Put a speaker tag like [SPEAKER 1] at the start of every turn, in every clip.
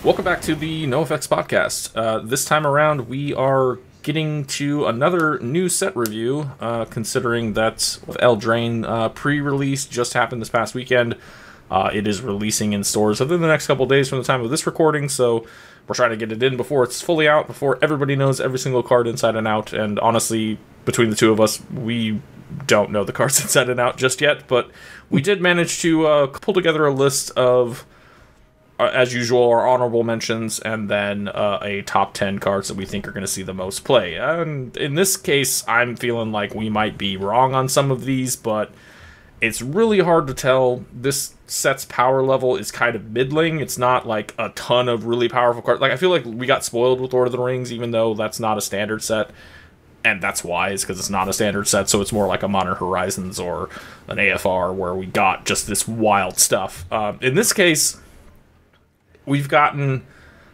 [SPEAKER 1] Welcome back to the NoFX podcast. This time around, we are getting to another new set review, considering that Eldraine pre-release just happened this past weekend. It is releasing in stores within the next couple days from the time of this recording, so we're trying to get it in before it's fully out, before everybody knows every single card inside and out. And honestly, between the two of us, we don't know the cards inside and out just yet, but we did manage to pull together a list of, as usual, our honorable mentions, and then a top 10 cards that we think are going to see the most play. And in this case, I'm feeling like we might be wrong on some of these, but it's really hard to tell. This set's power level is kind of middling. It's not like a ton of really powerful cards. Like, I feel like we got spoiled with Lord of the Rings, even though that's not a standard set. And that's why, is because it's not a standard set, so it's more like a Modern Horizons or an AFR where we got just this wild stuff. In this case, we've gotten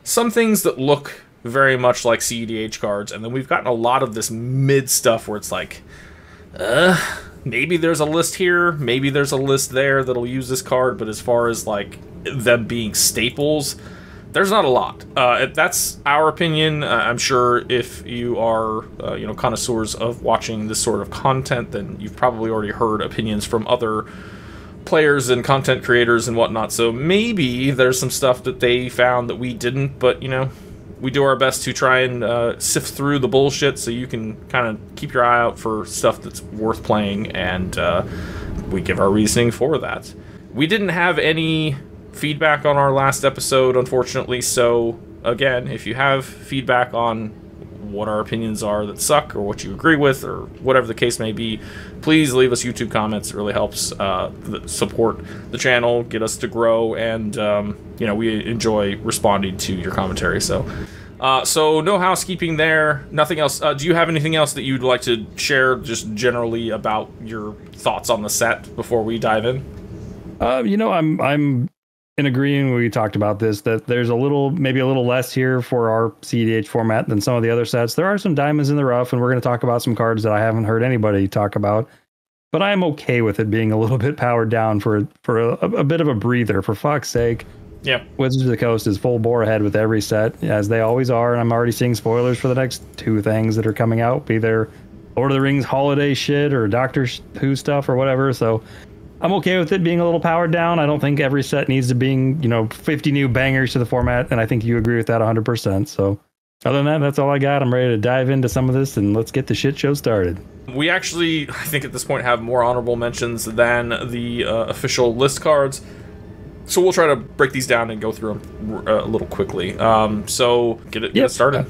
[SPEAKER 1] some things that look very much like CEDH cards, and then we've gotten a lot of this mid stuff where it's like, maybe there's a list here, maybe there's a list there that'll use this card, but as far as like them being staples, there's not a lot. That's our opinion. I'm sure if you are, connoisseurs of watching this sort of content, then you've probably already heard opinions from other players and content creators and whatnot, so maybe there's some stuff that they found that we didn't, but, we do our best to try and sift through the bullshit so you can kind of keep your eye out for stuff that's worth playing, and we give our reasoning for that. We didn't have any feedback on our last episode, unfortunately, so, again, if you have feedback on what our opinions are that suck, or what you agree with, or whatever the case may be, please leave us YouTube comments. It really helps support the channel, get us to grow, and we enjoy responding to your commentary. So no housekeeping there, nothing else. Do you have anything else that you'd like to share, just generally about your thoughts on the set before we dive in?
[SPEAKER 2] I'm in agreeing, we talked about this, that there's maybe a little less here for our CEDH format than some of the other sets. There are some diamonds in the rough, and we're going to talk about some cards that I haven't heard anybody talk about, but I'm okay with it being a little bit powered down for a bit of a breather, for fuck's sake.
[SPEAKER 1] Yeah.
[SPEAKER 2] Wizards of the Coast is full bore ahead with every set, as they always are, and I'm already seeing spoilers for the next two things that are coming out, be there Lord of the Rings holiday shit or Doctor Who stuff or whatever, so I'm okay with it being a little powered down. I don't think every set needs to be, 50 new bangers to the format, and I think you agree with that 100%. So other than that, that's all I got. I'm ready to dive into some of this, and let's get the shit show started.
[SPEAKER 1] We actually, I think at this point, have more honorable mentions than the official list cards. So we'll try to break these down and go through them a little quickly. So get it started.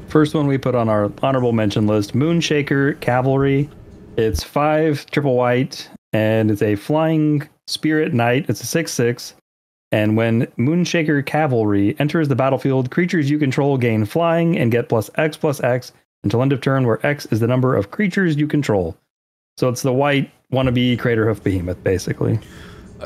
[SPEAKER 2] First one we put on our honorable mention list, Moonshaker Cavalry. It's 5 triple white, and it's a flying spirit knight. It's a 6/6, and when Moonshaker Cavalry enters the battlefield, creatures you control gain flying and get +X/+X until end of turn, where X is the number of creatures you control. So it's the white wannabe Craterhoof Behemoth, basically.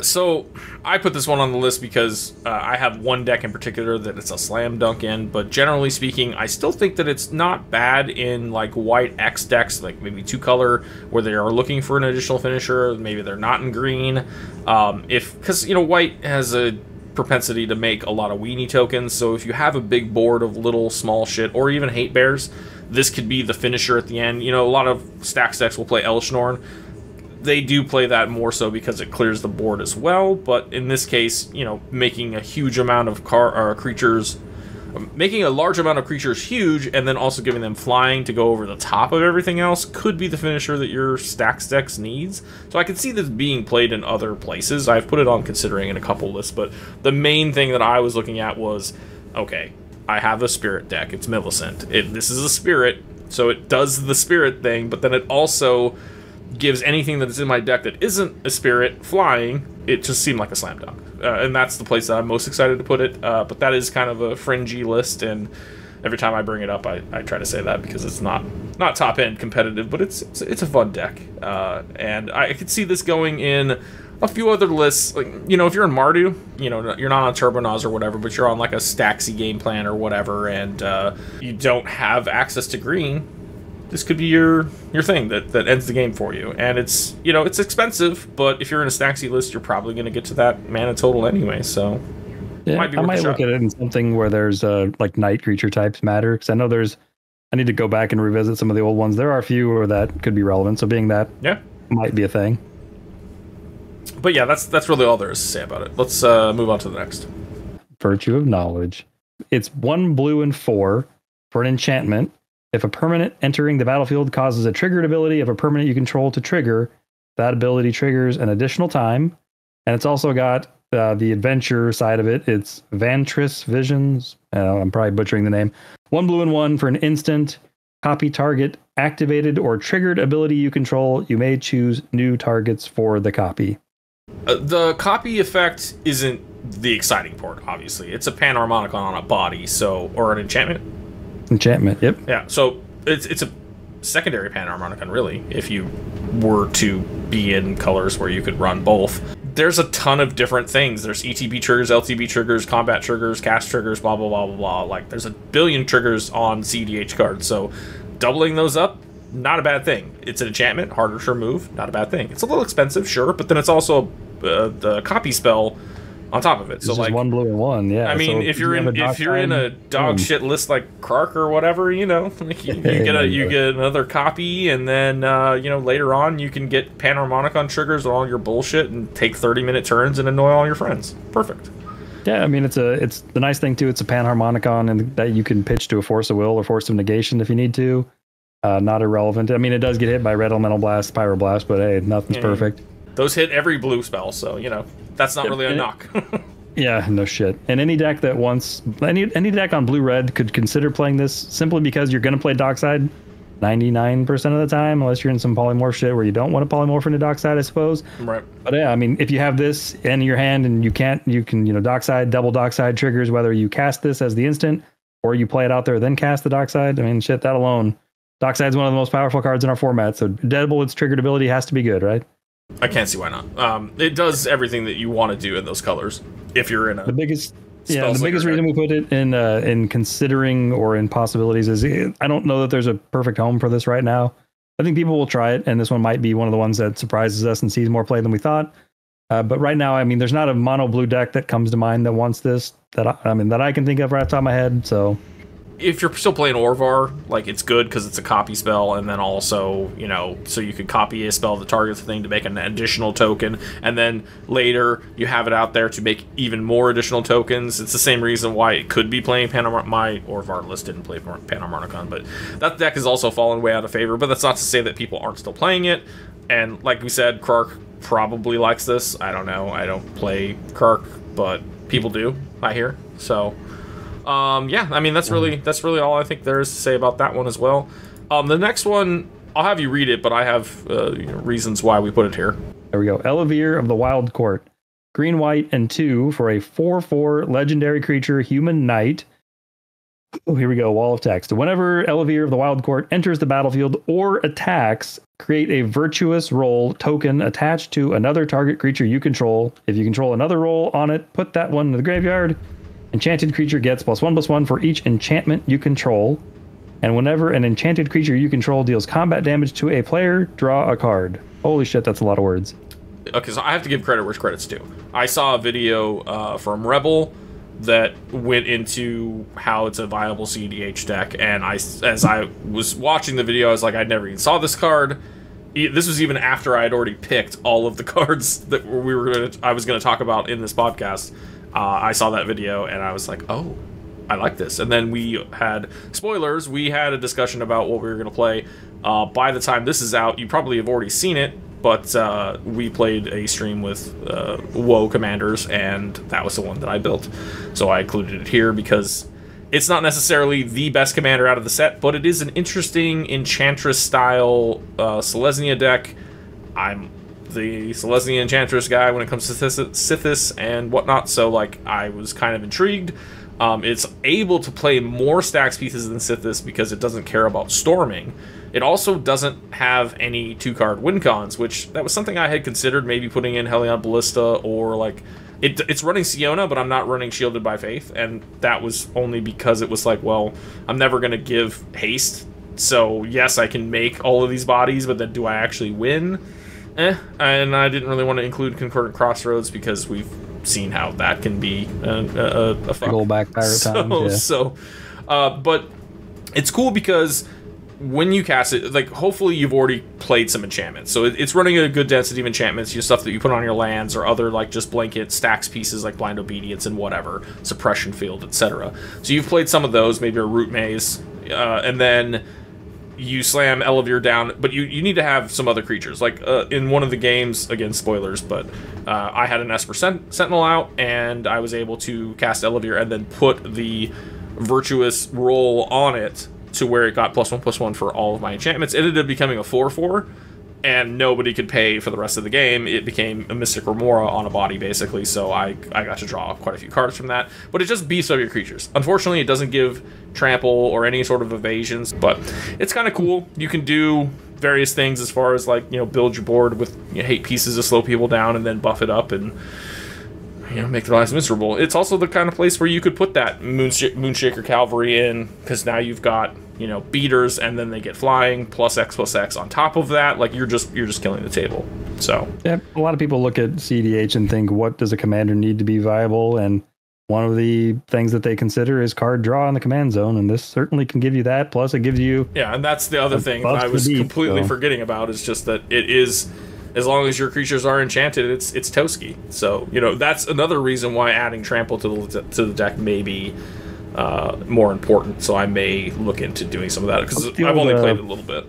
[SPEAKER 1] So I put this one on the list because I have one deck in particular that it's a slam dunk in, but generally speaking, I still think that it's not bad in like white X decks, like maybe 2-color, where they are looking for an additional finisher. Maybe they're not in green, because white has a propensity to make a lot of weenie tokens. So if you have a big board of little small shit, or even hate bears, this could be the finisher at the end. A lot of Stax decks will play Elshnorn. They do play that more so because it clears the board as well, but in this case, making a huge amount of creatures, making a large amount of creatures huge, and then also giving them flying to go over the top of everything else could be the finisher that your Stax decks needs. So I can see this being played in other places. I've put it on considering in a couple lists, but the main thing that I was looking at was, okay, I have a spirit deck. It's Millicent. This is a spirit, so it does the spirit thing, but then it also gives anything that is in my deck that isn't a spirit flying. It just seemed like a slam dunk, and that's the place that I'm most excited to put it, but that is kind of a fringy list, and every time I bring it up, I try to say that because it's not top end competitive, but it's a fun deck, and I could see this going in a few other lists. Like, if you're in Mardu, you're not on Turbonauz or whatever, but you're on like a Staxy game plan or whatever, and you don't have access to green, this could be your thing that ends the game for you. And it's, it's expensive, but if you're in a Staxy list, you're probably going to get to that mana total anyway, so
[SPEAKER 2] Yeah,
[SPEAKER 1] might be
[SPEAKER 2] I
[SPEAKER 1] worth a
[SPEAKER 2] might
[SPEAKER 1] shot.
[SPEAKER 2] look at it in something where there's like night creature types matter, because I know I need to go back and revisit some of the old ones. There are a few where that could be relevant, so being that might be a thing.
[SPEAKER 1] But yeah, that's really all there is to say about it. Let's move on to the next.
[SPEAKER 2] Virtue of Knowledge. It's 1 blue and 4 for an enchantment. If a permanent entering the battlefield causes a triggered ability of a permanent you control to trigger, that ability triggers an additional time. And it's also got the adventure side of it. It's Vantris Visions. I'm probably butchering the name. 1 blue and 1 for an instant. Copy target activated or triggered ability you control. You may choose new targets for the copy.
[SPEAKER 1] The copy effect isn't the exciting part, obviously. It's a Panharmonicon on a body, or an enchantment.
[SPEAKER 2] Enchantment, yep.
[SPEAKER 1] Yeah, so it's a secondary Panharmonicon, really, if you were to be in colors where you could run both. There's a ton of different things. There's ETB triggers, LTB triggers, combat triggers, cast triggers, blah, blah, blah, blah, blah. Like, there's a billion triggers on CDH cards, so doubling those up, not a bad thing. It's an enchantment, harder to remove, not a bad thing. It's a little expensive, sure, but then it's also the copy spell on top of it.
[SPEAKER 2] So like 1 blue and 1, yeah.
[SPEAKER 1] I mean,
[SPEAKER 2] so
[SPEAKER 1] if you're in a dog shit list like Krark or whatever, you know, like you get another copy, and then you know, later on you can get Panharmonicon triggers on all your bullshit and take 30-minute turns and annoy all your friends. Perfect.
[SPEAKER 2] Yeah, I mean, it's the nice thing too. It's a Panharmonicon, and that you can pitch to a Force of Will or Force of Negation if you need to. Not irrelevant. I mean, it does get hit by Red Elemental Blast, Pyroblast, but hey, nothing's perfect.
[SPEAKER 1] Those hit every blue spell, so you know that's not really a knock.
[SPEAKER 2] Yeah, no shit. And any deck that wants any deck on blue-red could consider playing this, simply because you're going to play Dockside 99% of the time, unless you're in some polymorph shit where you don't want to polymorph into Dockside, I suppose.
[SPEAKER 1] Right.
[SPEAKER 2] But yeah, I mean, if you have this in your hand and you can Dockside, double Dockside triggers, whether you cast this as the instant or you play it out there then cast the Dockside. I mean, shit, that alone. Dockside's one of the most powerful cards in our format, so double its triggered ability has to be good, right?
[SPEAKER 1] I can't see why not. It does everything that you want to do in those colors. If you're in the biggest
[SPEAKER 2] reason we put it in considering or in possibilities is I don't know that there's a perfect home for this right now. I think people will try it, and this one might be one of the ones that surprises us and sees more play than we thought. But right now, I mean, there's not a mono blue deck that comes to mind that wants this that I can think of right off the top of my head. So
[SPEAKER 1] if you're still playing Orvar, like, it's good because it's a copy spell, and then also, you know, so you could copy a spell that targets the thing to make an additional token, and then later you have it out there to make even more additional tokens. It's the same reason why it could be playing Panharmonicon. My Orvar list didn't play Panharmonicon, but that deck has also fallen way out of favor, but that's not to say that people aren't still playing it. And like we said, Krark probably likes this. I don't know. I don't play Krark, but people do, I hear. So yeah, I mean, that's really all I think there is to say about that one as well. The next one, I'll have you read it, but I have reasons why we put it here.
[SPEAKER 2] There we go. Elevere of the Wild Court. Green, white, and 2 for a 4/4 legendary creature, human knight. Oh, here we go. Wall of text. Whenever Elevere of the Wild Court enters the battlefield or attacks, create a virtuous roll token attached to another target creature you control. If you control another roll on it, put that one in the graveyard. Enchanted creature gets +1/+1 for each enchantment you control. And whenever an enchanted creature you control deals combat damage to a player, draw a card. Holy shit, that's a lot of words.
[SPEAKER 1] Okay, so I have to give credit where credit's due. I saw a video from Rebel that went into how it's a viable CDH deck, and as I was watching the video, I was like, I never even saw this card. This was even after I had already picked all of the cards that I was going to talk about in this podcast. I saw that video and I was like, oh, I like this. And then we had, spoilers, we had a discussion about what we were going to play. By the time this is out, you probably have already seen it, but we played a stream with WoW commanders, and that was the one that I built. So I included it here because it's not necessarily the best commander out of the set, but it is an interesting Enchantress-style Selesnya deck. I'm the Selesnya Enchantress guy when it comes to Sithis and whatnot, so like I was kind of intrigued. It's able to play more stacks pieces than Sithis because it doesn't care about storming. It also doesn't have any 2-card win cons, which that was something I had considered maybe putting in Hellion Ballista, or like it's running Siona, but I'm not running Shielded by Faith, and that was only because it was like, well, I'm never going to give haste, so yes, I can make all of these bodies, but then do I actually win? And I didn't really want to include Concordant Crossroads because we've seen how that can be a fuck.
[SPEAKER 2] Go backfire times.
[SPEAKER 1] But it's cool because when you cast it, like, hopefully you've already played some enchantments. So it's running a good density of enchantments, your stuff that you put on your lands, or other, like, just blanket stacks pieces like Blind Obedience and whatever, Suppression Field, etc. So you've played some of those, maybe a Root Maze, and then you slam Elevir down, but you need to have some other creatures. Like, in one of the games, again, spoilers, but I had an Esper Sentinel out, and I was able to cast Elevir and then put the Virtuous roll on it, to where it got +1/+1 for all of my enchantments. It ended up becoming a 4/4, and nobody could pay for the rest of the game. It became a Mystic Remora on a body, basically, so I got to draw quite a few cards from that. But it just beefs up your creatures. Unfortunately, it doesn't give trample or any sort of evasions, but it's kind of cool. You can do various things as far as, like, build your board with hate pieces to slow people down and then buff it up and make their lives miserable. It's also the kind of place where you could put that Moonshaker Cavalry in, because now you've got beaters, and then they get flying +X on top of that. Like, you're just killing the table. So
[SPEAKER 2] yeah, a lot of people look at CDH and think, what does a commander need to be viable? And one of the things that they consider is card draw in the command zone, and this certainly can give you that. Plus, it gives you
[SPEAKER 1] and that's the other thing that I was completely forgetting about, is just that it is. As long as your creatures are enchanted, it's Toski. So, that's another reason why adding Trample to the deck may be more important. So I may look into doing some of that, because I've only played it a little bit.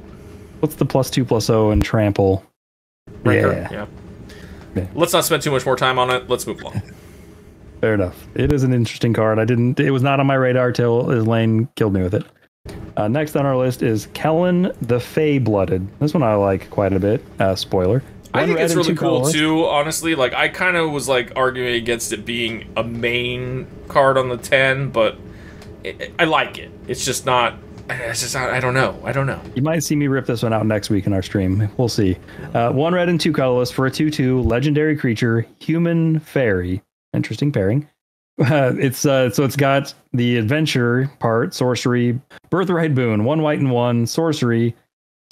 [SPEAKER 2] What's the +2/+0 and Trample?
[SPEAKER 1] Ranker, yeah. Let's not spend too much more time on it. Let's move along.
[SPEAKER 2] Fair enough. It is an interesting card. It was not on my radar till Lane killed me with it. Next on our list is Callum the Fey Blooded. This one I like quite a bit. Spoiler.
[SPEAKER 1] I think it's really cool too, honestly. Like, I kind of was like arguing against it being a main card on the 10, but I like it. It's just not. I don't know.
[SPEAKER 2] You might see me rip this one out next week in our stream. We'll see. 1 red and 2 colorless for a 2/2 legendary creature, human fairy. Interesting pairing. It's got the adventure part, sorcery, birthright boon, 1 white and 1 sorcery.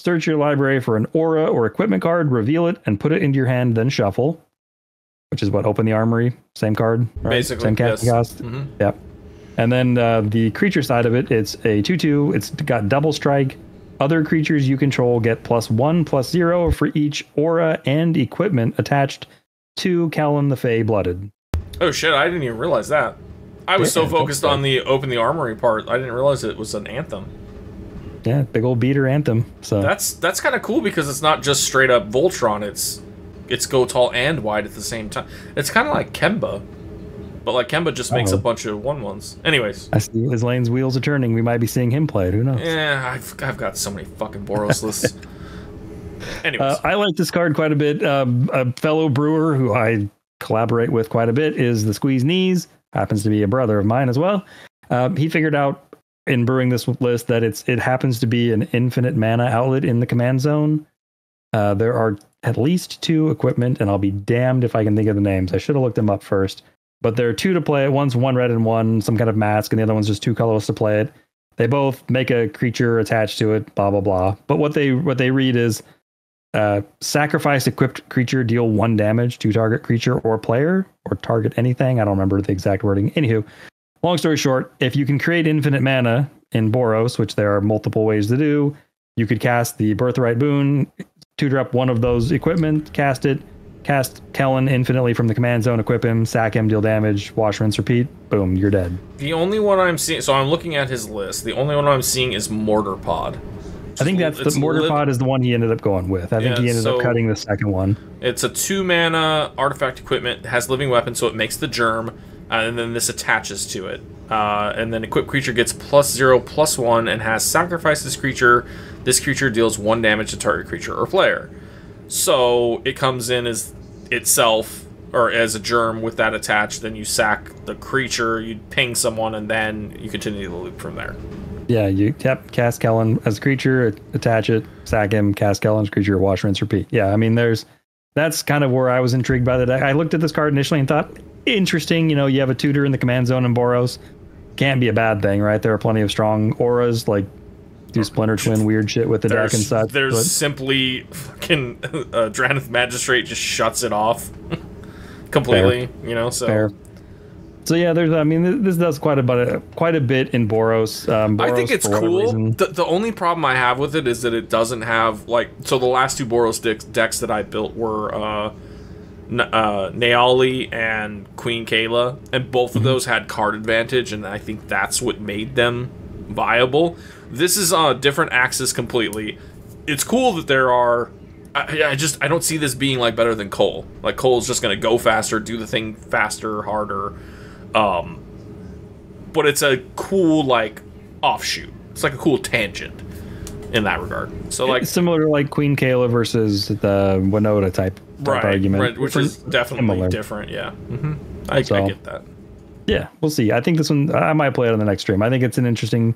[SPEAKER 2] Search your library for an aura or equipment card, reveal it, and put it into your hand, then shuffle. Which is what? Open the armory. Same card, right?
[SPEAKER 1] Basically,
[SPEAKER 2] same casting cost.
[SPEAKER 1] Mm-hmm.
[SPEAKER 2] Yep. And then the creature side of it, it's a 2/2. It's got double strike. Other creatures you control get +1/+0 for each aura and equipment attached to Callum the Fey Blooded.
[SPEAKER 1] Oh shit, I didn't even realize that. I was so focused on the open the armory part, I didn't realize it was an anthem.
[SPEAKER 2] Yeah, big old beater anthem. So
[SPEAKER 1] that's kind of cool, because it's not just straight up Voltron. It's go tall and wide at the same time. It's kind of like Kemba, but like Kemba just makes a bunch of 1/1s. Anyways,
[SPEAKER 2] I see his lane's wheels are turning. We might be seeing him play it. Who knows?
[SPEAKER 1] Yeah, I've got so many fucking Boros lists. Anyways,
[SPEAKER 2] I like this card quite a bit. A fellow brewer who I collaborate with quite a bit is the Squeeze Knees. Happens to be a brother of mine as well. He figured out in brewing this list that it happens to be an infinite mana outlet in the command zone. There are at least 2 equipment, and I'll be damned if I can think of the names. I should have looked them up first. But there are 2 to play it. One's 1 red and 1, some kind of mask, and the other one's just 2 colorless to play it. They both make a creature attached to it, blah, blah, blah. But what they read is sacrifice equipped creature, deal 1 damage to target creature or player, or target anything. I don't remember the exact wording. Anywho, long story short, if you can create infinite mana in Boros, which there are multiple ways to do, you could cast the Birthright Boon, 2-drop 1 of those equipment, cast it, cast Kellen infinitely from the command zone, equip him, sack him, deal damage, wash, rinse, repeat, boom, you're dead.
[SPEAKER 1] The only one I'm seeing, so I'm looking at his list, the only one I'm seeing is Mortar Pod.
[SPEAKER 2] I think that's the Mortar Pod is the one he ended up going with. I think he ended up cutting the second one.
[SPEAKER 1] It's a 2-mana artifact equipment, has living weapon, so it makes the germ, and then this attaches to it. And then equipped creature gets +0/+1 and has sacrifice this creature. This creature deals 1 damage to target creature or player. So it comes in as itself, or as a germ with that attached. Then you sack the creature, you ping someone, and then you continue the loop from there.
[SPEAKER 2] Yeah, you cast Kellen as a creature, attach it, sack him, cast Kellen as a creature, wash, rinse, repeat. Yeah, I mean, that's kind of where I was intrigued by the deck. I looked at this card initially and thought, interesting, you have a tutor in the command zone in Boros. Can't be a bad thing, right? There are plenty of strong auras, like do Splinter Twin weird shit with the deck and such.
[SPEAKER 1] There's simply fucking Dranith Magistrate just shuts it off. completely. Fair. You know, so.
[SPEAKER 2] Fair. So yeah, this does quite a bit in Boros.
[SPEAKER 1] I think it's cool. The only problem I have with it is that it doesn't have so the last two Boros decks that I built were Naali and Queen Kayla, and both of those had card advantage, and I think that's what made them viable. This is a different axis completely. It's cool that there are. I don't see this being better than Cole. Cole's just gonna go faster, do the thing faster, harder. But it's a cool offshoot. It's a cool tangent in that regard. So it's
[SPEAKER 2] similar to Queen Kayla versus the Winota type argument,
[SPEAKER 1] right? Which is definitely similar. Different. Yeah, I get that.
[SPEAKER 2] Yeah, we'll see. I think this one I might play it on the next stream. I think it's an interesting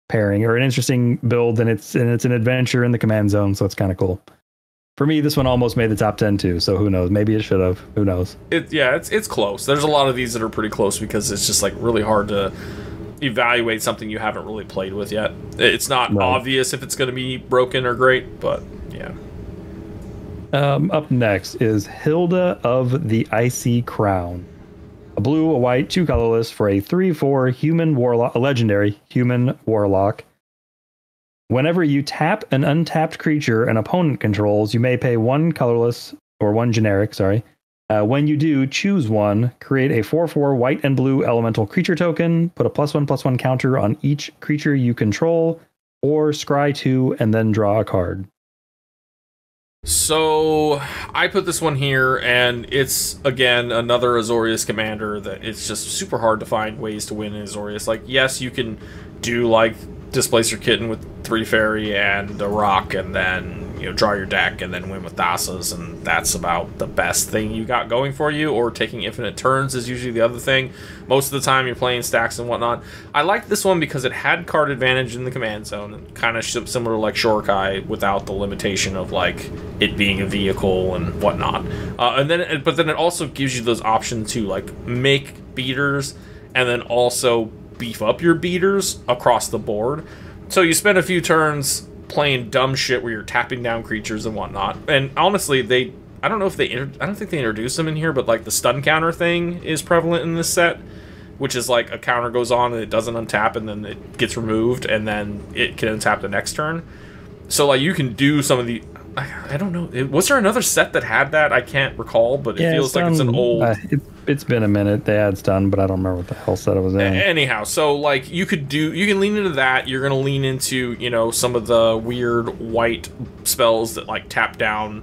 [SPEAKER 2] pairing or an interesting build, and it's an adventure in the command zone, so it's kind of cool. For me, this one almost made the top 10 too, so who knows? Maybe it should have. Who knows?
[SPEAKER 1] It's close. There's a lot of these that are pretty close because it's just really hard to evaluate something you haven't really played with yet. It's not obvious if it's going to be broken or great, but yeah.
[SPEAKER 2] Up next is Hilda of the Icecrown. A blue, a white, 2 colorless for a 3/4 human warlock, a legendary human warlock. Whenever you tap an untapped creature an opponent controls, you may pay 1 colorless, or 1 generic, sorry. When you do, choose one, create a 4/4 white and blue elemental creature token, put a +1/+1 counter on each creature you control, or scry 2 and then draw a card.
[SPEAKER 1] So, I put this one here, and it's, again, another Azorius commander that it's just super hard to find ways to win in Azorius. Yes, you can do, Displace Your Kitten with 3 fairy and a rock, and then draw your deck and then win with Thassa's, and that's about the best thing you got going for you. Or taking infinite turns is usually the other thing. Most of the time you're playing stacks and whatnot. I like this one because it had card advantage in the command zone, kind of similar to Shorkai, without the limitation of it being a vehicle and whatnot. But then it also gives you those options to make beaters and then also beef up your beaters across the board. So you spend a few turns playing dumb shit where you're tapping down creatures and whatnot. And honestly, I don't think they introduced them in here, but the stun counter thing is prevalent in this set, which is a counter goes on and it doesn't untap and then it gets removed and then it can untap the next turn. So you can do some of the. I don't know. Was there another set that had that? I can't recall, but it feels like it's an old.
[SPEAKER 2] It's been a minute. They had stun, but I don't remember what the hell set it was in.
[SPEAKER 1] Anyhow, so you can lean into that. You're gonna lean into some of the weird white spells that tap down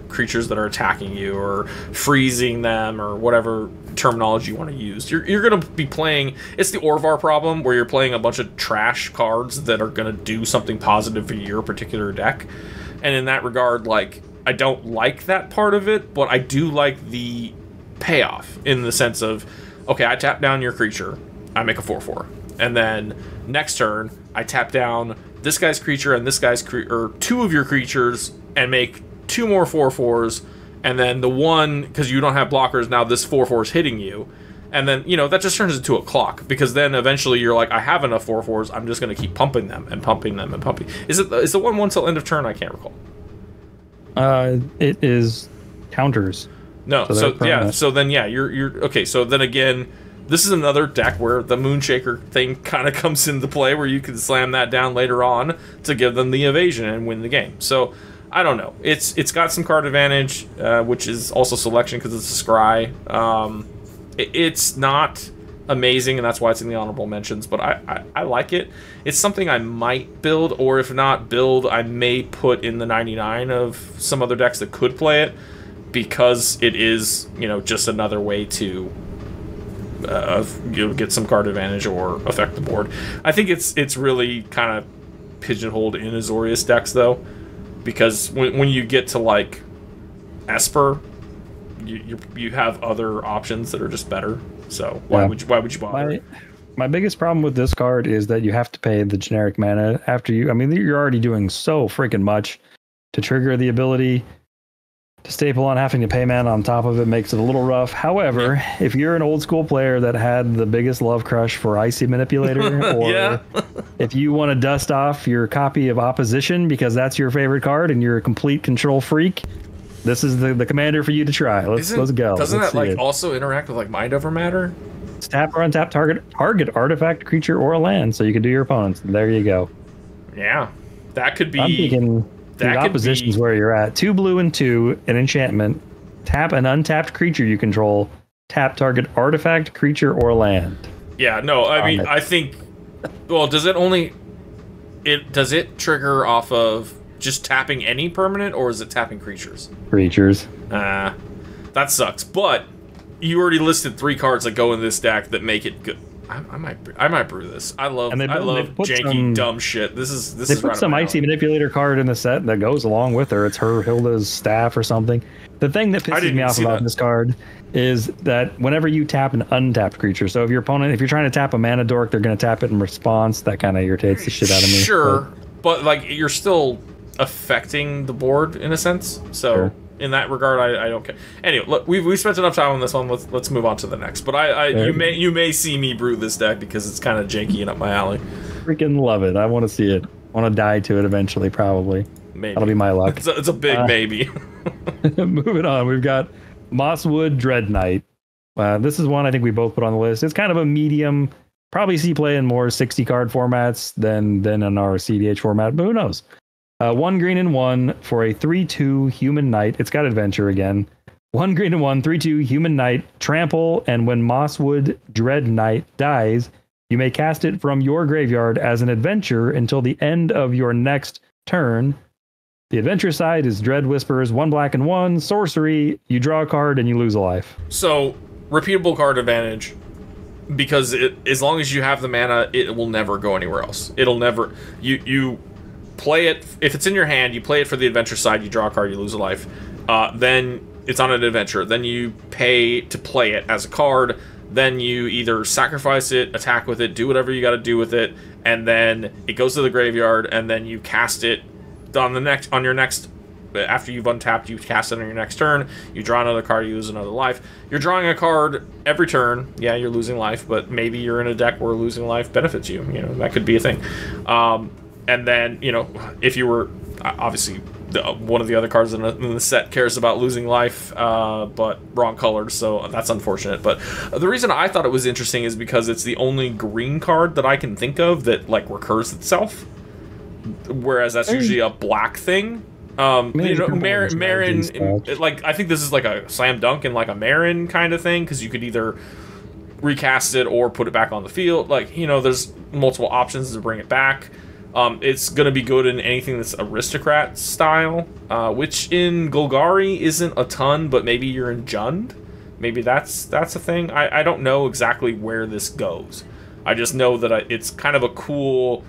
[SPEAKER 1] creatures that are attacking you or freezing them or whatever terminology you want to use. You're gonna be playing. It's the Orvar problem where you're playing a bunch of trash cards that are gonna do something positive for your particular deck. And in that regard, I don't like that part of it, but I do like the payoff in the sense of, okay, I tap down your creature, I make a 4/4, and then next turn I tap down this guy's creature and this guy's or 2 of your creatures and make 2 more 4/4s, and then the one, because you don't have blockers, now this 4/4 is hitting you. And then, that just turns into a clock, because then eventually you're I have enough 4/4s, I'm just going to keep pumping them and pumping them and pumping. Is the 1/1 till end of turn? I can't recall.
[SPEAKER 2] It is counters.
[SPEAKER 1] No, you're okay. So then again, this is another deck where the Moonshaker thing kind of comes into play, where you can slam that down later on to give them the evasion and win the game. So I don't know. It's got some card advantage, which is also selection because it's a scry. It's not amazing, and that's why it's in the honorable mentions, but I like it. It's something I might build, or if not build, I may put in the 99 of some other decks that could play it, because it is, just another way to get some card advantage or affect the board. I think it's really kind of pigeonholed in Azorius decks, though, because when you get to, Esper, you have other options that are just better. So why would you bother?
[SPEAKER 2] My biggest problem with this card is that you have to pay the generic mana after you. I mean, you're already doing so freaking much to trigger the ability to staple on. Having to pay mana on top of it makes it a little rough. However, if you're an old school player that had the biggest love crush for Icy Manipulator, or if you want to dust off your copy of Opposition because that's your favorite card and you're a complete control freak, This is the commander for you to try. Let's go.
[SPEAKER 1] Doesn't
[SPEAKER 2] Let's
[SPEAKER 1] that like
[SPEAKER 2] it.
[SPEAKER 1] also interact with like Mind Over Matter?
[SPEAKER 2] It's tap or untap target artifact, creature, or land, so you can do your opponents. There you go.
[SPEAKER 1] Yeah, that could be.
[SPEAKER 2] I'm thinking the opposition's where you're at. 2 blue and 2, an enchantment. Tap an untapped creature you control. Tap target artifact, creature, or land.
[SPEAKER 1] Yeah, no, I mean, I think. Well, does it trigger off of just tapping any permanent, or is it tapping creatures?
[SPEAKER 2] Creatures.
[SPEAKER 1] That sucks. But you already listed 3 cards that go in this deck that make it good. I might brew this. I love janky dumb shit. They put some Icy Manipulator card in the set that goes along with her. It's her Hilda's staff or something. The thing that pisses me off about this card is that whenever you tap an untapped creature, so if you're trying to tap a mana dork, they're going to tap it in response. That kind of irritates the shit out of me. Sure, but like you're still affecting the board in a sense. So sure. In that regard, I don't care. Anyway, look, we spent enough time on this one. Let's move on to the next. But you may see me brew this deck because it's kind of janky and up my alley.
[SPEAKER 2] Freaking love it. I want to see it. I want to die to it eventually, probably.
[SPEAKER 1] Maybe.
[SPEAKER 2] That'll be my luck.
[SPEAKER 1] It's a big maybe.
[SPEAKER 2] Moving on, we've got Mosswood Dreadnite. This is one I think we both put on the list. It's kind of a medium. Probably see play in more 60 card formats than in our CDH format, but who knows? 1 green and 1 for a 3/2 human knight. It's got adventure again. 1 green and 1, 3/2 human knight. Trample, and when Mosswood Dreadnite dies, you may cast it from your graveyard as an adventure until the end of your next turn. The adventure side is Dread Whispers, 1 black and 1, sorcery, you draw a card and you lose a life.
[SPEAKER 1] So, repeatable card advantage, because as long as you have the mana, it will never go anywhere else. It'll never... You play it... If it's in your hand, you play it for the adventure side, you draw a card, you lose a life. Then it's on an adventure. Then you pay to play it as a card. Then you either sacrifice it, attack with it, do whatever you got to do with it, and then it goes to the graveyard, and then you cast it on your next, after you've untapped, you cast it on your next turn, you draw another card, you lose another life. You're drawing a card every turn. Yeah, you're losing life, but maybe you're in a deck where losing life benefits you. You know, that could be a thing. And then, you know, if you were, obviously, one of the other cards in the set cares about losing life, but wrong colored, so that's unfortunate. But the reason I thought it was interesting is because it's the only green card that I can think of that, like, recurs itself. Whereas that's usually a black thing. You know, Marin, like, I think this is like a slam dunk in like a Marin kind of thing, because you could either recast it or put it back on the field. Like, you know, there's multiple options to bring it back. It's going to be good in anything that's aristocrat style, which in Golgari isn't a ton, but maybe you're in Jund. Maybe that's a thing. I don't know exactly where this goes. I just know that it's kind of a cool...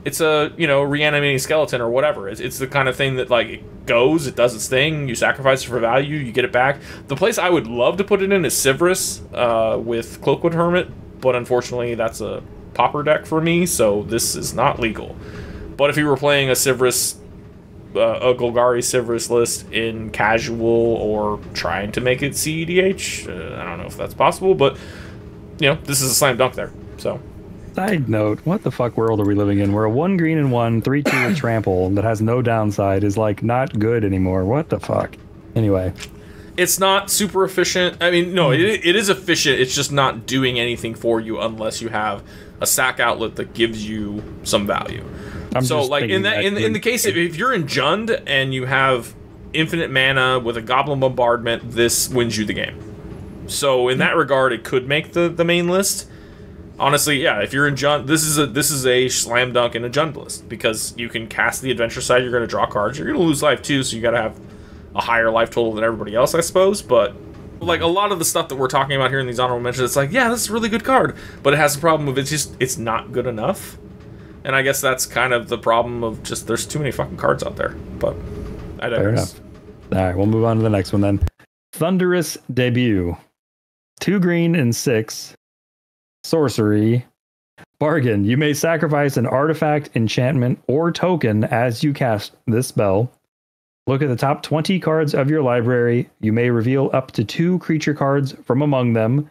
[SPEAKER 1] It's a, you know, reanimating skeleton or whatever. It's the kind of thing that, like, it goes, it does its thing, you sacrifice it for value, you get it back. The place I would love to put it in is Sivris with Cloakwood Hermit, but unfortunately that's a pauper deck for me, so this is not legal. But if you were playing a Sivris, a Golgari Sivris list in casual or trying to make it CEDH, I don't know if that's possible, but, you know, this is a slam dunk there, so...
[SPEAKER 2] Side note, what the fuck world are we living in where a 1 green and 1, 3/2 with trample that has no downside is like not good anymore? What the fuck? Anyway.
[SPEAKER 1] It's not super efficient. I mean, no, it is efficient. It's just not doing anything for you unless you have a sack outlet that gives you some value. So like in the case if you're in Jund and you have infinite mana with a Goblin Bombardment, this wins you the game. So in that regard, it could make the main list. Honestly, yeah, if you're in Jund, this is a slam dunk in a Jund list, because you can cast the adventure side, you're going to draw cards, you're going to lose life too, so you got to have a higher life total than everybody else, I suppose. But like a lot of the stuff that we're talking about here in these honorable mentions, it's like, yeah, this is a really good card, but it has the problem of it's not good enough. And I guess that's kind of the problem of just there's too many fucking cards out there. But I digress.
[SPEAKER 2] Fair enough. All right, we'll move on to the next one then. Thunderous Debut. 2 green and 6. Sorcery. Bargain. You may sacrifice an artifact, enchantment, or token as you cast this spell. Look at the top 20 cards of your library. You may reveal up to 2 creature cards from among them.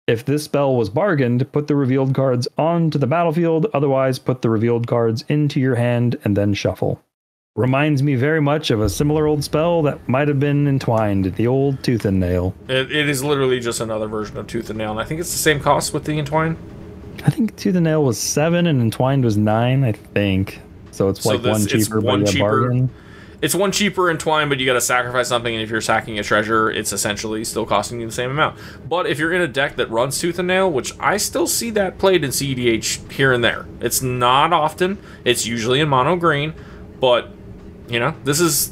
[SPEAKER 2] If this spell was bargained, put the revealed cards onto the battlefield. Otherwise, put the revealed cards into your hand and then shuffle. reminds me very much of a similar old spell that might have been Entwined, the old Tooth and Nail.
[SPEAKER 1] It is literally just another version of Tooth and Nail, and I think it's the same cost with the Entwine.
[SPEAKER 2] I think Tooth and Nail was 7 and Entwined was 9, I think. So it's like one cheaper, but a bargain.
[SPEAKER 1] It's one cheaper Entwine, but you got to sacrifice something, and if you're sacking a treasure, it's essentially still costing you the same amount. But if you're in a deck that runs Tooth and Nail, which I still see that played in CEDH here and there, it's not often. It's usually in mono green, but you know, this is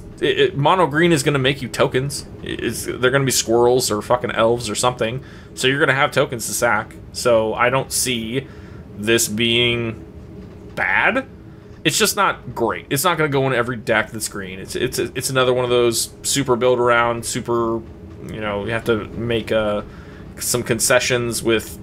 [SPEAKER 1] mono green is going to make you tokens. They're going to be squirrels or fucking elves or something, so you're going to have tokens to sack. So I don't see this being bad. It's just not great. It's not going to go in every deck that's green. It's another one of those super build around, super, you know, you have to make some concessions with,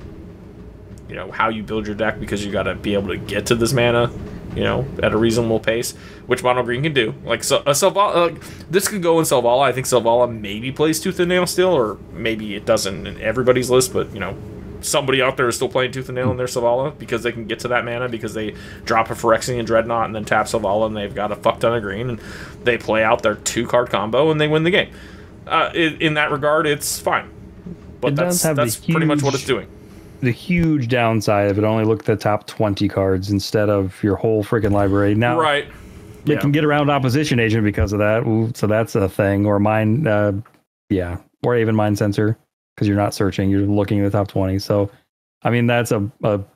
[SPEAKER 1] you know, how you build your deck, because you got to be able to get to this mana, you know, at a reasonable pace, which mono green can do. Like, so Selvala, this could go in Selvala. I think Selvala maybe plays Tooth and Nail still, or maybe it doesn't in everybody's list, but, you know, somebody out there is still playing Tooth and Nail in their Selvala because they can get to that mana, because they drop a Phyrexian Dreadnought and then tap Selvala, and they've got a fuck ton of green, and they play out their 2-card combo and they win the game. In that regard, it's fine. But that's pretty much what it's doing.
[SPEAKER 2] The huge downside of it, only look at the top 20 cards instead of your whole freaking library. Now,
[SPEAKER 1] right.
[SPEAKER 2] You can get around Opposition Agent because of that. Ooh, so that's a thing. Or Mind, or even Mind Sensor, because you're not searching, you're looking at the top 20. So, I mean, that's a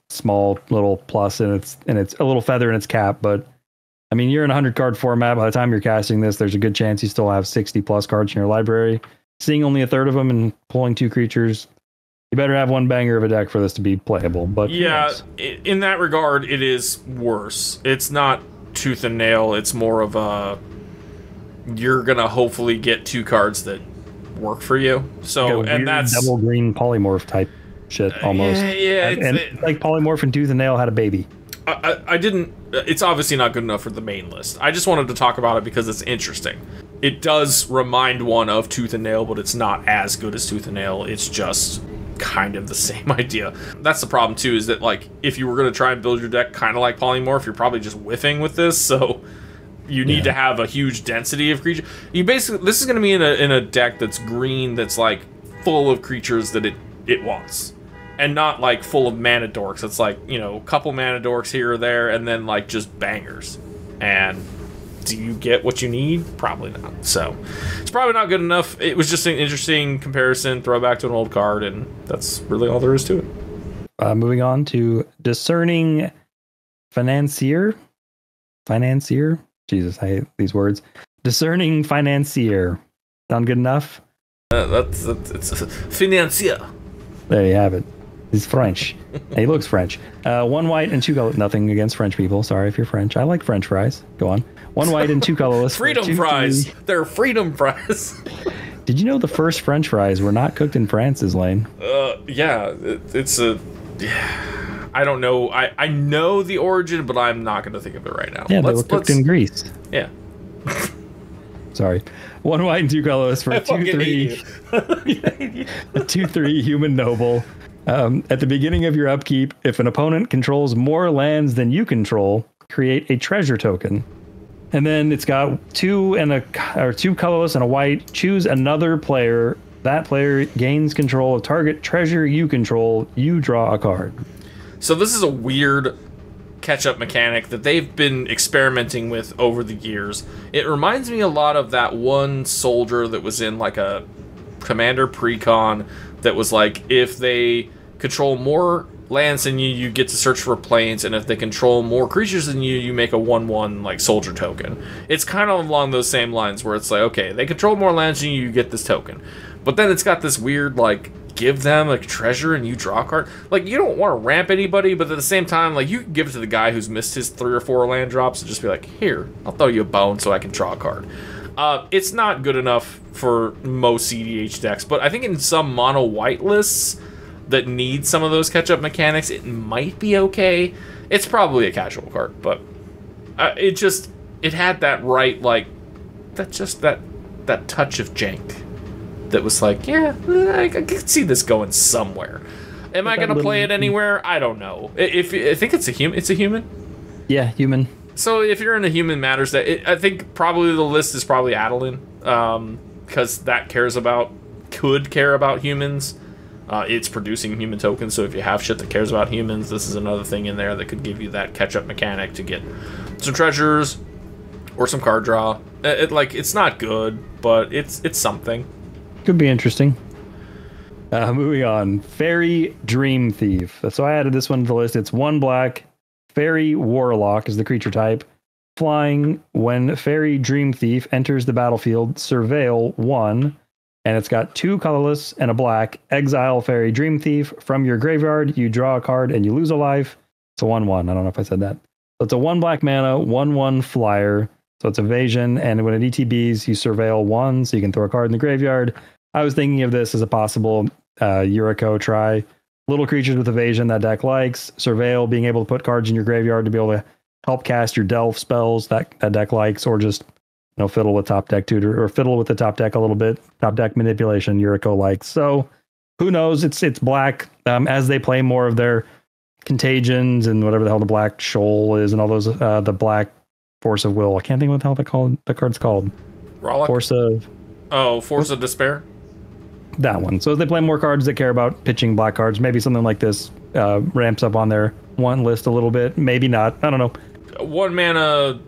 [SPEAKER 2] small little plus, and it's a little feather in its cap. But I mean, you're in a 100-card format. By the time you're casting this, there's a good chance you still have 60+ cards in your library. Seeing only a third of them and pulling 2 creatures, you better have one banger of a deck for this to be playable. But
[SPEAKER 1] yeah, in that regard, it is worse. It's not Tooth and Nail. It's more of a, you're gonna hopefully get 2 cards that work for you. So,
[SPEAKER 2] like,
[SPEAKER 1] and that's
[SPEAKER 2] double green polymorph type shit almost.
[SPEAKER 1] Yeah,
[SPEAKER 2] and like polymorph and Tooth and Nail had a baby.
[SPEAKER 1] I didn't. It's obviously not good enough for the main list. I just wanted to talk about it because it's interesting. It does remind one of Tooth and Nail, but it's not as good as Tooth and Nail. It's just kind of the same idea. That's the problem too, is that, like, if you were going to try and build your deck kind of like polymorph, you're probably just whiffing with this. So you need to have a huge density of creatures. You basically, this is going to be in a deck that's green, that's like full of creatures that it wants, and not like full of mana dorks. It's like, you know, a couple mana dorks here or there, and then like just bangers. And do you get what you need? Probably not. So it's probably not good enough. It was just an interesting comparison, throwback to an old card, and that's really all there is to it.
[SPEAKER 2] Moving on to Discerning Financier. Jesus, I hate these words. Discerning Financier. Sound good enough?
[SPEAKER 1] It's a financier.
[SPEAKER 2] There you have it. He's French. He looks French. 1 white and 2 color. Nothing against French people. Sorry if you're French. I like French fries. Go on. 1 white and 2 colorless.
[SPEAKER 1] Freedom fries. They're freedom fries.
[SPEAKER 2] Did you know the first French fries were not cooked in France, Lane?
[SPEAKER 1] Yeah. It's a... Yeah. I don't know. I know the origin, but I'm not going to think of it right now.
[SPEAKER 2] Yeah, they were cooked in Greece.
[SPEAKER 1] Yeah.
[SPEAKER 2] Sorry. 1 white and 2 colorless for a 2/3. 2/3 human noble. At the beginning of your upkeep, if an opponent controls more lands than you control, create a treasure token. And then it's got 2 colorless and a white. Choose another player. That player gains control of target treasure you control. You draw a card.
[SPEAKER 1] So this is a weird catch-up mechanic that they've been experimenting with over the years. It reminds me a lot of that one soldier that was in like a Commander Precon that was like, if they control more lands than you, you get to search for planes, and if they control more creatures than you, you make a 1/1 like soldier token. It's kind of along those same lines where it's like, okay, they control more lands than you, you get this token. But then it's got this weird, like, give them a treasure and you draw a card. Like, you don't want to ramp anybody, but at the same time, like, you can give it to the guy who's missed his 3 or 4 land drops and just be like, here, I'll throw you a bone so I can draw a card. It's not good enough for most CDH decks, but I think in some mono white lists that need some of those catch-up mechanics, it might be okay. It's probably a casual card, but it had that right, like, that touch of jank that was like, yeah, I could see this going somewhere. Am I gonna play it anywhere? I don't know. I think it's a human.
[SPEAKER 2] Yeah, human.
[SPEAKER 1] So if you're in a Human Matters deck, I think probably the list is probably Adeline, because that could care about humans. It's producing human tokens, so if you have shit that cares about humans, this is another thing in there that could give you that catch-up mechanic to get some treasures or some card draw. It's not good, but it's something.
[SPEAKER 2] Could be interesting. Moving on. Fairy Dream Thief. So I added this one to the list. It's 1 black. Fairy Warlock is the creature type. Flying, when Fairy Dream Thief enters the battlefield, surveil 1. And it's got 2 colorless and a black. Exile Fairy Dream Thief. From your graveyard, you draw a card and you lose a life. It's a 1/1. I don't know if I said that. So it's a 1 black mana, 1/1 flyer. So it's evasion, and when it ETBs, you surveil 1, so you can throw a card in the graveyard. I was thinking of this as a possible Yuriko try. Little creatures with evasion that deck likes. Surveil, being able to put cards in your graveyard to be able to help cast your Delve spells that deck likes, or just fiddle with top deck tutor, or fiddle with the top deck a little bit. Top deck manipulation, Yuriko likes. So who knows? It's black. As they play more of their contagions and whatever the hell the black shoal is, and all those the black Force of Will. I can't think what the hell the card's called.
[SPEAKER 1] Rollick?
[SPEAKER 2] Force of Despair? That one. So as they play more cards that care about pitching black cards, maybe something like this ramps up on their one list a little bit. Maybe not. I don't know.
[SPEAKER 1] 1 mana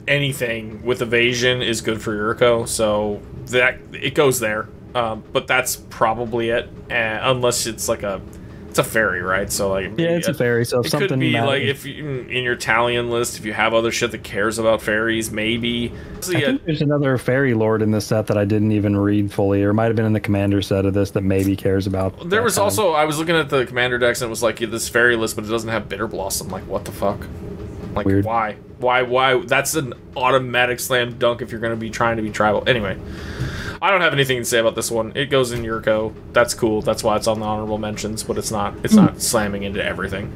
[SPEAKER 1] anything with evasion is good for Yuriko, so that it goes there. But that's probably it, unless it's like it's a fairy, right? So
[SPEAKER 2] it's a fairy. So if
[SPEAKER 1] it
[SPEAKER 2] something
[SPEAKER 1] could be
[SPEAKER 2] matters.
[SPEAKER 1] like if you, in your Talion list, if you have other shit that cares about fairies, maybe. So,
[SPEAKER 2] I think there's another fairy lord in this set that I didn't even read fully, or might have been in the commander set of this that maybe cares about.
[SPEAKER 1] There was also, I was looking at the commander decks and it was like this fairy list, but it doesn't have Bitter Blossom. Like, what the fuck? Like,
[SPEAKER 2] weird.
[SPEAKER 1] Why? That's an automatic slam dunk if you're going to be trying to be tribal. Anyway, I don't have anything to say about this one. It goes in Yuriko. That's cool. That's why it's on the honorable mentions, but it's not slamming into everything.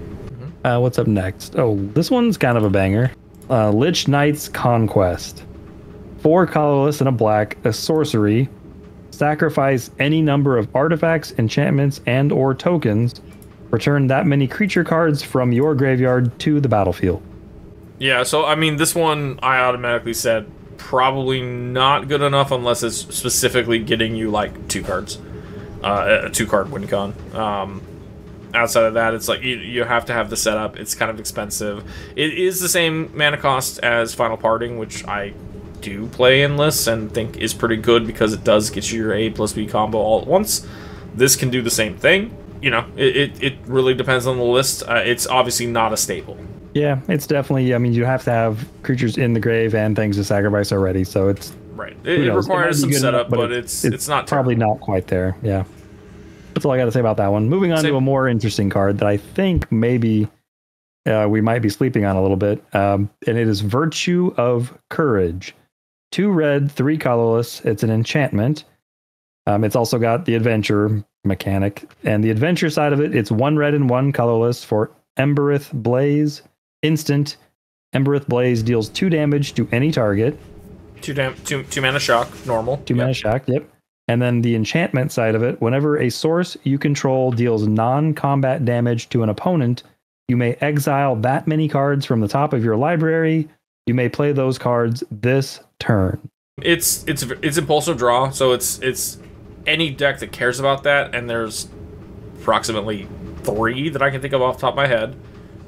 [SPEAKER 2] What's up next? Oh, this one's kind of a banger. Lich Knight's Conquest. 4 colorless and a black, a sorcery. Sacrifice any number of artifacts, enchantments, and or tokens. Return that many creature cards from your graveyard to the battlefield.
[SPEAKER 1] Yeah, so I mean, this one I automatically said probably not good enough unless it's specifically getting you like 2 cards, a 2-card win con. Outside of that, it's like you have to have the setup. It's kind of expensive. It is the same mana cost as Final Parting, which I do play in lists and think is pretty good because it does get you your A+B combo all at once. This can do the same thing. It really depends on the list. It's obviously not a staple.
[SPEAKER 2] Yeah, it's definitely, I mean, you have to have creatures in the grave and things to sacrifice already, so it's...
[SPEAKER 1] Right. It requires some setup, but it's not
[SPEAKER 2] probably not quite there, yeah. That's all I got to say about that one. Moving on to a more interesting card that I think maybe we might be sleeping on a little bit, and it is Virtue of Courage. 2 red, 3 colorless. It's an enchantment. It's also got the adventure mechanic, and the adventure side of it, it's 1 red and 1 colorless for Embereth Blaze. Instant. Embereth Blaze deals 2 damage to any target.
[SPEAKER 1] 2 mana shock, normal.
[SPEAKER 2] 2 mana shock, yep. And then the enchantment side of it, whenever a source you control deals non-combat damage to an opponent, you may exile that many cards from the top of your library. You may play those cards this turn.
[SPEAKER 1] It's impulsive draw, so it's any deck that cares about that, and there's approximately 3 that I can think of off the top of my head.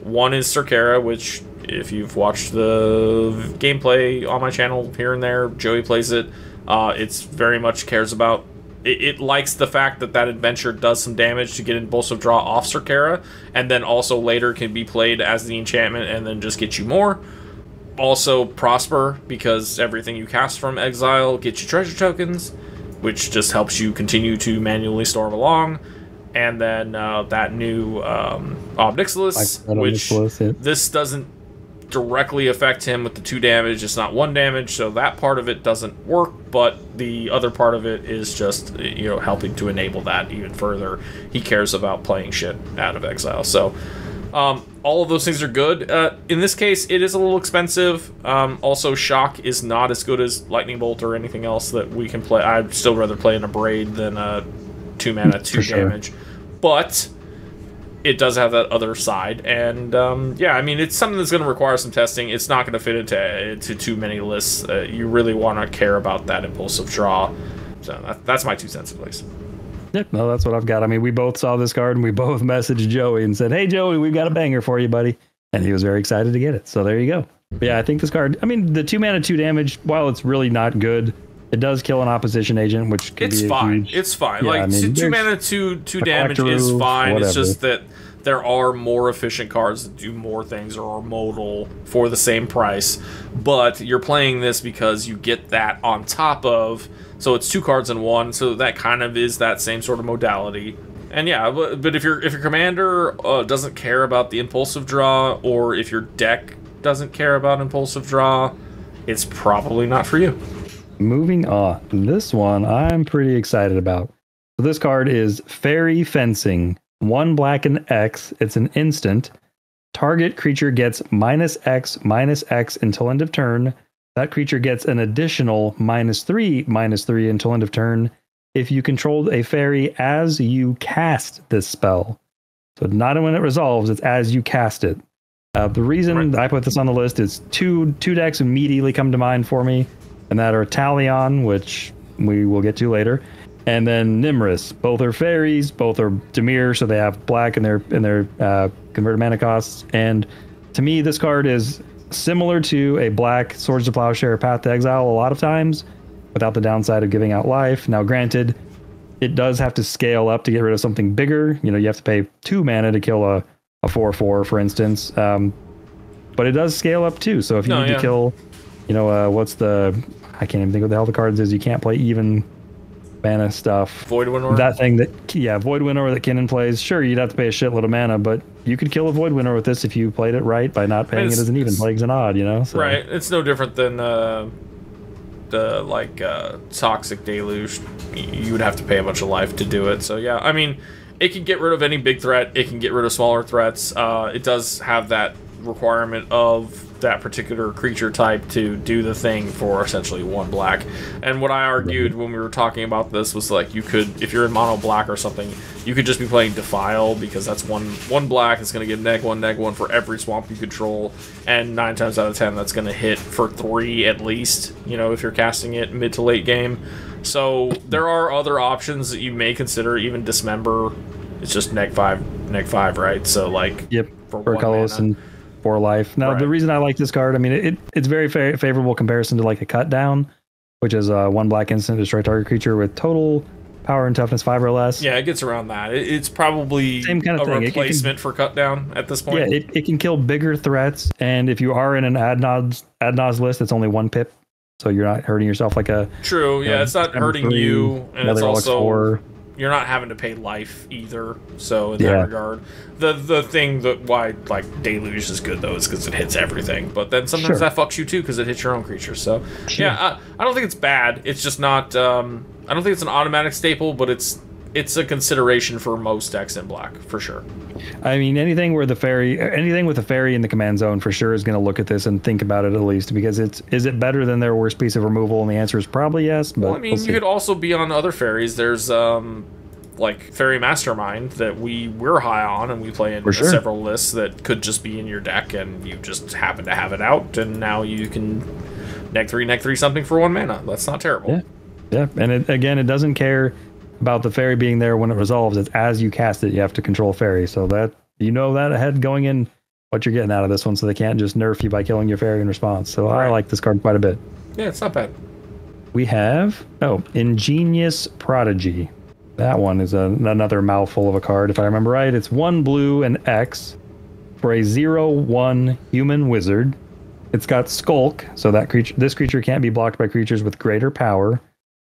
[SPEAKER 1] One is Circara, which, if you've watched the gameplay on my channel here and there, Joey plays it. It's very much cares about... It likes the fact that adventure does some damage to get impulsive draw off Circara, and then also later can be played as the enchantment and then just get you more. Also Prosper, because everything you cast from exile gets you treasure tokens, which just helps you continue to manually store them along. And then that new Ob Nixilis, which this doesn't directly affect him with the 2 damage. It's not 1 damage, so that part of it doesn't work, but the other part of it is just, helping to enable that even further. He cares about playing shit out of exile. So all of those things are good. In this case, it is a little expensive. Also, Shock is not as good as Lightning Bolt or anything else that we can play. I'd still rather play in a Braid than a 2 mana, 2 damage. But it does have that other side. And yeah, I mean, it's something that's going to require some testing. It's not going to fit into too many lists. You really want to care about that impulsive draw. So that's my 2 cents at least.
[SPEAKER 2] Yep, no, that's what I've got. I mean, we both saw this card and we both messaged Joey and said, "Hey, Joey, we've got a banger for you, buddy." And he was very excited to get it. So there you go. But yeah, I think this card, I mean, the 2 mana, 2 damage, while it's really not good, it does kill an opposition agent, which could be
[SPEAKER 1] fine.
[SPEAKER 2] Huge,
[SPEAKER 1] it's fine.
[SPEAKER 2] Yeah,
[SPEAKER 1] like,
[SPEAKER 2] I mean,
[SPEAKER 1] 2 mana, 2 damage is fine.
[SPEAKER 2] Whatever.
[SPEAKER 1] It's just that there are more efficient cards that do more things or are modal for the same price. But you're playing this because you get that on top of... So it's 2 cards in 1, so that kind of is that same sort of modality. And yeah, but if your commander doesn't care about the impulsive draw, or if your deck doesn't care about impulsive draw, it's probably not for you.
[SPEAKER 2] Moving on. This one I'm pretty excited about. So this card is Fairy Fencing. 1 black and X. It's an instant. Target creature gets -X until end of turn. That creature gets an additional -3 until end of turn if you controlled a fairy as you cast this spell. So not when it resolves, it's as you cast it. The reason I put this on the list is two decks immediately come to mind for me, and that are Talion, which we will get to later, and then Nimrus. Both are fairies, both are Dimir, so they have black in their converted mana costs. And to me, this card is similar to a black Swords to Plowshare Path to Exile a lot of times, without the downside of giving out life. Now, granted, it does have to scale up to get rid of something bigger. You know, you have to pay 2 mana to kill a 4/4, for instance. But it does scale up too. So if you need to kill, you know, I can't even think what the hell the cards is. You can't play even mana stuff.
[SPEAKER 1] Void Winnower?
[SPEAKER 2] That thing that, Void Winnower that Kinnan plays. Sure, you'd have to pay a shitload of mana, but you could kill a Void Winnower with this if you played it right by not paying it as an even. Plague's an odd, you know? So.
[SPEAKER 1] Right. It's no different than Toxic Deluge. You would have to pay a bunch of life to do it. So yeah, I mean, it can get rid of any big threat. It can get rid of smaller threats. It does have that requirement of that particular creature type to do the thing for essentially 1 black. And what I argued when we were talking about this was, like, you could, if you're in mono black or something, you could just be playing Defile, because that's one black. It's going to give -1/-1 for every swamp you control, and 9 times out of 10 that's going to hit for 3 at least, you know, if you're casting it mid to late game. So there are other options that you may consider. Even Dismember, it's just -5, right? So, like,
[SPEAKER 2] yep, for colorless and 4 life. Now, the reason I like this card, I mean, it's very favorable comparison to, like, a Cut Down, which is 1 black instant, destroy target creature with total power and toughness 5 or less.
[SPEAKER 1] Yeah, it gets around that. It's probably
[SPEAKER 2] same kind of thing.
[SPEAKER 1] Replacement for Cut Down at this point.
[SPEAKER 2] Yeah, it can kill bigger threats, and if you are in an ad nos list, it's only 1 pip, so you're not hurting yourself like a...
[SPEAKER 1] True, yeah, it's not hurting you, and it's also...
[SPEAKER 2] 4.
[SPEAKER 1] You're not having to pay life either, so in that regard, the thing that why, like, Deluge is good though is because it hits everything. But then sometimes that fucks you too because it hits your own creatures. So yeah, I don't think it's bad. It's just not. I don't think it's an automatic staple, but it's a consideration for most decks in black for sure.
[SPEAKER 2] I mean, anything with a fairy in the command zone for sure is going to look at this and think about it at least, because is it better than their worst piece of removal? And the answer is probably yes. But
[SPEAKER 1] well, I mean, you could also be on other fairies. There's like Fairy Mastermind that we're high on, and we play in several lists that could just be in your deck, and you just happen to have it out, and now you can neg 3 something for 1 mana. That's not terrible.
[SPEAKER 2] Yeah, and it doesn't care about the fairy being there when it resolves. It's as you cast it, you have to control fairy, so that you know that ahead going in what you're getting out of this one, so they can't just nerf you by killing your fairy in response. So I like this card quite a bit.
[SPEAKER 1] Yeah, it's not bad.
[SPEAKER 2] We have Ingenious Prodigy. That one is another mouthful of a card, if I remember right. It's 1 blue and X for a 0/1 human wizard. It's got Skulk, so this creature can't be blocked by creatures with greater power.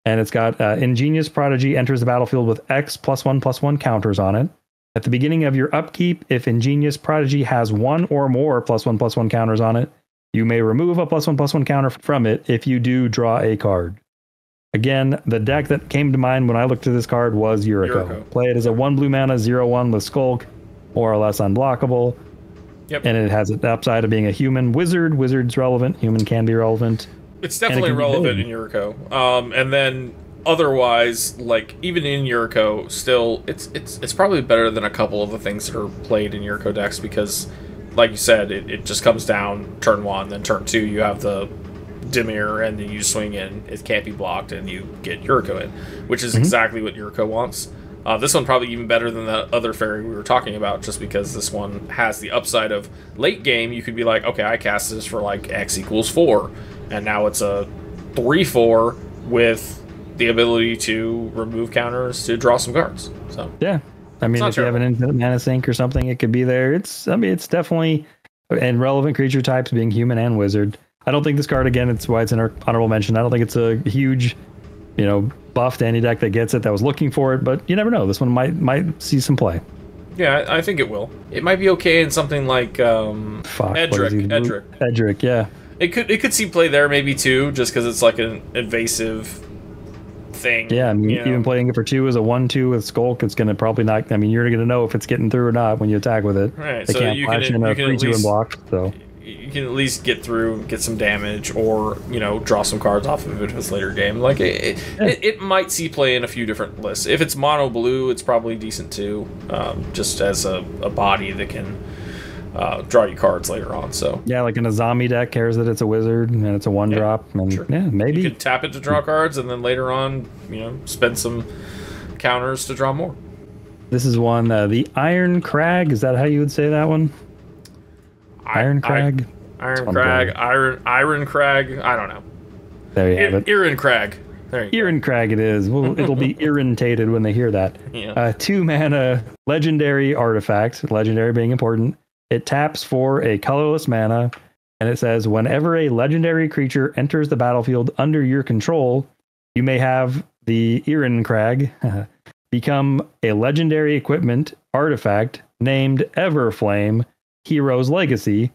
[SPEAKER 2] And it's got Ingenious Prodigy enters the battlefield with X +1/+1 counters on it. At the beginning of your upkeep, if Ingenious Prodigy has 1 or more +1/+1 counters on it, you may remove a +1/+1 counter from it. If you do, draw a card. Again, the deck that came to mind when I looked at this card was Yuriko. Play it as a 1 blue mana 0/1 with Skulk, more or less unblockable.
[SPEAKER 1] Yep.
[SPEAKER 2] And it has an upside of being a human wizard. Wizard's relevant. Human can be relevant.
[SPEAKER 1] It's definitely relevant in Yuriko. And then otherwise, like, even in Yuriko, still, it's probably better than a couple of the things that are played in Yuriko decks because, like you said, it just comes down turn 1, then turn 2, you have the Dimir, and then you swing in, it can't be blocked, and you get Yuriko in, which is exactly what Yuriko wants. This one probably even better than the other fairy we were talking about, just because this one has the upside of late game, you could be like, okay, I cast this for, like, X equals 4, and now it's a 3/4 with the ability to remove counters to draw some cards. So
[SPEAKER 2] yeah, I mean, if you have an infinite mana sink or something, it could be there. It's definitely, and relevant creature types being human and wizard. I don't think this card, again, it's why it's an honorable mention. I don't think it's a huge, buff to any deck that gets it that was looking for it, but you never know. This one might see some play.
[SPEAKER 1] Yeah, I think it will. It might be okay in something like
[SPEAKER 2] Edric, yeah.
[SPEAKER 1] It could see play there maybe too, just because it's like an invasive thing.
[SPEAKER 2] Yeah, I mean, even playing it for 2 as a 1/2 with Skulk, it's going to probably not. I mean, you're going to know if it's getting through or not when you attack with it.
[SPEAKER 1] Right.
[SPEAKER 2] They
[SPEAKER 1] So
[SPEAKER 2] can't
[SPEAKER 1] you
[SPEAKER 2] flash
[SPEAKER 1] can
[SPEAKER 2] in a
[SPEAKER 1] at
[SPEAKER 2] 3/2 and
[SPEAKER 1] least
[SPEAKER 2] block. So
[SPEAKER 1] you can at least get through, get some damage, or draw some cards off of it if it's later game. Like it might see play in a few different lists. If it's mono blue, it's probably decent too, just as a body that can draw you cards later on. So
[SPEAKER 2] yeah, like in a zombie deck, cares that it's a wizard and it's a 1-drop, and
[SPEAKER 1] sure.
[SPEAKER 2] Yeah, maybe
[SPEAKER 1] you could tap it to draw cards, and then later on, spend some counters to draw more.
[SPEAKER 2] This is one, the Iron Crag. Is that how you would say that one? Iron Crag.
[SPEAKER 1] Iron Crag. I don't know.
[SPEAKER 2] There you have it.
[SPEAKER 1] Erin Crag. There you go.
[SPEAKER 2] Erin Crag it is. Well, it'll be irritated when they hear that.
[SPEAKER 1] Yeah.
[SPEAKER 2] 2-mana legendary artifact. Legendary being important. It taps for a colorless mana, and it says, whenever a legendary creature enters the battlefield under your control, you may have the Erin Crag become a legendary equipment artifact named Everflame, Hero's Legacy.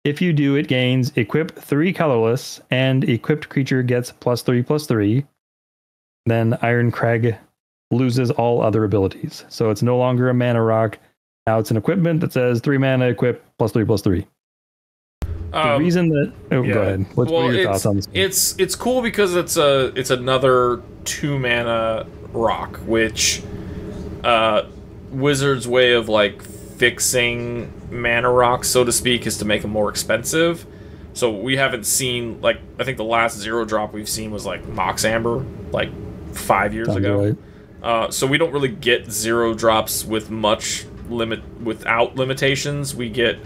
[SPEAKER 2] If you do, it gains equip 3 colorless, and equipped creature gets +3/+3. Then Iron Crag loses all other abilities. So it's no longer a mana rock. Now it's an equipment that says 3 mana, equip +3/+3. The reason that go ahead. What are your thoughts on this?
[SPEAKER 1] It's cool because it's another 2 mana rock, which Wizards' way of like fixing mana rocks, so to speak, is to make them more expensive. So we haven't seen, like, I think the last 0-drop we've seen was like Mox Amber, like 5 years ago. Right. So we don't really get 0-drops with without limitations. We get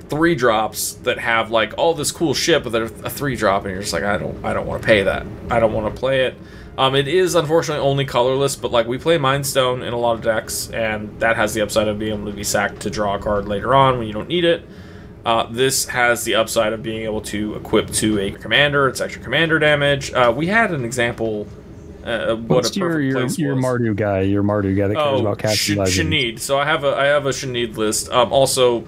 [SPEAKER 1] 3-drops that have like all this cool shit, but they're a 3-drop, and you're just like, I don't want to pay that. I don't want to play it. It is unfortunately only colorless, but like we play Mind Stone in a lot of decks, and that has the upside of being able to be sacked to draw a card later on when you don't need it. This has the upside of being able to equip to a commander. It's extra commander damage. We had an example.
[SPEAKER 2] What's your Mardu guy? Your Mardu guy that cares about casting legends.
[SPEAKER 1] Shanid. So I have a Shanid list. Also,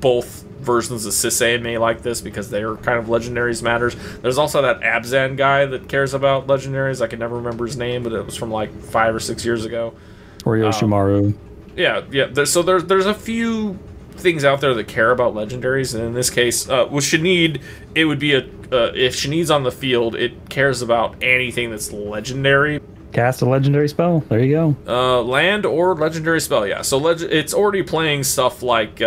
[SPEAKER 1] both versions of Sisay may like this because their kind of legendaries matters. There's also that Abzan guy that cares about legendaries. I can never remember his name, but it was from like 5 or 6 years ago.
[SPEAKER 2] Or Yoshimaru.
[SPEAKER 1] Yeah. So there's a few things out there that care about legendaries, and in this case, with Shanid, it would be if Shanid's on the field, it cares about anything that's legendary.
[SPEAKER 2] Cast a legendary spell. There you
[SPEAKER 1] go. Land or legendary spell, yeah. So it's already playing stuff like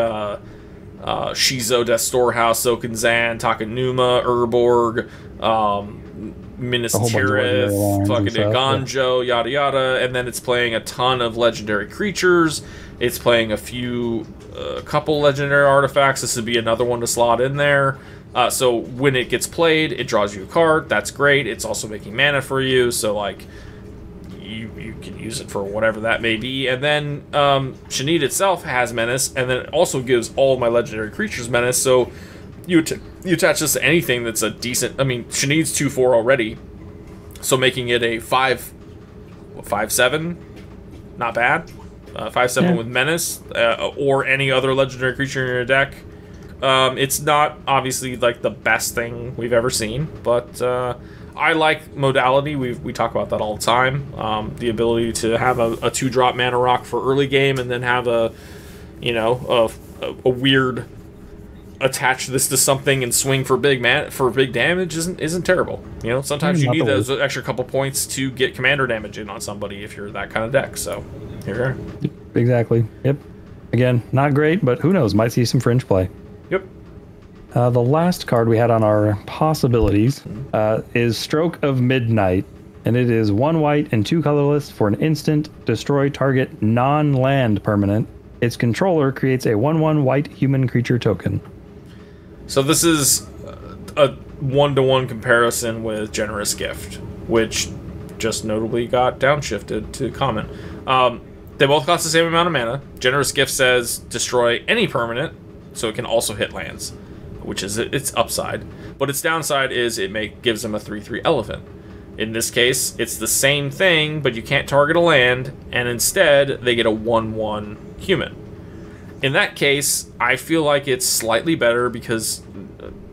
[SPEAKER 1] Shizo, Death Storehouse, Okenzan, Takanuma, Urborg, Minas Tirith, fucking Ganjo, yada yada, and then it's playing a ton of legendary creatures. It's playing a couple legendary artifacts. This would be another one to slot in there. So when it gets played, it draws you a card. That's great. It's also making mana for you, so like you can use it for whatever that may be. And then Shanid itself has Menace, and then it also gives all my legendary creatures Menace, so you attach this to anything that's a decent... I mean, Shanid's 2/4 already, so making it a 5/7, not bad. 5/7 with Menace, or any other legendary creature in your deck. It's not, obviously, like, the best thing we've ever seen, but... I like modality. We talk about that all the time. The ability to have a 2-drop mana rock for early game, and then have a weird attach this to something and swing for big damage isn't terrible. You know, sometimes you need those extra couple points to get commander damage in on somebody if you're that kind of deck. So here we are.
[SPEAKER 2] Exactly. Yep. Again, not great, but who knows? Might see some fringe play.
[SPEAKER 1] Yep.
[SPEAKER 2] The last card we had on our possibilities is Stroke of Midnight, and it is 1 white and 2 colorless for an instant. Destroy target non-land permanent. Its controller creates a 1/1 white human creature token. So
[SPEAKER 1] this is a 1-to-1 comparison with Generous Gift, which just notably got downshifted to common. They both cost the same amount of mana. Generous Gift says destroy any permanent, so it can also hit lands, which is its upside. But its downside is gives them a 3/3 elephant. In this case, it's the same thing, but you can't target a land, and instead they get a 1/1 human. In that case, I feel like it's slightly better because...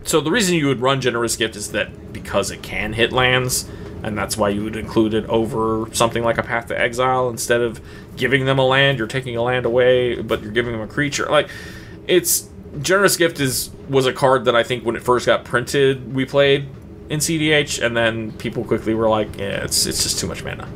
[SPEAKER 1] So the reason you would run Generous Gift is that because it can hit lands, and that's why you would include it over something like a Path to Exile. Instead of giving them a land, you're taking a land away, but you're giving them a creature. Like, Generous Gift was a card that I think when it first got printed, we played in CDH, and then people quickly were like, yeah, it's just too much mana.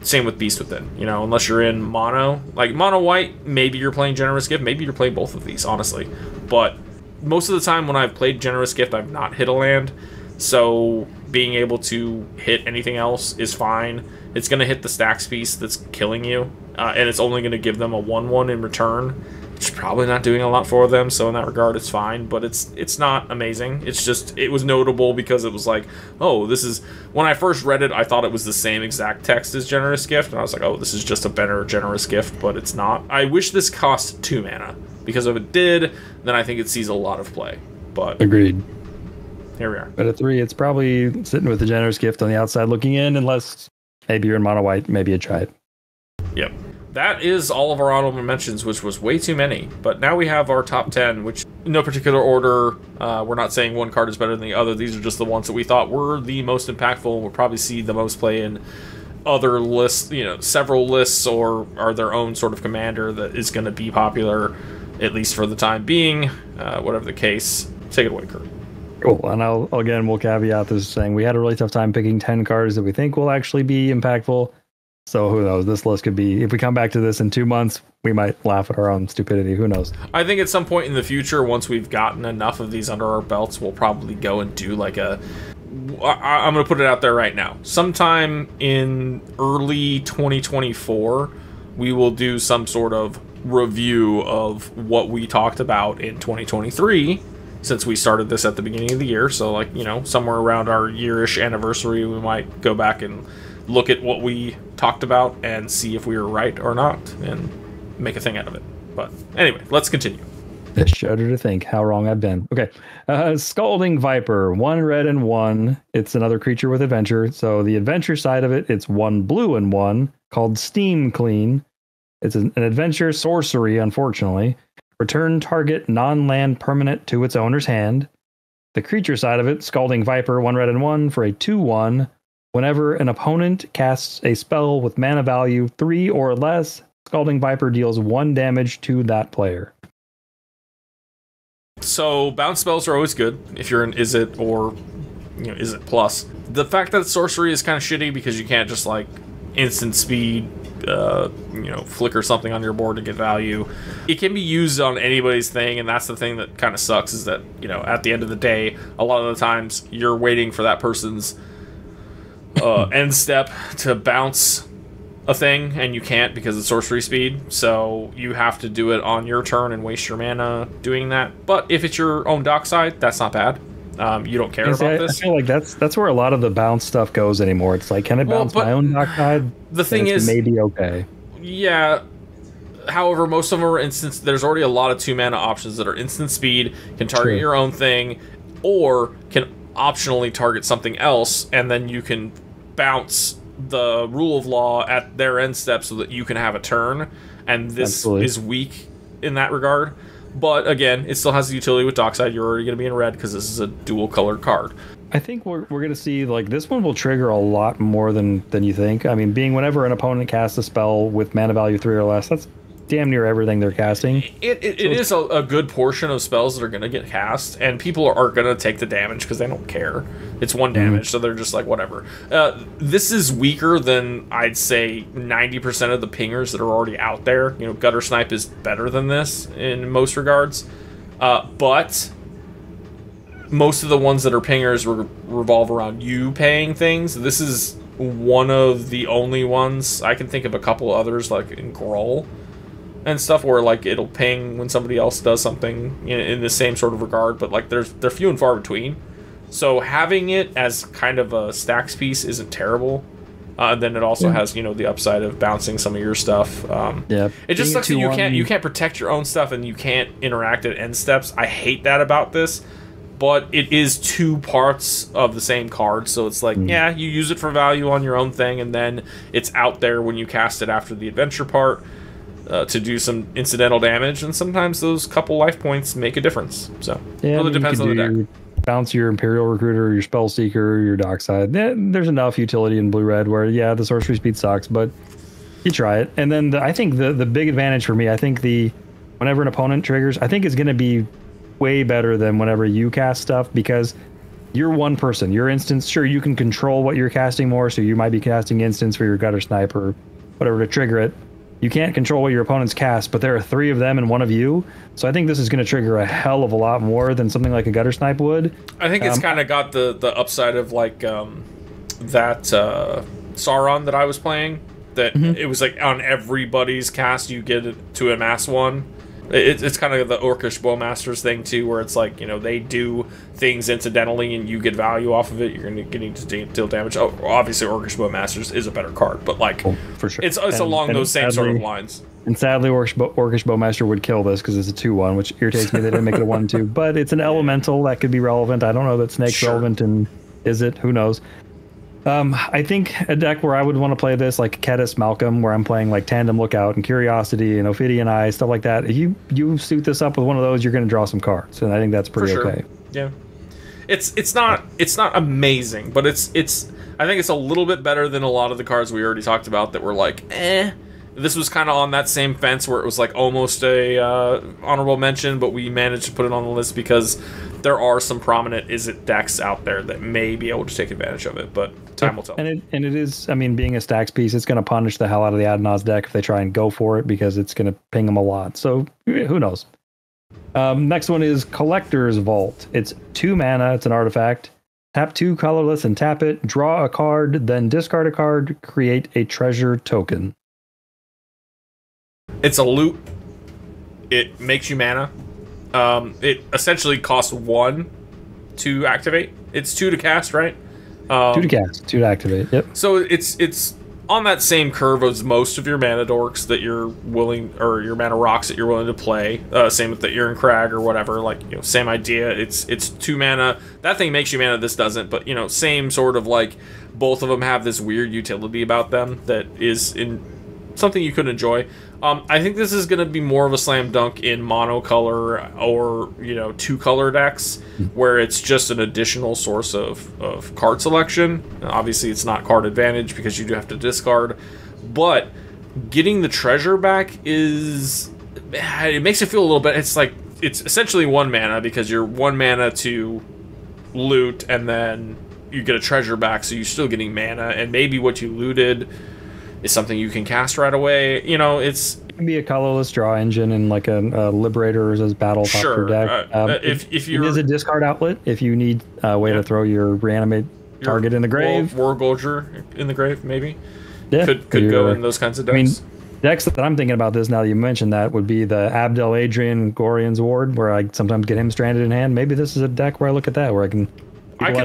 [SPEAKER 1] Same with Beast Within, you know, unless you're in mono, like mono white, maybe you're playing Generous Gift, maybe you're playing both of these, honestly. But most of the time when I've played Generous Gift, I've not hit a land, so being able to hit anything else is fine. It's going to hit the stacks piece that's killing you, and it's only going to give them a 1/1 in return, which is probably not doing a lot for them, so in that regard it's fine, but it's not amazing. It's just, it was notable because it was like, oh, this is... When I first read it, I thought it was the same exact text as Generous Gift, and I was like, oh, this is just a better Generous Gift, but it's not. I wish this cost 2 mana, because if it did, then I think it sees a lot of play, but...
[SPEAKER 2] Agreed.
[SPEAKER 1] Here we are.
[SPEAKER 2] But at 3, it's probably sitting with the Generous Gift on the outside looking in, unless maybe you're in mono white, maybe you try it.
[SPEAKER 1] Yep. That is all of our honorable mentions, which was way too many. But now we have our top 10, which in no particular order. We're not saying one card is better than the other. These are just the ones that we thought were the most impactful and would probably see the most play in other lists, you know, several lists, or are their own sort of commander that is going to be popular, at least for the time being. Whatever the case. Take it away, Kurt.
[SPEAKER 2] Cool. And we'll caveat this saying we had a really tough time picking 10 cards that we think will actually be impactful. So who knows? This list could be, if we come back to this in 2 months, we might laugh at our own stupidity. Who knows?
[SPEAKER 1] I think at some point in the future, once we've gotten enough of these under our belts, we'll probably go and do like I'm going to put it out there right now. Sometime in early 2024, we will do some sort of review of what we talked about in 2023, since we started this at the beginning of the year. So, like, you know, somewhere around our year-ish anniversary, we might go back and look at what we talked about and see if we were right or not and make a thing out of it. But anyway, let's continue.
[SPEAKER 2] I shudder to think how wrong I've been. Okay. Scalding Viper, 1 red and 1. It's another creature with adventure. So the adventure side of it, it's 1 blue and 1 called Steam Clean. It's an adventure sorcery, unfortunately. Return target non-land permanent to its owner's hand. The creature side of it, Scalding Viper, 1 red and 1 for a 2/1. Whenever an opponent casts a spell with mana value 3 or less, Scalding Viper deals 1 damage to that player.
[SPEAKER 1] So bounce spells are always good if you're an Izzet or, you know, Izzet plus. The fact that sorcery is kind of shitty because you can't just like instant speed, you know, flicker something on your board to get value. It can be used on anybody's thing, and that's the thing that kind of sucks, is that, you know, at the end of the day, a lot of the times you're waiting for that person's end step to bounce a thing, and you can't because of sorcery speed, so you have to do it on your turn and waste your mana doing that. But if it's your own dock side, that's not bad. You don't care about this.
[SPEAKER 2] I feel like that's where a lot of the bounce stuff goes anymore. It's like, can I bounce my own dock side?
[SPEAKER 1] The thing is,
[SPEAKER 2] maybe okay.
[SPEAKER 1] Yeah. However, most of them are instant. There's already a lot of 2 mana options that are instant speed, can target your own thing, or can optionally target something else, and then you can bounce the rule of law at their end step so that you can have a turn, and this is weak in that regard. But again, it still has the utility with Dockside. You're already going to be in red because this is a dual colored card.
[SPEAKER 2] I think we're going to see, like, this one will trigger a lot more than you think. I mean, being whenever an opponent casts a spell with mana value 3 or less, that's damn near everything they're casting.
[SPEAKER 1] It is a good portion of spells that are going to get cast, and people are going to take the damage because they don't care. It's 1 damage, so they're just like, whatever. This is weaker than, I'd say, 90% of the pingers that are already out there. You know, Gutter Snipe is better than this in most regards. But most of the ones that are pingers revolve around you paying things. This is one of the only ones. I can think of a couple others, like in Groll and stuff, where like it'll ping when somebody else does something in the same sort of regard, but like they're few and far between. So having it as kind of a stacks piece isn't terrible. And then it also has, you know, the upside of bouncing some of your stuff. It just sucks that you can't protect your own stuff and you can't interact at end steps. I hate that about this, but it is 2 parts of the same card, so it's like, yeah, you use it for value on your own thing, and then it's out there when you cast it after the adventure part to do some incidental damage, and sometimes those couple life points make a difference. So it really depends on the deck.
[SPEAKER 2] Bounce your Imperial Recruiter, your Spell Seeker, your Dockside. There's enough utility in Blue-Red where, yeah, the sorcery speed sucks, but you try it. And then I think the big advantage for me, I think whenever an opponent triggers, I think it's going to be way better than whenever you cast stuff, because you're one person. Your instance, sure, you can control what you're casting more, so you might be casting instance for your Gutter Snipe or whatever to trigger it. You can't control what your opponents cast, but there are 3 of them and 1 of you. So I think this is going to trigger a hell of a lot more than something like a Gutter Snipe would.
[SPEAKER 1] I think it's kind of got the upside of like that Sauron that I was playing. That it was like on everybody's cast you get it to amass 1. It's kind of the Orcish Bowmasters thing too, where it's like, you know, they do things incidentally and you get value off of it. You're getting to deal damage. Oh, obviously, Orcish Bowmasters is a better card, but like,
[SPEAKER 2] for sure,
[SPEAKER 1] it's along those same sort of lines.
[SPEAKER 2] And sadly, Orcish Bowmaster would kill this because it's a 2/1, which irritates me. They didn't make it a 1/2, but it's an elemental that could be relevant. I don't know that Snake's relevant, and is it? Who knows? I think a deck where I would want to play this, like Kedis Malcolm, where I'm playing like Tandem Lookout and Curiosity and Ophidian Eye, stuff like that. If you suit this up with one of those, you're going to draw some cards, and I think that's pretty okay.
[SPEAKER 1] Yeah, it's not amazing, but it's I think it's a little bit better than a lot of the cards we already talked about that were like, eh. This was kind of on that same fence where it was like almost a honorable mention, but we managed to put it on the list because there are some prominent Izzet decks out there that may be able to take advantage of it, but time will tell.
[SPEAKER 2] And it is, I mean, being a stacks piece, it's going to punish the hell out of the Adnaz deck if they try and go for it, because it's going to ping them a lot. So who knows? Next one is Collector's Vault. It's 2 mana. It's an artifact. Tap 2 colorless and tap it. Draw a card, then discard a card. Create a treasure token.
[SPEAKER 1] It's a loot. It makes you mana. It essentially costs 1 to activate. It's 2 to cast, right?
[SPEAKER 2] 2 to cast, 2 to activate. Yep.
[SPEAKER 1] So it's on that same curve as most of your mana dorks that you're willing, or your mana rocks that you're willing to play. Same with the Erin Crag or whatever. Like, you know, same idea. It's 2 mana. That thing makes you mana. This doesn't. But, you know, same sort of like, both of them have this weird utility about them that is in something you could enjoy. I think this is going to be more of a slam dunk in monocolor or, you know, 2-color decks, where it's just an additional source of card selection. Obviously, it's not card advantage because you do have to discard, but getting the treasure back it makes it feel a little bit, it's like, it's essentially 1 mana because you're 1 mana to loot, and then you get a treasure back, so you're still getting mana, and maybe what you looted is something you can cast right away. You know, it
[SPEAKER 2] can be a colorless draw engine and like a Liberator's as battle top your deck.
[SPEAKER 1] If you
[SPEAKER 2] it is a discard outlet if you need a way to throw your reanimate target in the grave.
[SPEAKER 1] War Golger in the grave, maybe.
[SPEAKER 2] Yeah,
[SPEAKER 1] could go in those kinds of decks.
[SPEAKER 2] I mean, decks that I'm thinking about this now that you mentioned that would be the Abdel Adrian Gorian's Ward, where I sometimes get him stranded in hand. Maybe this is a deck where I look at that, where I can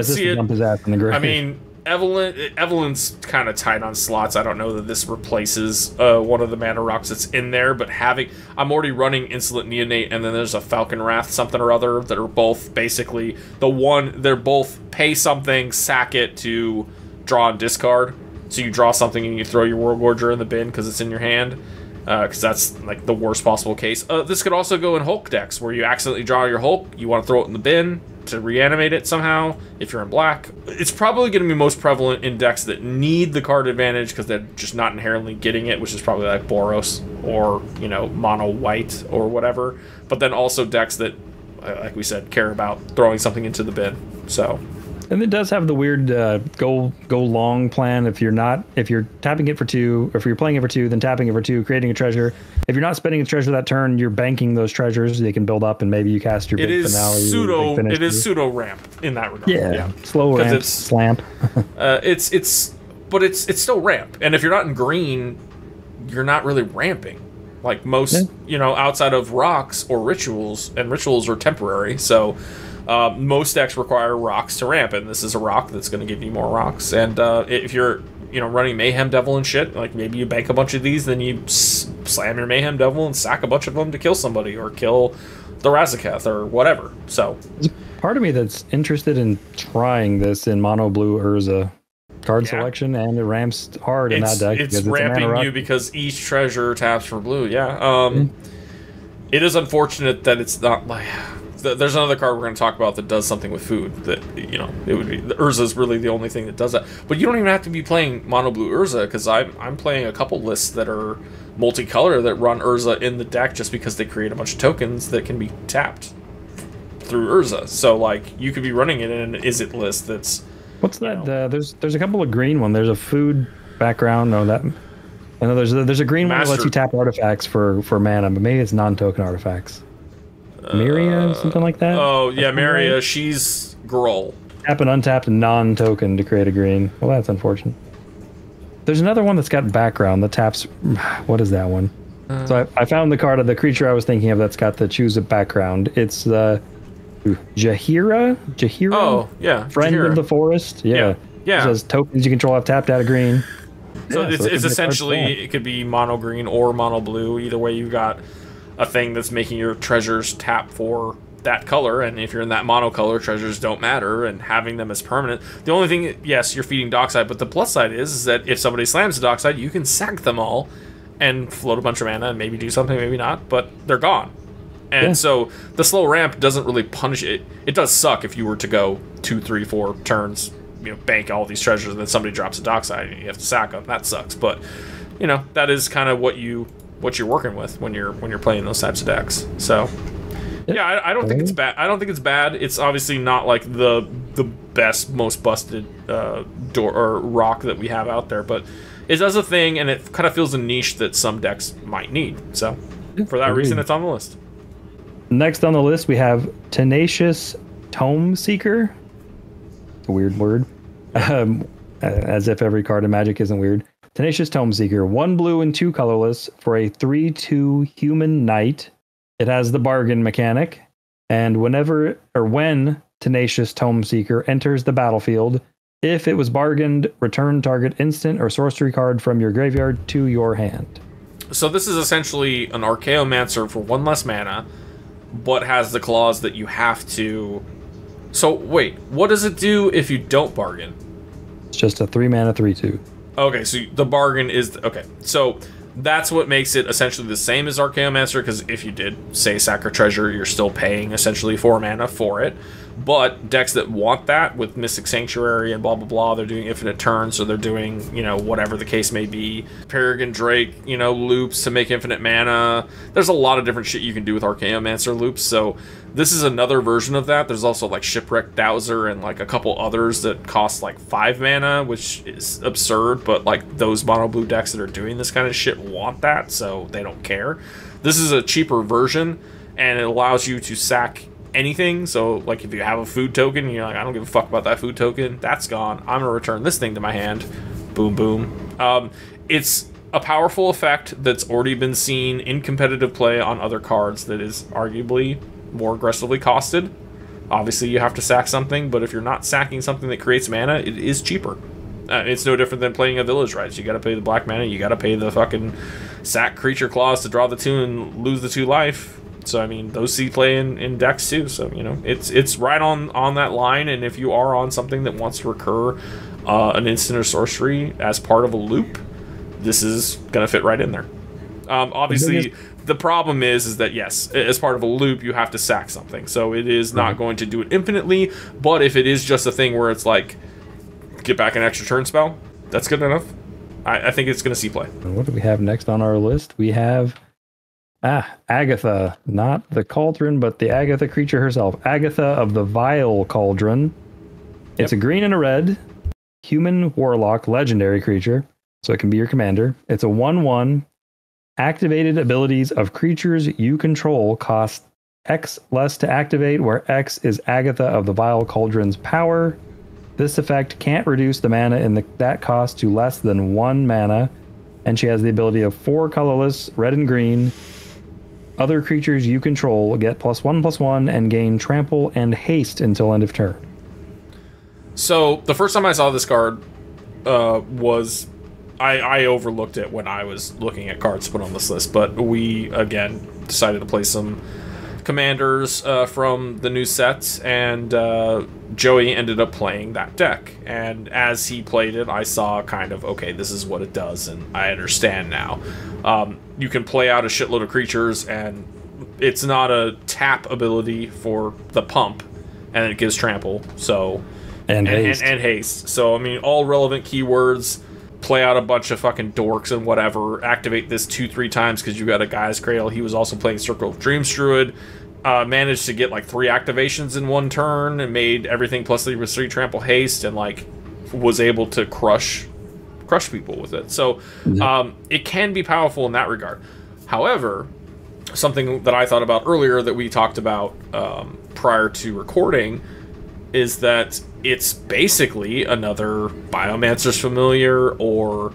[SPEAKER 1] see it.
[SPEAKER 2] Dump his ass in the grave.
[SPEAKER 1] I mean, Evelyn's kind of tight on slots. I don't know that this replaces one of the mana rocks that's in there, but I'm already running Insolent Neonate, and then there's a Falcon Wrath something or other that are both basically they're both pay something, sack it to draw and discard. So you draw something and you throw your War Gorger in the bin because it's in your hand, because that's like the worst possible case. This could also go in Hulk decks where you accidentally draw your Hulk, you want to throw it in the bin, to reanimate it somehow. If you're in black, it's probably going to be most prevalent in decks that need the card advantage because they're just not inherently getting it, which is probably like Boros or, you know, mono white or whatever. But then also decks that, like we said, care about throwing something into the bin. So.
[SPEAKER 2] And it does have the weird go long plan. If you're tapping it for 2, or if you're playing it for 2, then tapping it for 2, creating a treasure. If you're not spending a treasure that turn, you're banking those treasures. They can build up, and maybe you cast your big finale.
[SPEAKER 1] It is pseudo ramp in that regard.
[SPEAKER 2] Yeah. Slow ramp, slamp.
[SPEAKER 1] But it's still ramp. And if you're not in green, you're not really ramping. Like most, you know, outside of rocks or rituals, and rituals are temporary. So. Most decks require rocks to ramp, and this is a rock that's going to give you more rocks. And if you're, you know, running Mayhem Devil and shit, like maybe you bank a bunch of these, then you slam your Mayhem Devil and sack a bunch of them to kill somebody or kill the Razaketh or whatever. So,
[SPEAKER 2] there's part of me that's interested in trying this in mono blue Urza card selection, and it ramps hard in that deck.
[SPEAKER 1] It's ramping you because each treasure taps for blue. Yeah. It is unfortunate that it's not like. There's another card we're going to talk about that does something with food that, you know, it would be the Urza is really the only thing that does that. But you don't even have to be playing mono blue Urza, because I'm playing a couple lists that are multicolor that run Urza in the deck just because they create a bunch of tokens that can be tapped through Urza. So like you could be running it in an Is It list that's
[SPEAKER 2] what's that? There's a couple of green one. There's a food background. No, that I know there's a green one that lets you tap artifacts for mana, but maybe it's non-token artifacts. Myria, something like that?
[SPEAKER 1] Oh, yeah, Myria. She's Gruul.
[SPEAKER 2] Tap an untapped non-token to create a green. Well, that's unfortunate. There's another one that's got background that taps... What is that one? So I found the card of the creature I was thinking of that's got the choose a background. It's the Jaheira?
[SPEAKER 1] Oh, yeah.
[SPEAKER 2] Friend
[SPEAKER 1] Jaheira.
[SPEAKER 2] of the Forest? Yeah.
[SPEAKER 1] Yeah.
[SPEAKER 2] It says tokens you control have tapped out of green.
[SPEAKER 1] So it's essentially, it could be mono green or mono blue. Either way, you've got a thing that's making your treasures tap for that color, and if you're in that monocolor, treasures don't matter, and having them as permanent. The only thing, yes, you're feeding Dockside, but the plus side is that if somebody slams the Dockside, you can sack them all and float a bunch of mana and maybe do something, maybe not, but they're gone. And so the slow ramp doesn't really punish it. It does suck if you were to go 2, 3, 4 turns, you know, bank all these treasures, and then somebody drops a Dockside and you have to sack them. That sucks, but you know, that is kind of what you're working with when you're playing those types of decks. So yeah, I don't think it's bad. I don't think it's bad. It's obviously not like the best, most busted door or rock that we have out there, but it does a thing, and it kind of fills a niche that some decks might need. So for that reason, it's on the list.
[SPEAKER 2] Next on the list, we have Tenacious Tomeseeker. It's a weird word. As if every card in Magic isn't weird. Tenacious Tomeseeker, 1 blue and 2 colorless for a 3/2 human knight. It has the bargain mechanic, and when Tenacious Tomeseeker enters the battlefield, if it was bargained, return target instant or sorcery card from your graveyard to your hand.
[SPEAKER 1] So this is essentially an Archaeomancer for 1 less mana, but has the clause that you have to... So wait, what does it do if you don't bargain?
[SPEAKER 2] It's just a 3 mana 3/2.
[SPEAKER 1] Okay, so the bargain is... Okay, so that's what makes it essentially the same as Archaeomancer, because if you did, say, sack a treasure, you're still paying essentially 4 mana for it. But decks that want that, with Mystic Sanctuary and blah, blah, blah, they're doing infinite turns, so they're doing, you know, whatever the case may be. Peregrine Drake, you know, loops to make infinite mana. There's a lot of different shit you can do with Archaeomancer loops, so this is another version of that. There's also, like, Shipwreck Dowser and, like, a couple others that cost, like, 5 mana, which is absurd, but, like, those mono-blue decks that are doing this kind of shit want that, so they don't care. This is a cheaper version, and it allows you to sack anything. So like if you have a food token and you're like, I don't give a fuck about that food token, that's gone, I'm gonna return this thing to my hand. Boom boom. It's a powerful effect that's already been seen in competitive play on other cards that is arguably more aggressively costed. Obviously you have to sack something, but if you're not sacking something that creates mana, it is cheaper. It's no different than playing a Village Rites. You gotta pay the black mana, you gotta pay the fucking sack creature clause to draw the 2 and lose the 2 life. So, I mean, those see play in decks, too. So, you know, it's right on that line. And if you are on something that wants to recur an instant or sorcery as part of a loop, this is going to fit right in there. Obviously, the problem is that, yes, as part of a loop, you have to sack something. So it is not going to do it infinitely, but if it is just a thing where it's like, get back an extra turn spell, that's good enough. I think it's going to see play.
[SPEAKER 2] What do we have next on our list? We have Agatha, not the Cauldron, but the Agatha creature herself. Agatha of the Vile Cauldron. It's a green and a red human warlock legendary creature, so it can be your commander. It's a 1/1. Activated abilities of creatures you control cost X less to activate, where X is Agatha of the Vile Cauldron's power. This effect can't reduce the mana in that cost to less than 1 mana, and she has the ability of 4 colorless, red and green. Other creatures you control get +1/+1 and gain trample and haste until end of turn.
[SPEAKER 1] So the first time I saw this card was I overlooked it when I was looking at cards to put on this list, but we again decided to play some commanders from the new sets, and Joey ended up playing that deck, and as he played it, I saw kind of, okay, this is what it does, and I understand now. You can play out a shitload of creatures, and it's not a tap ability for the pump, and it gives trample, so and haste. So I mean, all relevant keywords. Play out a bunch of fucking dorks and whatever. Activate this 2-3 times because you got a Guy's Cradle. He was also playing Circle of Dreams Druid. Managed to get like 3 activations in one turn and made everything +3/+3 trample haste, and like was able to crush people with it. So it can be powerful in that regard. However, something that I thought about earlier that we talked about prior to recording is that it's basically another Biomancer's Familiar or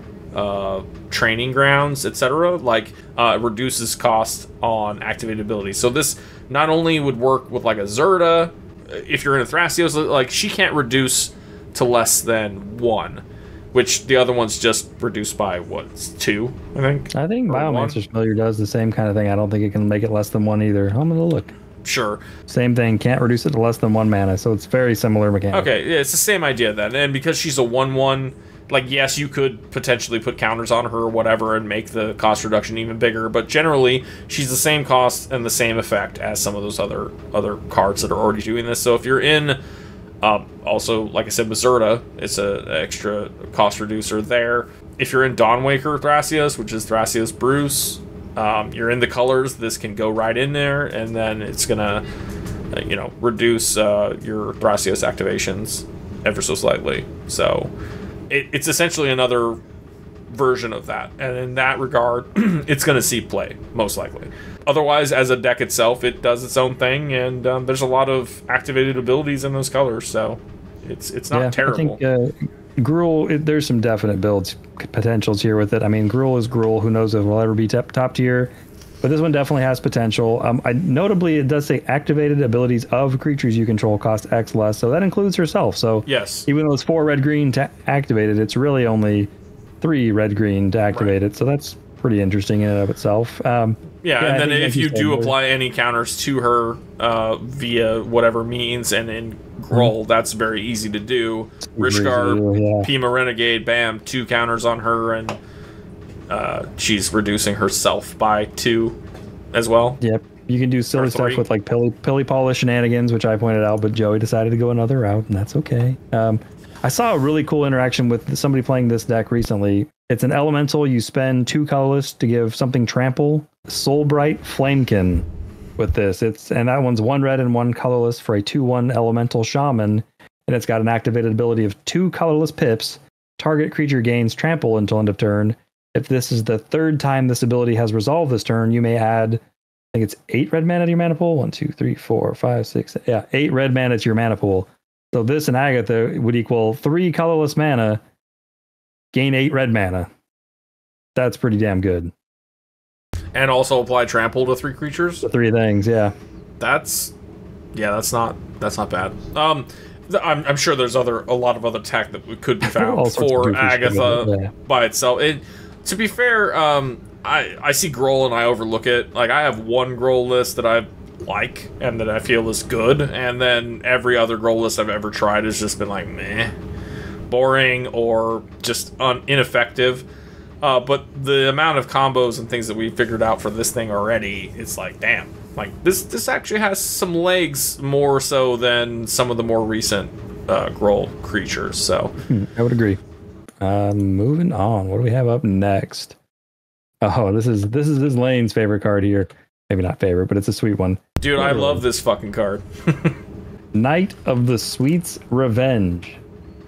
[SPEAKER 1] Training Grounds, etc. Like, it reduces cost on activated abilities. So this not only would work with like a Zerta, if you're in a Thrasios, like she can't reduce to less than 1, which the other one's just reduced by, what, 2, I think?
[SPEAKER 2] I think Biomancer's Familiar does the same kind of thing. I don't think it can make it less than 1 either. I'm gonna look.
[SPEAKER 1] Sure.
[SPEAKER 2] Same thing, can't reduce it to less than 1 mana, so it's very similar mechanic.
[SPEAKER 1] Okay, yeah, it's the same idea then. And because she's a 1/1, like, yes, you could potentially put counters on her or whatever and make the cost reduction even bigger, but generally, she's the same cost and the same effect as some of those other cards that are already doing this. So if you're in, also, like I said, Mazurta, it's an extra cost reducer there. If you're in Dawnwaker Thrasios, which is Thrasios Bruce, you're in the colors, this can go right in there, and then it's gonna, reduce your Thrasios activations ever so slightly. So it's essentially another version of that, and in that regard, it's gonna see play most likely. Otherwise, as a deck itself, it does its own thing, and there's a lot of activated abilities in those colors, so it's not terrible.
[SPEAKER 2] I think Gruul, there's some definite build potentials here with it. I mean, Gruul is Gruul. Who knows if it will ever be top tier? But this one definitely has potential. Notably, it does say activated abilities of creatures you control cost X less, so that includes herself. So
[SPEAKER 1] yes,
[SPEAKER 2] even though it's 4 red-green to activate it, it's really only 3 red-green to activate it. So that's pretty interesting in and of itself.
[SPEAKER 1] And then if you do apply any counters to her via whatever means, and in Gruul, that's very easy to do. Rishgar, Pima Renegade, bam, 2 counters on her, and she's reducing herself by 2 as well.
[SPEAKER 2] Yep. You can do silly stuff with like Pilly Polish shenanigans, which I pointed out, but Joey decided to go another route, and that's okay. I saw a really cool interaction with somebody playing this deck recently. It's an elemental. You spend 2 colorless to give something trample. Soulbright Flamekin with this. And that one's 1 red and 1 colorless for a 2/1 elemental shaman. And it's got an activated ability of 2 colorless pips. Target creature gains trample until end of turn. If this is the 3rd time this ability has resolved this turn, you may add, I think it's 8 red mana to your mana pool. 1, 2, 3, 4, 5, 6. Yeah, 8 red mana to your mana pool. So this and Agatha would equal 3 colorless mana, gain 8 red mana. That's pretty damn good.
[SPEAKER 1] And also apply trample to 3 creatures?
[SPEAKER 2] The 3 things, yeah.
[SPEAKER 1] That's not bad. I'm sure there's a lot of other tech that could be found for Agatha by itself. To be fair, I see Gruul and I overlook it. Like, I have one Gruul list that I like and that I feel is good, and then every other Gruul list I've ever tried has just been like, meh, boring, or just ineffective. But the amount of combos and things that we figured out for this thing already, it's like, damn. Like, this actually has some legs more so than some of the more recent Groll creatures, so.
[SPEAKER 2] I would agree. Moving on. What do we have up next? Oh, this is Lane's favorite card here. Maybe not favorite, but it's a sweet one.
[SPEAKER 1] Dude, I love this fucking card.
[SPEAKER 2] Knight of the Sweet's Revenge.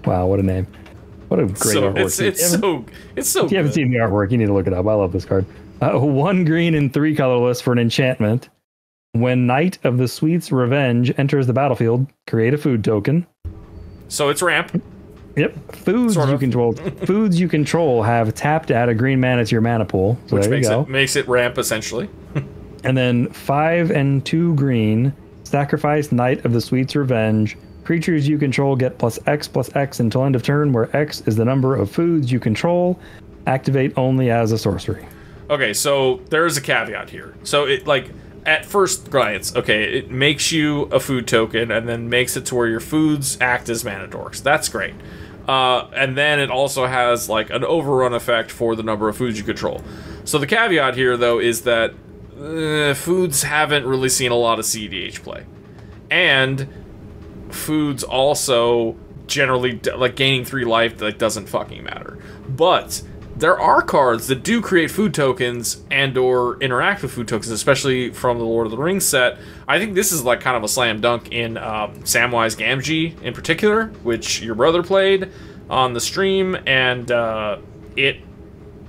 [SPEAKER 2] Wow, what a name. What a great artwork.
[SPEAKER 1] It's so
[SPEAKER 2] If you haven't seen the artwork, you need to look it up. I love this card. 1 green and 3 colorless for an enchantment. When Knight of the Sweet's Revenge enters the battlefield, create a food token.
[SPEAKER 1] So it's ramp.
[SPEAKER 2] Yep. Foods you control have tapped to add a green mana to your mana pool. So
[SPEAKER 1] which
[SPEAKER 2] there
[SPEAKER 1] makes it ramp essentially.
[SPEAKER 2] And then 5 and 2 green, sacrifice Knight of the Sweet's Revenge. Creatures you control get +X until end of turn, where X is the number of foods you control. Activate only as a sorcery.
[SPEAKER 1] Okay, so there's a caveat here. So it, like, at first glance, okay, it makes you a food token and then makes it to where your foods act as mana dorks. That's great. And then it also has like an overrun effect for the number of foods you control. So the caveat here, though, is that foods haven't really seen a lot of CDH play. And foods also generally, like, gaining 3 life, like, doesn't fucking matter. But there are cards that do create food tokens and or interact with food tokens, especially from the Lord of the Rings set. I think this is like kind of a slam dunk in Samwise Gamgee in particular, which your brother played on the stream, and it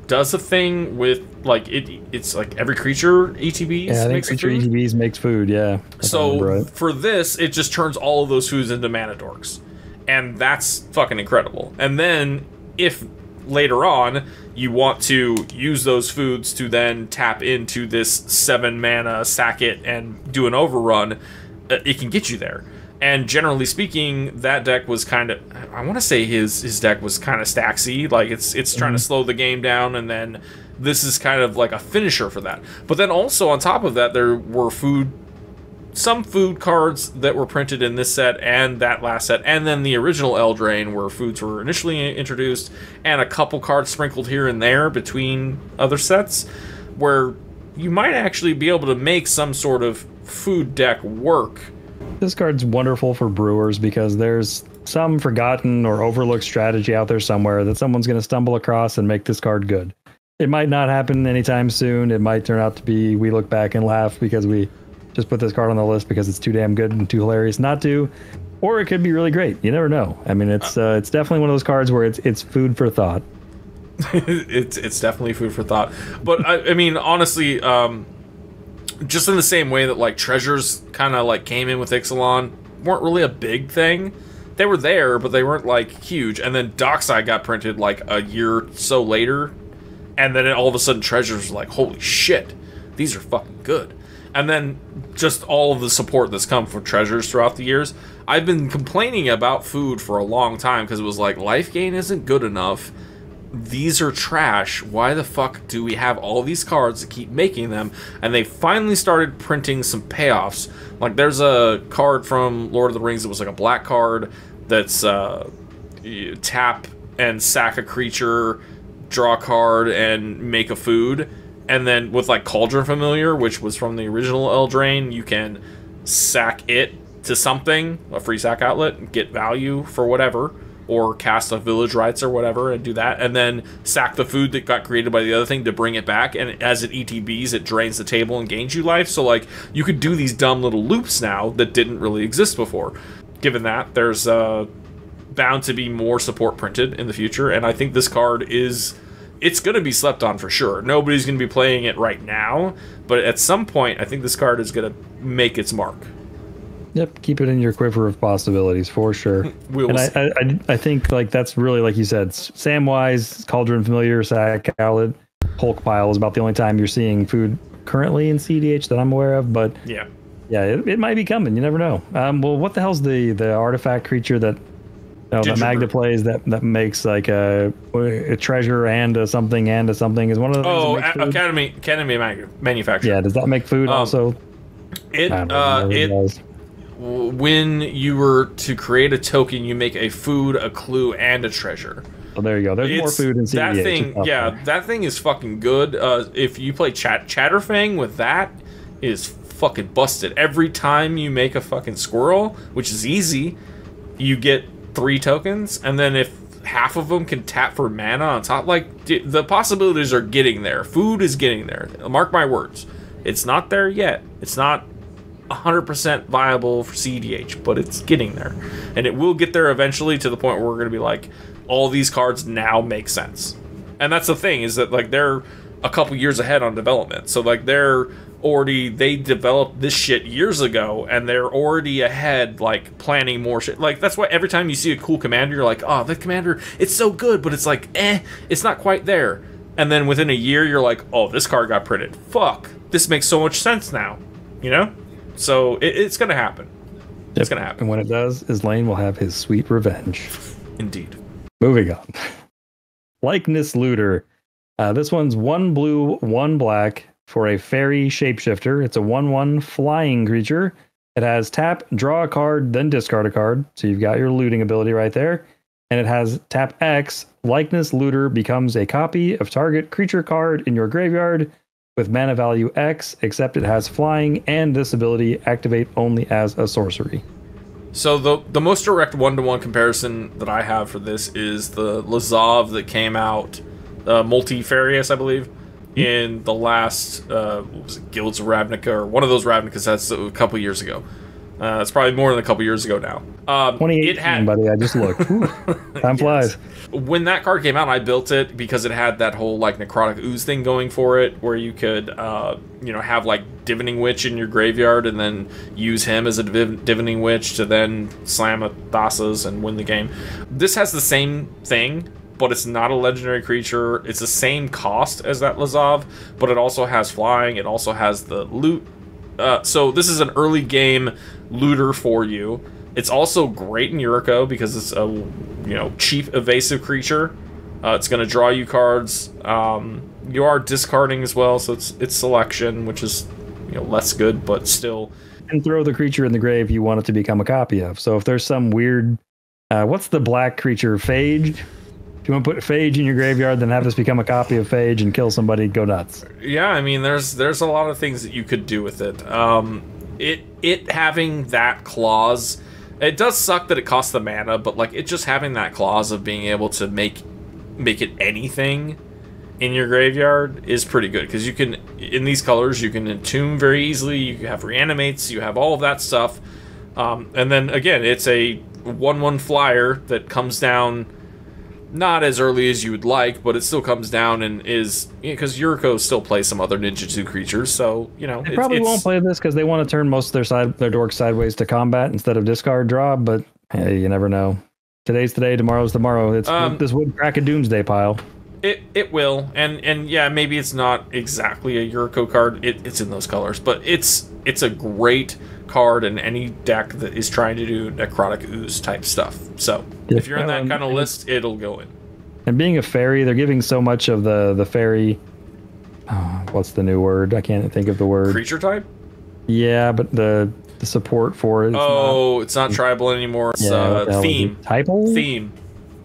[SPEAKER 1] does a thing with, like, it's like every creature ETBs
[SPEAKER 2] I think
[SPEAKER 1] makes
[SPEAKER 2] creature
[SPEAKER 1] food.
[SPEAKER 2] ETBs makes food, yeah.
[SPEAKER 1] So for this, it just turns all of those foods into mana dorks. And that's fucking incredible. And then if later on you want to use those foods to then tap into this 7 mana, sack it, and do an overrun, it can get you there. And generally speaking, that deck was kind of, I want to say his deck was kind of stacksy. Like, it's trying to slow the game down, and then this is kind of like a finisher for that. But then also on top of that, there were some food cards that were printed in this set and that last set, and then the original Eldraine, where foods were initially introduced, and a couple cards sprinkled here and there between other sets, where you might actually be able to make some sort of food deck work.
[SPEAKER 2] This card's wonderful for brewers because there's some forgotten or overlooked strategy out there somewhere that someone's going to stumble across and make this card good. It might not happen anytime soon. It might turn out to be we look back and laugh because we just put this card on the list because it's too damn good and too hilarious not to, or it could be really great. You never know. I mean, it's definitely one of those cards where it's food for thought.
[SPEAKER 1] it's definitely food for thought. But I mean, honestly, just in the same way that like treasures kind of like came in with Ixalan, weren't really a big thing. They were there, but they weren't like huge. And then Dockside got printed like a year or so later, and then all of a sudden treasures were like, holy shit, these are fucking good. And then just all of the support that's come for treasures throughout the years. I've been complaining about food for a long time because it was like, life gain isn't good enough. These are trash. Why the fuck do we have all these cards that keep making them? And they finally started printing some payoffs. Like, there's a card from Lord of the Rings that was like a black card that's you tap and sack a creature, draw a card, and make a food. And then with like Cauldron Familiar, which was from the original Eldraine, you can sack it to something, a free sack outlet, get value for whatever, or cast a Village Rites or whatever and do that, and then sack the food that got created by the other thing to bring it back, and as it ETBs, it drains the table and gains you life. So like, you could do these dumb little loops now that didn't really exist before. Given that, there's bound to be more support printed in the future, and I think this card is... it's going to be slept on for sure. Nobody's going to be playing it right now, but at some point, I think this card is going to make its mark.
[SPEAKER 2] Yep, keep it in your quiver of possibilities for sure. I think like that's really, like you said, Samwise, Cauldron Familiar, Sack Outlet, Hulk Pile is about the only time you're seeing food currently in CDH that I'm aware of. But yeah, it might be coming. You never know. Well, what the hell's the artifact creature that that Magda plays that makes like a treasure and a something is one of the things.
[SPEAKER 1] Oh, Academy Manufacturer.
[SPEAKER 2] Yeah, does that make food also?
[SPEAKER 1] When you were to create a token, you make a food, a clue, and a treasure.
[SPEAKER 2] Oh, there you go. There's more food in CDH.
[SPEAKER 1] That thing, that thing is fucking good. If you play Chatterfang with that, is fucking busted. Every time you make a fucking squirrel, which is easy, you get 3 tokens, and then if half of them can tap for mana on top, like, the possibilities are getting there. Food is getting there. Mark my words. It's not there yet. It's not 100% viable for CDH, but it's getting there. And it will get there eventually, to the point where we're going to be like, all these cards now make sense. And that's the thing, is that, like, they're a couple years ahead on development. So, like, they developed this shit years ago, and they're already ahead, like, planning more shit. Like, that's why every time you see a cool commander, you're like, oh, the commander, it's so good, but it's like, it's not quite there. And then within a year, you're like, oh, this card got printed. Fuck, this makes so much sense now. You know? So, it's gonna happen. Yep. It's gonna happen.
[SPEAKER 2] And when it does, Eldraine will have his sweet revenge.
[SPEAKER 1] Indeed.
[SPEAKER 2] Moving on. Likeness Looter. This one's 1 blue, 1 black for a fairy shapeshifter. It's a 1/1 flying creature. It has tap, draw a card, then discard a card. So you've got your looting ability right there. And it has tap X. Likeness Looter becomes a copy of target creature card in your graveyard with mana value X, except it has flying, and this ability activate only as a sorcery.
[SPEAKER 1] So the most direct 1-to-1 comparison that I have for this is the Lazav that came out, Multifarious, I believe, in the last, what was it, Guilds of Ravnica, or one of those Ravnicas. That's a couple years ago. It's probably more than a couple years ago now.
[SPEAKER 2] 2018, buddy, I just looked. Time flies.
[SPEAKER 1] When that card came out, I built it because it had that whole, like, Necrotic Ooze thing going for it, where you could, have, like, Divining Witch in your graveyard and then use him as a Divining Witch to then slam a Thassa's and win the game. This has the same thing, but it's not a legendary creature. It's the same cost as that Lazav, but it also has flying. It also has the loot. So this is an early game looter for you. It's also great in Yuriko because it's a cheap evasive creature. It's going to draw you cards. You are discarding as well, so it's selection, which is less good, but still.
[SPEAKER 2] And throw the creature in the grave you want it to become a copy of. So if there's some weird, what's the black creature, Phage? If you want to put Phage in your graveyard, then have this become a copy of Phage and kill somebody, go nuts.
[SPEAKER 1] Yeah, I mean, there's a lot of things that you could do with it. It having that clause, it does suck that it costs the mana, but like it just having that clause of being able to make it anything in your graveyard is pretty good, because you can, in these colors, you can entomb very easily. You have reanimates, you have all of that stuff, and then again, it's a 1/1 flyer that comes down. Not as early as you would like, but it still comes down and is, because Yuriko still plays some other ninjutsu creatures, so
[SPEAKER 2] they probably won't play this because they want to turn most of their dorks sideways to combat instead of discard draw. But hey, you never know. Today's today, tomorrow's tomorrow. It's this would crack a doomsday pile.
[SPEAKER 1] It will, and yeah, maybe it's not exactly a Yuriko card. It's in those colors, but it's a great card in any deck that is trying to do Necrotic Ooze type stuff. So if you're in that kind of list, it'll go in.
[SPEAKER 2] And being a fairy, they're giving so much of the fairy. What's the new word? I can't think of the word.
[SPEAKER 1] Creature type?
[SPEAKER 2] Yeah, but the support for it.
[SPEAKER 1] It's not tribal anymore. It's theme.
[SPEAKER 2] Typal?
[SPEAKER 1] Theme.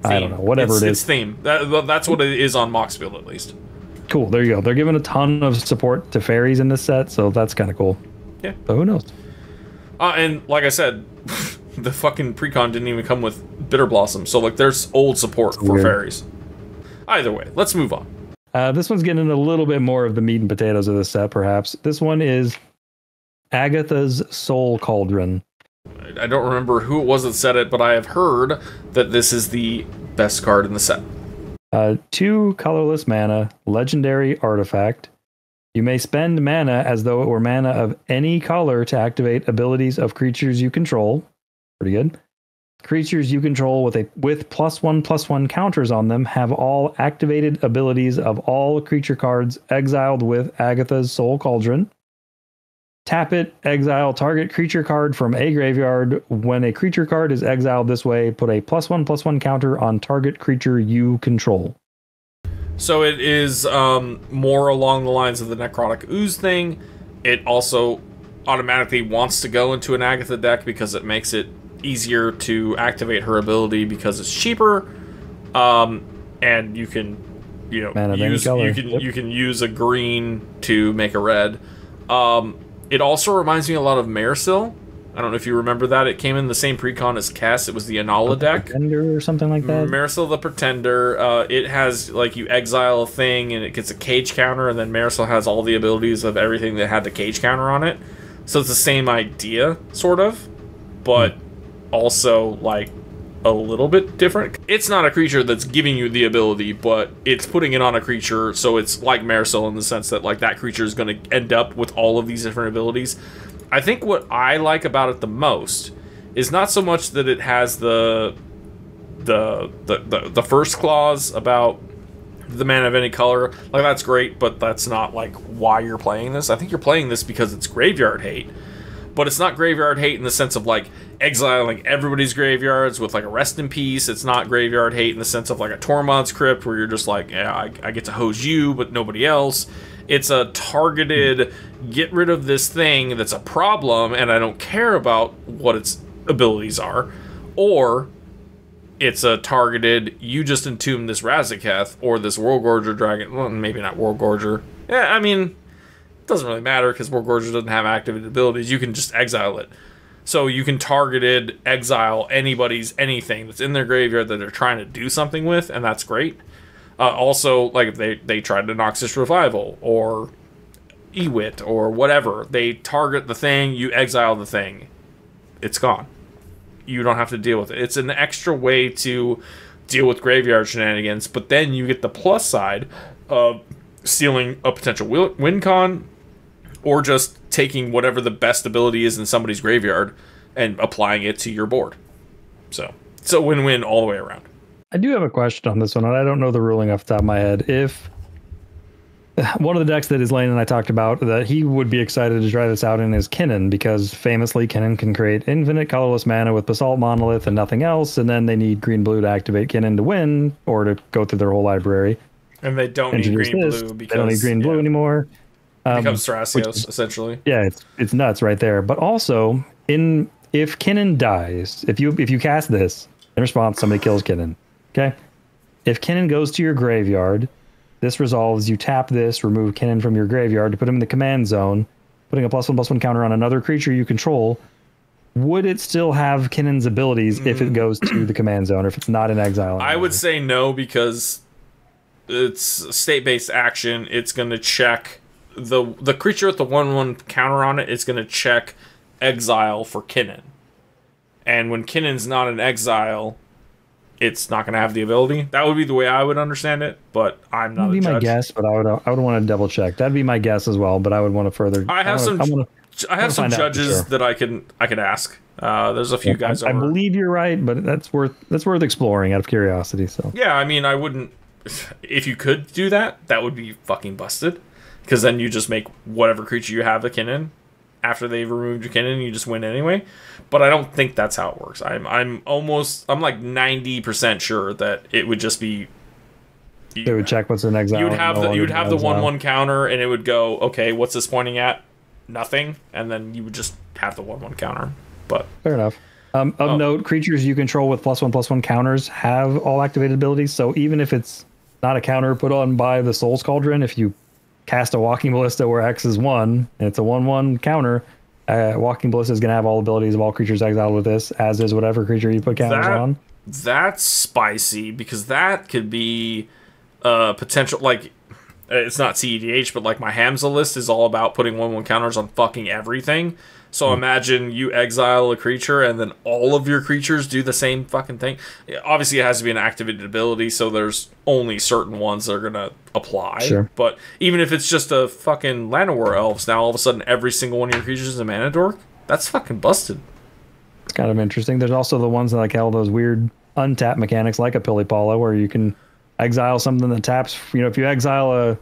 [SPEAKER 2] I don't know. Whatever it is.
[SPEAKER 1] It's theme. That's what it is on Moxfield, at least.
[SPEAKER 2] Cool. There you go. They're giving a ton of support to fairies in this set, so that's kind of cool.
[SPEAKER 1] Yeah.
[SPEAKER 2] But who knows?
[SPEAKER 1] And like I said, the fucking precon didn't even come with Bitter Blossom, so like there's old support for fairies. Either way, let's move on.
[SPEAKER 2] This one's getting a little bit more of the meat and potatoes of this set, perhaps. This one is Agatha's Soul Cauldron.
[SPEAKER 1] I don't remember who it was that said it, but I have heard that this is the best card in the set.
[SPEAKER 2] 2 colorless mana, legendary artifact. You may spend mana as though it were mana of any color to activate abilities of creatures you control. Pretty good. Creatures you control with +1/+1 counters on them have all activated abilities of all creature cards exiled with Agatha's Soul Cauldron. Tap it, exile target creature card from a graveyard. When a creature card is exiled this way, put a +1/+1 counter on target creature you control.
[SPEAKER 1] So it is more along the lines of the Necrotic Ooze thing. It also automatically wants to go into an Agatha deck because it makes it easier to activate her ability because it's cheaper. and you can, you know,
[SPEAKER 2] Mana of any
[SPEAKER 1] use
[SPEAKER 2] color.
[SPEAKER 1] you can use a green to make a red. It also reminds me a lot of Maresil. I don't know if you remember that. It came in the same precon as Kess. It was the Anala deck.
[SPEAKER 2] Pretender or something like that.
[SPEAKER 1] Maresil the Pretender. It has, like, you exile a thing and it gets a cage counter, and then Maresil has all the abilities of everything that had the cage counter on it. So it's the same idea, sort of, but also, like, a little bit different. It's not a creature that's giving you the ability, but it's putting it on a creature, so it's like Maresil in the sense that, like, that creature is going to end up with all of these different abilities. I think what I like about it the most is not so much that it has the first clause about the mana of any color. Like, that's great, but that's not, like, why you're playing this. I think you're playing this because it's graveyard hate. But it's not graveyard hate in the sense of, like, exiling everybody's graveyards with, like, a Rest in Peace. It's not graveyard hate in the sense of, like, a Tormod's Crypt where you're just like, yeah, I get to hose you, but nobody else. It's a targeted, get rid of this thing that's a problem, and I don't care about what its abilities are. Or it's a targeted, you just entomb this Razaketh or this World Gorger Dragon. Well, maybe not World Gorger. Yeah, I mean, it doesn't really matter because World Gorger doesn't have activated abilities. You can just exile it. So you can targeted exile anybody's anything that's in their graveyard that they're trying to do something with, and that's great. Also, like, if they tried to Noxus Revival or Ewit or whatever, they target the thing, you exile the thing. It's gone. You don't have to deal with it. It's an extra way to deal with graveyard shenanigans, but then you get the plus side of stealing a potential win con, or just taking whatever the best ability is in somebody's graveyard and applying it to your board. So it's a win-win all the way around.
[SPEAKER 2] I do have a question on this one, and I don't know the ruling off the top of my head. If one of the decks that Eldraine and I talked about that he would be excited to try this out in is Kinnan, because famously Kinnan can create infinite colorless mana with Basalt Monolith and nothing else, and then they need green-blue to activate Kinnan to win, or to go through their whole library.
[SPEAKER 1] And they don't need green-blue because...
[SPEAKER 2] They don't need green-blue anymore.
[SPEAKER 1] It becomes Thrasios, essentially.
[SPEAKER 2] Yeah, it's nuts right there. But also, if Kinnan dies, if you cast this, in response, somebody kills Kinnan. Okay? If Kinnan goes to your graveyard, this resolves, you tap this, remove Kinnan from your graveyard to put him in the command zone, putting a +1/+1 counter on another creature you control. Would it still have Kinnan's abilities if it goes to the command zone, or if it's not in exile?
[SPEAKER 1] I would say no, because it's a state-based action. It's going to check the creature with the 1/1 counter on it. It's going to check exile for Kinnan. And when Kinnan's not in exile, it's not going to have the ability. That would be the way I would understand it, but I'm not a judge.
[SPEAKER 2] That'd be my guess, but I would want to double check. That'd be my guess as well, but I would want to further.
[SPEAKER 1] I have some judges that I can ask. There's a few guys.
[SPEAKER 2] I believe you're right, but that's worth exploring out of curiosity. So
[SPEAKER 1] yeah, I mean, I wouldn't. If you could do that, that would be fucking busted, because then you just make whatever creature you have a Kinnan. After they've removed your Kinnan, you just win anyway. But I don't think that's how it works. I'm like 90% sure that it would just be.
[SPEAKER 2] They would check what's in exile.
[SPEAKER 1] You'd have the 1/1 counter, and it would go, okay, what's this pointing at? Nothing, and then you would just have the 1/1 counter. But
[SPEAKER 2] fair enough. Of note, creatures you control with +1/+1 counters have all activated abilities. So even if it's not a counter put on by the Soul's Cauldron, if you cast a Walking Ballista where X is 1, and it's a 1/1 counter, Walking Ballista is going to have all abilities of all creatures exiled with this, as is whatever creature you put counters on.
[SPEAKER 1] That's spicy, because that could be potential, like, it's not CEDH, but like my Hamza list is all about putting 1/1 counters on fucking everything. So imagine you exile a creature and then all of your creatures do the same fucking thing. Obviously, it has to be an activated ability, so there's only certain ones that are going to apply.
[SPEAKER 2] Sure.
[SPEAKER 1] But even if it's just a fucking Llanowar Elves, now all of a sudden every single one of your creatures is a mana dork? That's fucking busted.
[SPEAKER 2] It's kind of interesting. There's also the ones that like all those weird untap mechanics like a Pilipala, where you can exile something that taps. You know, if you exile a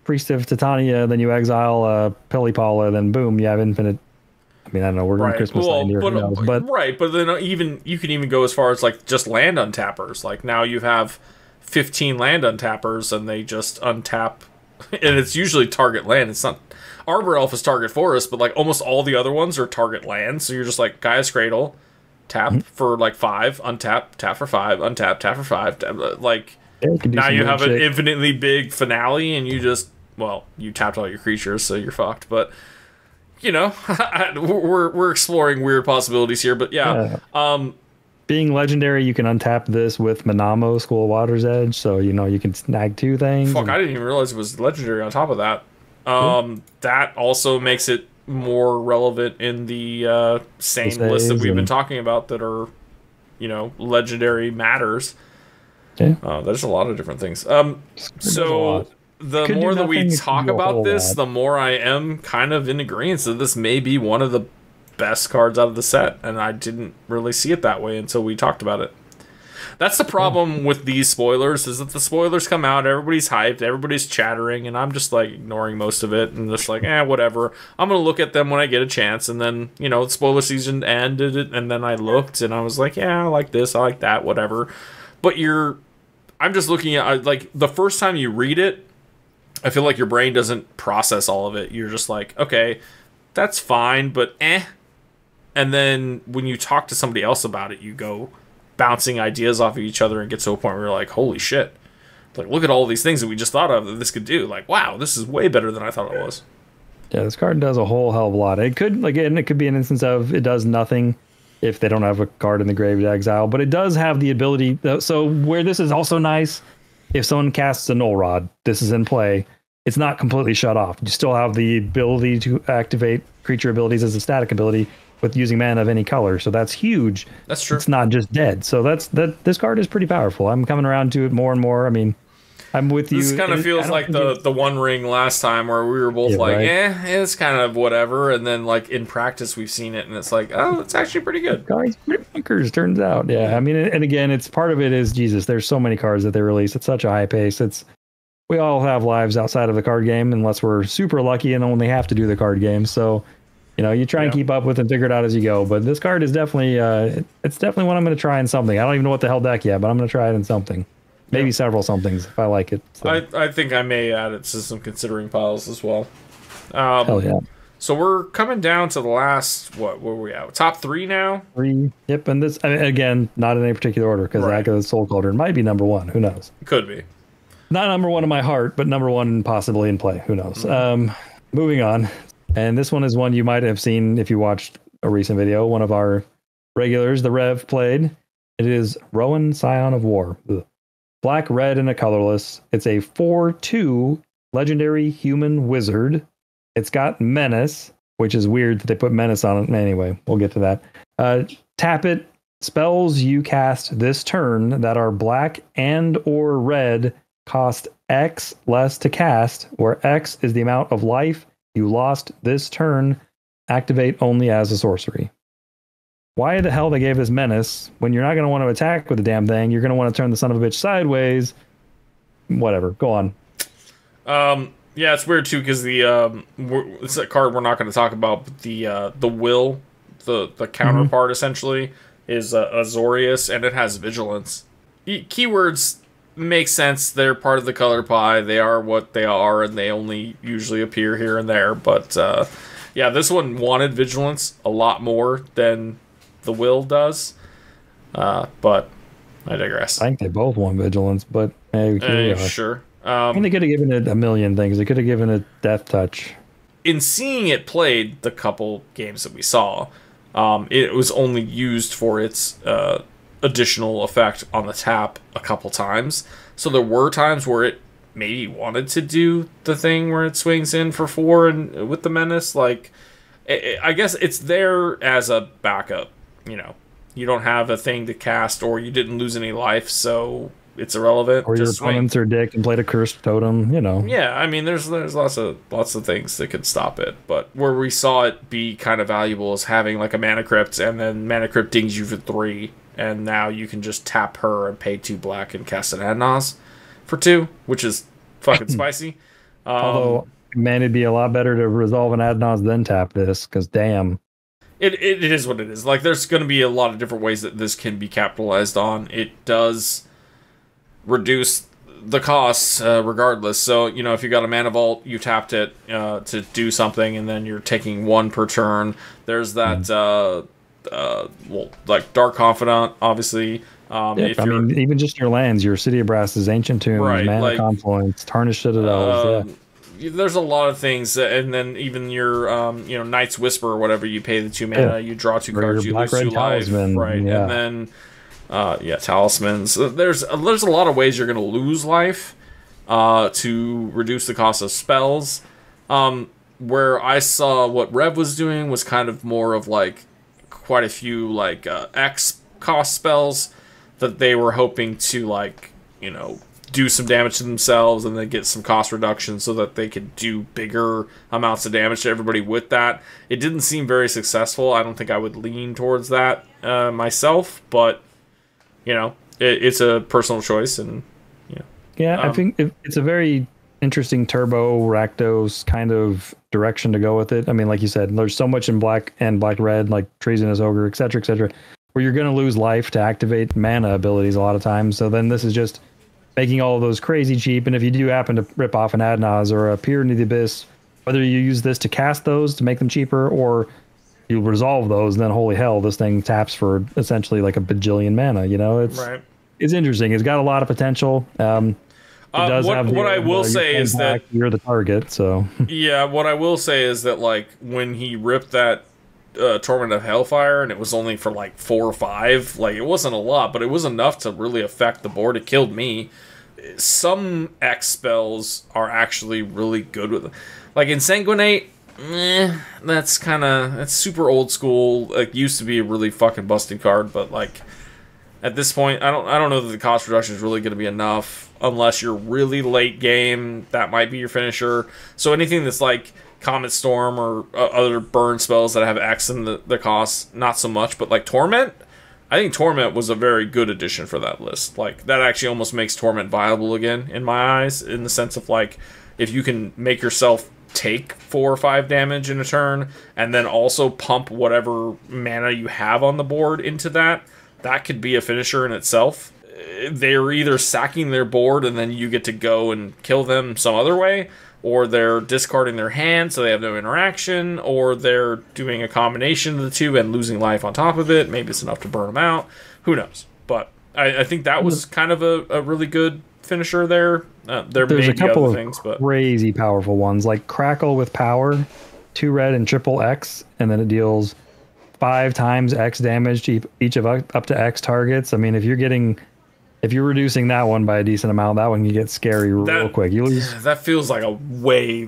[SPEAKER 2] Priest of Titania, then you exile a Pilipala, then boom, you have infinite. I mean, I don't know, we're in Christmas time here, but
[SPEAKER 1] right, but then you can even go as far as like just land untappers. Like now you have 15 land untappers, and they just untap, and it's usually target land. It's not Arbor Elf is target forest, but like almost all the other ones are target land. So you're just like Gaia's Cradle, tap for like 5, untap, tap for 5, untap, tap for 5. Like
[SPEAKER 2] Yeah, you can do
[SPEAKER 1] now
[SPEAKER 2] some
[SPEAKER 1] you
[SPEAKER 2] weird
[SPEAKER 1] have an
[SPEAKER 2] shit.
[SPEAKER 1] infinitely big finale, and you just, well, you tapped all your creatures, so you're fucked. But you know, we're exploring weird possibilities here. But yeah.
[SPEAKER 2] Being legendary, you can untap this with Manamo, School of Water's Edge, so you know you can snag 2 things.
[SPEAKER 1] Fuck, I didn't even realize it was legendary on top of that. That also makes it more relevant in the same list that we've been talking about that are, you know, legendary matters.
[SPEAKER 2] Yeah.
[SPEAKER 1] There's a lot of different things. So the more that we talk about this, the more I am kind of in agreement that this may be one of the best cards out of the set, and I didn't really see it that way until we talked about it. That's the problem with these spoilers, is that the spoilers come out, everybody's hyped, everybody's chattering, and I'm just like ignoring most of it and just like, whatever. I'm gonna look at them when I get a chance. And then, you know, spoiler season ended, and then I looked and I was like, yeah, I like this, I like that, whatever. But I'm just looking at, like, the first time you read it, I feel like your brain doesn't process all of it. You're just like, okay, that's fine, but And then when you talk to somebody else about it, you go bouncing ideas off of each other and get to a point where you're like, holy shit. Like, look at all these things that we just thought of that this could do. Like, wow, this is way better than I thought it was.
[SPEAKER 2] Yeah, this card does a whole hell of a lot. It could, again, it could be an instance of it does nothing if they don't have a card in the grave to exile, but it does have the ability. So where this is also nice, if someone casts a Null Rod, this is in play, it's not completely shut off. You still have the ability to activate creature abilities as a static ability with using mana of any color, so that's huge.
[SPEAKER 1] That's true.
[SPEAKER 2] It's not just dead. So this card is pretty powerful. I'm coming around to it more and more. I mean, I'm with you.
[SPEAKER 1] This kind of feels like the One Ring last time, where we were both like, right. It's kind of whatever, and then like in practice we've seen it, and it's like, oh, it's actually pretty good.
[SPEAKER 2] Cards pretty bunkers, turns out. Yeah, I mean, and again, it's part of it is Jesus. There's so many cards that they release at such a high pace. We all have lives outside of the card game, unless we're super lucky and only have to do the card game. So, you know, you try and keep up with and figure it out as you go. But this card is definitely, it's definitely one I'm going to try in something. I don't even know what the hell deck yet, but I'm going to try it in something. Maybe several somethings if I like it. So.
[SPEAKER 1] I think I may add it to some considering piles as well.
[SPEAKER 2] Hell yeah.
[SPEAKER 1] So we're coming down to the last, where were we at? Top 3 now?
[SPEAKER 2] 3. Yep. And this, I mean, again, not in any particular order, because Agatha's Soul Cauldron might be number 1. Who knows?
[SPEAKER 1] Could be.
[SPEAKER 2] Not number 1 in my heart, but number 1 possibly in play. Who knows? Moving on. And this one is one you might have seen if you watched a recent video. One of our regulars, the Rev, played. It is Rowan, Scion of War. Ugh. Black, red, and a colorless. It's a 4/2 legendary human wizard. It's got menace, which is weird that they put menace on it. Anyway, we'll get to that. Tap it. Spells you cast this turn that are black and or red cost X less to cast, where X is the amount of life you lost this turn. Activate only as a sorcery. Why the hell they gave this menace when you're not going to want to attack with the damn thing? You're going to want to turn the son of a bitch sideways. Whatever. Go on.
[SPEAKER 1] Yeah, it's weird too because it's a card we're not going to talk about. But the will, the counterpart essentially is Azorius, and it has vigilance. Keywords make sense. They're part of the color pie. They are what they are, and they only usually appear here and there. But yeah, this one wanted vigilance a lot more than the will does. But I digress.
[SPEAKER 2] I think they both want vigilance, but hey,
[SPEAKER 1] sure.
[SPEAKER 2] I mean, they could have given it a million things. They could have given it death touch.
[SPEAKER 1] In seeing it played, the couple games that we saw, it was only used for its additional effect on the tap a couple times. So there were times where it maybe wanted to do the thing where it swings in for 4 and with the menace. Like, I guess it's there as a backup. You know, you don't have a thing to cast, or you didn't lose any life, so it's irrelevant.
[SPEAKER 2] Or your opponents are dick and played a cursed totem, you know.
[SPEAKER 1] Yeah, I mean, there's lots of things that could stop it, but where we saw it be kind of valuable is having like a mana crypt, and then mana crypt dings you for 3, and now you can just tap her and pay 2 black and cast an Adnaz for 2, which is fucking spicy.
[SPEAKER 2] Although, man, it'd be a lot better to resolve an Adnaz than tap this, because damn.
[SPEAKER 1] It is what it is. Like, there's going to be a lot of different ways that this can be capitalized on. It does reduce the costs regardless. So, you know, if you got a mana vault, you tapped it to do something, and then you're taking 1 per turn. There's that, well, like Dark Confidant, obviously. If you're,
[SPEAKER 2] mean, even just your lands, your City of Brass's Ancient Tombs,
[SPEAKER 1] Right,
[SPEAKER 2] Mana
[SPEAKER 1] like,
[SPEAKER 2] Confluence, Tarnished Citadels,
[SPEAKER 1] there's a lot of things, and then even your Knight's Whisper or whatever, you pay the 2 mana, you draw 2 cards, you lose 2 life, right? And then talismans. There's a lot of ways you're going to lose life to reduce the cost of spells. Where I saw what Rev was doing was kind of more of like quite a few like X cost spells that they were hoping to like do some damage to themselves and then get some cost reduction so that they could do bigger amounts of damage to everybody with that. It didn't seem very successful. I don't think I would lean towards that myself, but it's a personal choice, and
[SPEAKER 2] I think it's a very interesting Turbo Rakdos kind of direction to go with it. I mean, like you said, there's so much in black and black-red, like Treasonous Ogre, etc., where you're going to lose life to activate mana abilities a lot of times. So then this is just making all of those crazy cheap. And if you do happen to rip off an Adnaz or a Peer into the Abyss, whether you use this to cast those to make them cheaper or you resolve those, then holy hell, this thing taps for essentially like a bajillion mana. It's interesting. It's got a lot of potential. It does have
[SPEAKER 1] what I will say is that
[SPEAKER 2] you're the target. So
[SPEAKER 1] yeah, what I will say is that like when he ripped that Torment of Hellfire and it was only for like 4 or 5, like it wasn't a lot, but it was enough to really affect the board. It killed me. Some X spells are actually really good with them. Like Insanguinate, that's super old school. Like used to be a really fucking busted card, but like at this point, I don't know that the cost reduction is really going to be enough unless you're really late game. That might be your finisher. So anything that's like Comet Storm or other burn spells that have X in the cost, not so much. But like Torment, I think Torment was a very good addition for that list. Like that actually almost makes Torment viable again in my eyes, in the sense of like if you can make yourself take 4 or 5 damage in a turn and then also pump whatever mana you have on the board into that could be a finisher in itself. They're either sacking their board and then you get to go and kill them some other way, or they're discarding their hand so they have no interaction, or they're doing a combination of the two and losing life on top of it. Maybe it's enough to burn them out. Who knows? But I think that was kind of a really good finisher there. There's a couple of things, but
[SPEAKER 2] crazy powerful ones, like Crackle with Power, 2 red and triple X, and then it deals 5 times X damage to each of up to X targets. I mean, if you're reducing that one by a decent amount, that one can get scary real quick. You lose.
[SPEAKER 1] That feels like a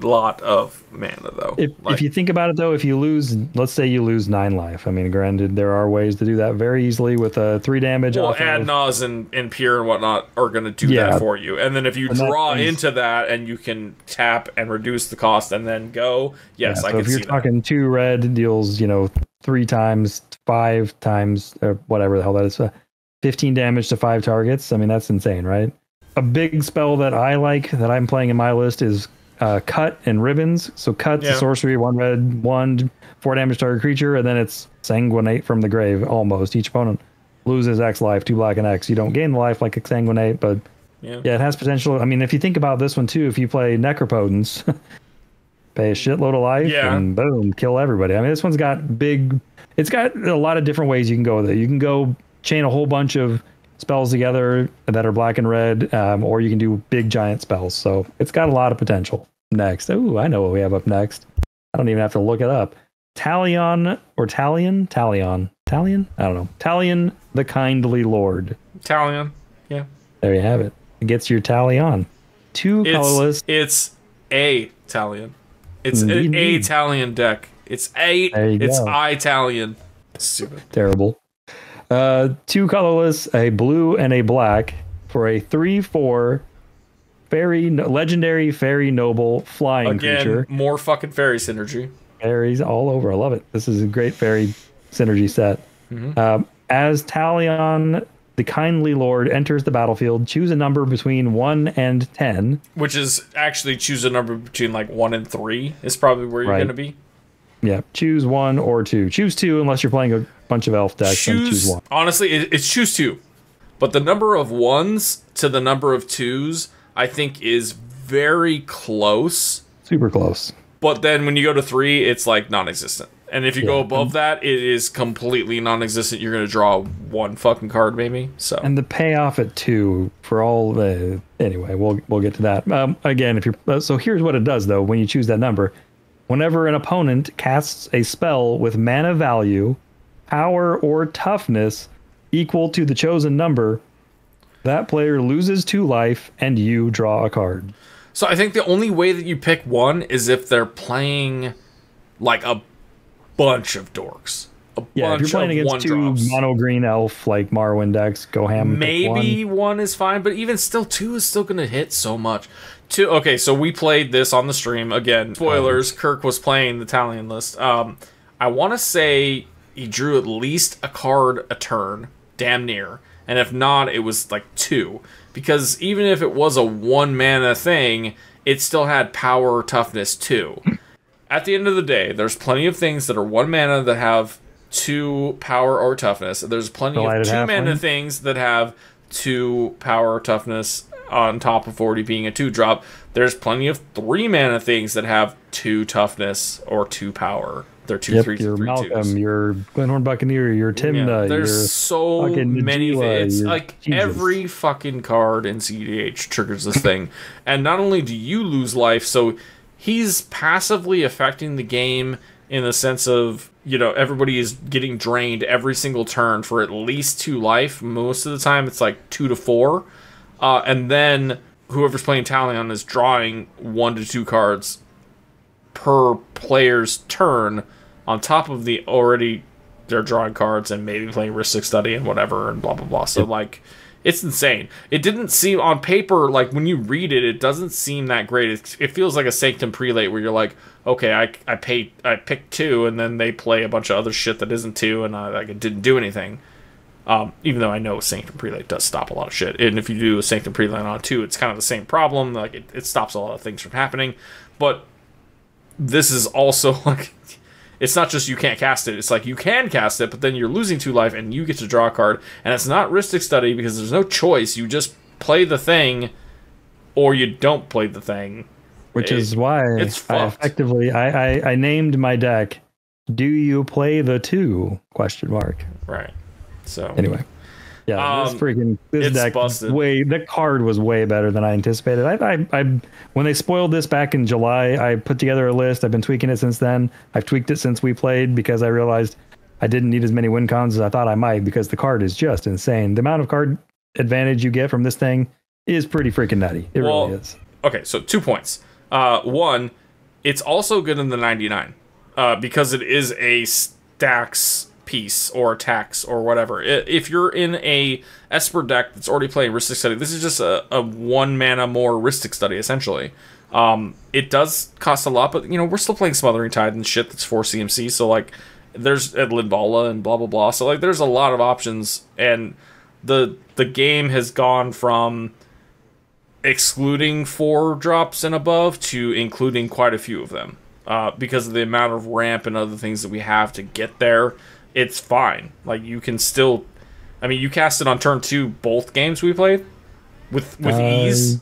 [SPEAKER 1] lot of mana, though.
[SPEAKER 2] If you think about it, though, if you lose, let's say you lose 9 life. I mean, granted, there are ways to do that very easily with a 3 damage.
[SPEAKER 1] Well, Adnaz and Pure and whatnot are going to do that for you. And then if you draw into that and you can tap and reduce the cost and then go, yes, I can see that.
[SPEAKER 2] So if you're talking 2 red deals, 3 times, 5 times, or whatever the hell that is, 15 damage to 5 targets. I mean, that's insane, right? A big spell that I like that I'm playing in my list is Cut and Ribbons. So Cut's a sorcery, 1 red, 1, 4 damage target creature, and then it's Sanguinate from the grave almost. Each opponent loses X life, 2 black and X. You don't gain the life like Sanguinate, but it has potential. I mean, if you think about this one too, if you play Necropotence, pay a shitload of life and boom, kill everybody. I mean, this one's got it's got a lot of different ways you can go with it. You can go chain a whole bunch of spells together that are black and red, or you can do big giant spells. So it's got a lot of potential. Next. Oh, I know what we have up next. I don't even have to look it up. Talion or Talion? Talion. Talion? I don't know. Talion the Kindly Lord.
[SPEAKER 1] Talion. Yeah.
[SPEAKER 2] There you have it. It gets your Talion. 2 colorless.
[SPEAKER 1] It's a Talion. It's an Talion deck. It's Italian. Stupid.
[SPEAKER 2] Terrible. 2 colorless, a blue and a black for a 3/4 legendary fairy noble flying creature.
[SPEAKER 1] More fucking fairy synergy.
[SPEAKER 2] Fairies all over. I love it. This is a great fairy synergy set. As Talion, the Kindly Lord, enters the battlefield, choose a number between 1 and 10.
[SPEAKER 1] Which is actually choose a number between like 1 and 3 is probably where you're going to be.
[SPEAKER 2] Yeah, choose 1 or 2. Choose 2 unless you're playing a bunch of elf decks. Choose 1.
[SPEAKER 1] Honestly, it's choose 2. But the number of 1s to the number of 2s, I think, is very close.
[SPEAKER 2] Super close.
[SPEAKER 1] But then when you go to 3, it's like non-existent. And if you go above that, it is completely non-existent. You're going to draw one fucking card, maybe. So.
[SPEAKER 2] And the payoff at 2 for all the... Anyway, we'll get to that. Again, if you're... So here's what it does, though, when you choose that number. Whenever an opponent casts a spell with mana value, power, or toughness equal to the chosen number, that player loses 2 life, and you draw a card.
[SPEAKER 1] So I think the only way that you pick one is if they're playing, like, a bunch of dorks.
[SPEAKER 2] If you're playing against 2 mono green elf like Morrowind decks, go ham.
[SPEAKER 1] Maybe one is fine, but even still, 2 is still going to hit so much. 2. Okay, so we played this on the stream again. Spoilers: Kirk was playing the Talion list. I want to say he drew at least a card a turn, damn near, and if not, it was like 2. Because even if it was a 1 mana thing, it still had power or toughness 2. At the end of the day, there's plenty of things that are 1 mana that have 2 power or toughness. There's plenty of 2 mana things that have 2 power or toughness on top of already being a 2-drop. There's plenty of 3 mana things that have 2 toughness or 2 power. They're 2 3s.
[SPEAKER 2] Your Malcolm, your Glenhorn Buccaneer, your Timna.
[SPEAKER 1] There's so many things. It's like every fucking card in CDH triggers this thing. And not only do you lose life, so he's passively affecting the game in the sense of, you know, everybody is getting drained every single turn for at least 2 life. Most of the time, it's like 2 to 4. And then whoever's playing Talion is drawing 1 to 2 cards per player's turn on top of the already they're drawing cards and maybe playing Ristic Study and whatever and blah, blah, blah. So, like, it's insane. It didn't seem on paper, like, when you read it, it doesn't seem that great. It feels like a Sanctum Prelate where you're like, okay, I picked 2, and then they play a bunch of other shit that isn't 2, and it didn't do anything. Even though I know Sanctum Prelate does stop a lot of shit. And if you do a Sanctum Prelate on 2, it's kind of the same problem. Like, it stops a lot of things from happening. But this is also, like, it's not just you can't cast it. It's like you can cast it, but then you're losing 2 life, and you get to draw a card. And it's not Ristic Study because there's no choice. You just play the thing, or you don't play the thing.
[SPEAKER 2] Which is why I named my deck, "Do you play the 2?" ?
[SPEAKER 1] Right. So
[SPEAKER 2] anyway, yeah, this deck
[SPEAKER 1] busted.
[SPEAKER 2] The card was way better than I anticipated. I when they spoiled this back in July, I put together a list. I've been tweaking it since then. I've tweaked it since we played because I realized I didn't need as many win cons as I thought I might because the card is just insane. The amount of card advantage you get from this thing is pretty freaking nutty. It really is.
[SPEAKER 1] Okay, so 2 points. 1, it's also good in the 99 because it is a stacks piece or attacks or whatever. If you're in a Esper deck that's already playing Ristic Study, this is just a 1 mana more Ristic Study essentially. It does cost a lot, but you know we're still playing Smothering Tide and shit that's 4 CMC, so like there's Lidvala and blah blah blah. So like there's a lot of options, and the game has gone from excluding 4 drops and above to including quite a few of them because of the amount of ramp and other things that we have to get there. It's fine. Like, you can still... I mean, you cast it on turn 2 both games we played with ease.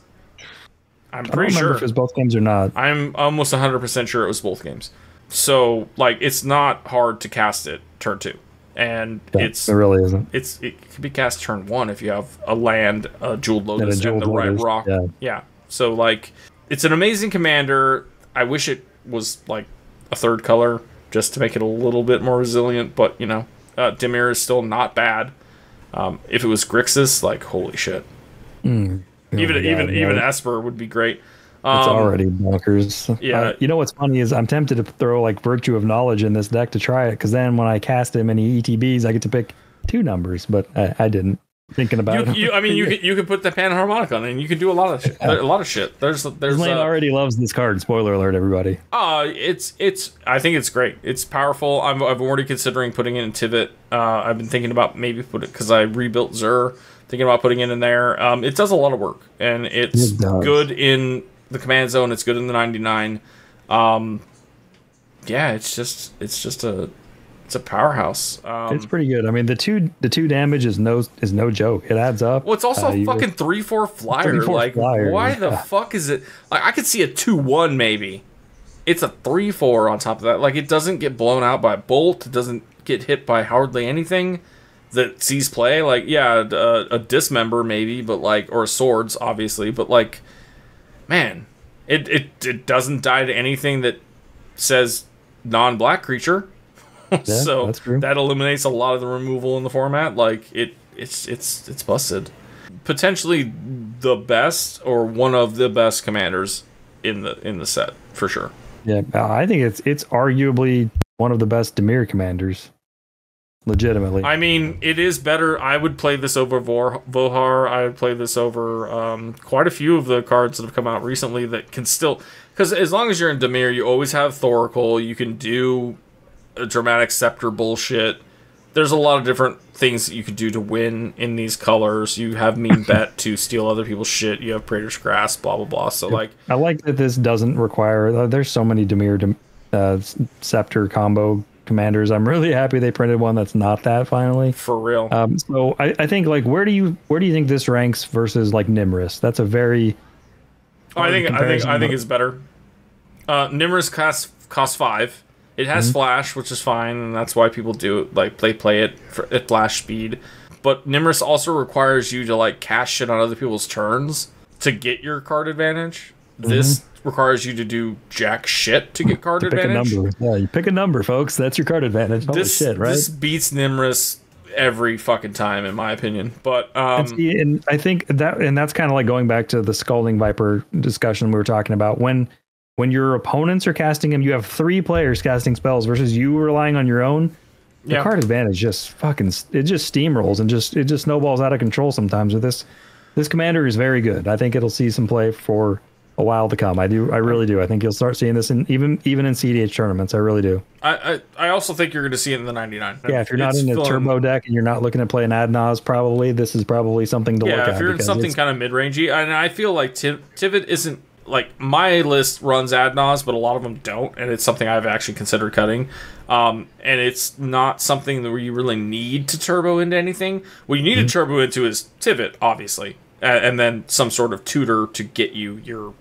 [SPEAKER 1] I'm pretty sure
[SPEAKER 2] if it was both games or not.
[SPEAKER 1] I'm almost 100% sure it was both games. So, like, it's not hard to cast it turn 2. And it
[SPEAKER 2] really isn't.
[SPEAKER 1] It can be cast turn 1 if you have a land, a Jeweled Lotus, and the right rock. Yeah. So, like, it's an amazing commander. I wish it was, like, a 3rd color, just to make it a little bit more resilient, but, you know, Dimir is still not bad. If it was Grixis, like, holy shit. Even Esper would be great.
[SPEAKER 2] It's already bonkers.
[SPEAKER 1] Yeah.
[SPEAKER 2] You know what's funny is I'm tempted to throw, like, Virtue of Knowledge in this deck to try it, because then when I cast him and he ETBs, I get to pick 2 numbers, but I didn't. Thinking about it.
[SPEAKER 1] You could put the Panharmonic on it, and you could do a lot of shit. A lot of shit. There's
[SPEAKER 2] Lane already loves this card. Spoiler alert, everybody.
[SPEAKER 1] I think it's great. It's powerful. I'm already considering putting it in Tivit. I've been thinking about maybe put it because I rebuilt Zur. Thinking about putting it in there. It does a lot of work, and it's good in the command zone. It's good in the 99. Yeah, it's just a powerhouse.
[SPEAKER 2] It's pretty good. I mean, the two damage is no joke. It adds up.
[SPEAKER 1] Well, it's also a fucking 3/4 flyer. Why the fuck is it? Like, I could see a 2/1 maybe. it's a 3/4 on top of that. Like, it doesn't get blown out by a bolt. It doesn't get hit by hardly anything that sees play. Like, yeah, a dismember maybe, but like, or swords obviously, but like, man, it doesn't die to anything that says non-black creature.
[SPEAKER 2] Yeah,
[SPEAKER 1] so
[SPEAKER 2] that's true.
[SPEAKER 1] that eliminates a lot of the removal in the format. Like, it's busted. Potentially the best or one of the best commanders in the set for sure.
[SPEAKER 2] Yeah, I think it's arguably one of the best Dimir commanders. Legitimately.
[SPEAKER 1] I mean, it is better. I would play this over Vohar. I would play this over quite a few of the cards that have come out recently that can still... Because as long as you're in Dimir, you always have Thoracle. You can do a Dramatic Scepter bullshit. There's a lot of different things that you could do to win in these colors. You have Mean Bet to steal other people's shit. You have Praetor's Grasp, blah, blah, blah. So, like...
[SPEAKER 2] I like that this doesn't require... There's so many Dimir Scepter combo commanders. I'm really happy they printed one that's not that finally.
[SPEAKER 1] For real.
[SPEAKER 2] So I think, like, where do you think this ranks versus like Nimrus? That's a very...
[SPEAKER 1] I think it's better. Nimrus costs 5. It has flash, which is fine, and that's why people do it. Like, they play it at flash speed. But Nimrus also requires you to like cast shit on other people's turns to get your card advantage. This requires you to do jack shit to get card advantage.
[SPEAKER 2] Pick a number. Yeah, you pick a number, folks. That's your card advantage. Holy shit, right?
[SPEAKER 1] This beats Nimrus every fucking time, in my opinion. But
[SPEAKER 2] and I think that's kind of like going back to the Scalding Viper discussion we were talking about. When your opponents are casting him, you have 3 players casting spells versus you relying on your own. The card advantage just steamrolls and it just snowballs out of control sometimes. With this commander is very good. I think it'll see some play for a while to come. I really do. I think you'll start seeing this even in CDH tournaments. I really do.
[SPEAKER 1] I also think you're going to see it in the 99.
[SPEAKER 2] Yeah, if you're not in a turbo deck and you're not looking to play an Adnaz, probably this is probably something to look at.
[SPEAKER 1] Yeah, if you're in something kind of mid-rangey, and I feel like Tivit isn't, like, my list runs Adnaz, but a lot of them don't, and it's something I've actually considered cutting. And it's not something where you really need to turbo into anything. What you need to turbo into is Tivit, obviously, and then some sort of tutor to get you your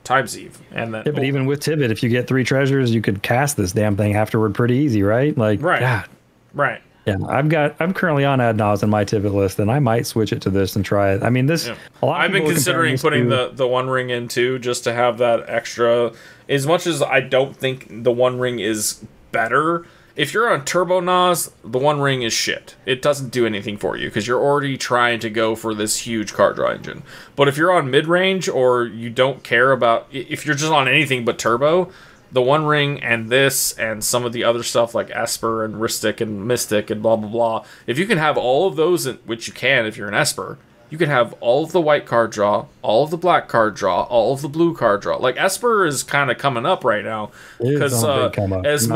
[SPEAKER 1] Times Eve. And then,
[SPEAKER 2] but even with Tivit, if you get 3 treasures, you could cast this damn thing afterward pretty easy, right? Like, God.
[SPEAKER 1] Right.
[SPEAKER 2] Yeah, I'm currently on Adnaz in my Tivit list, and I might switch it to this and try it. I mean, this. Yeah.
[SPEAKER 1] I've been considering putting the One Ring in too, just to have that extra. As much as I don't think the One Ring is better, if you're on Turbo Nas, the One Ring is shit. It doesn't do anything for you because you're already trying to go for this huge card draw engine. But if you're on mid range or you don't care about, if you're just on anything but Turbo, the One Ring and this and some of the other stuff like Esper and Ristic and Mystic and blah blah blah, if you can have all of those, which you can if you're an Esper, you can have all of the white card draw, all of the black card draw, all of the blue card draw. Like, Esper is kind of coming up right now because as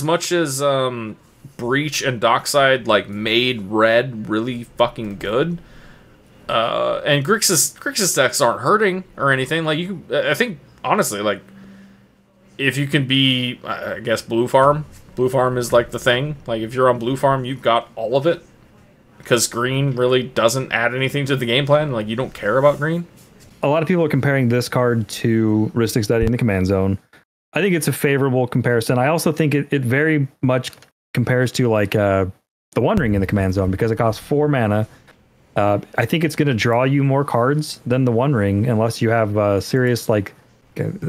[SPEAKER 1] much as Breach and Dockside like made red really fucking good, and Grixis decks aren't hurting or anything. Like, I think honestly, like, if you can be, I guess, Blue Farm is like the thing. Like, if you're on Blue Farm, you've got all of it. Because green really doesn't add anything to the game plan. Like, you don't care about green.
[SPEAKER 2] A lot of people are comparing this card to Rhystic Study in the Command Zone. I think it's a favorable comparison. I also think it very much compares to, like, the One Ring in the Command Zone because it costs 4 mana. I think it's going to draw you more cards than the One Ring unless you have serious, like,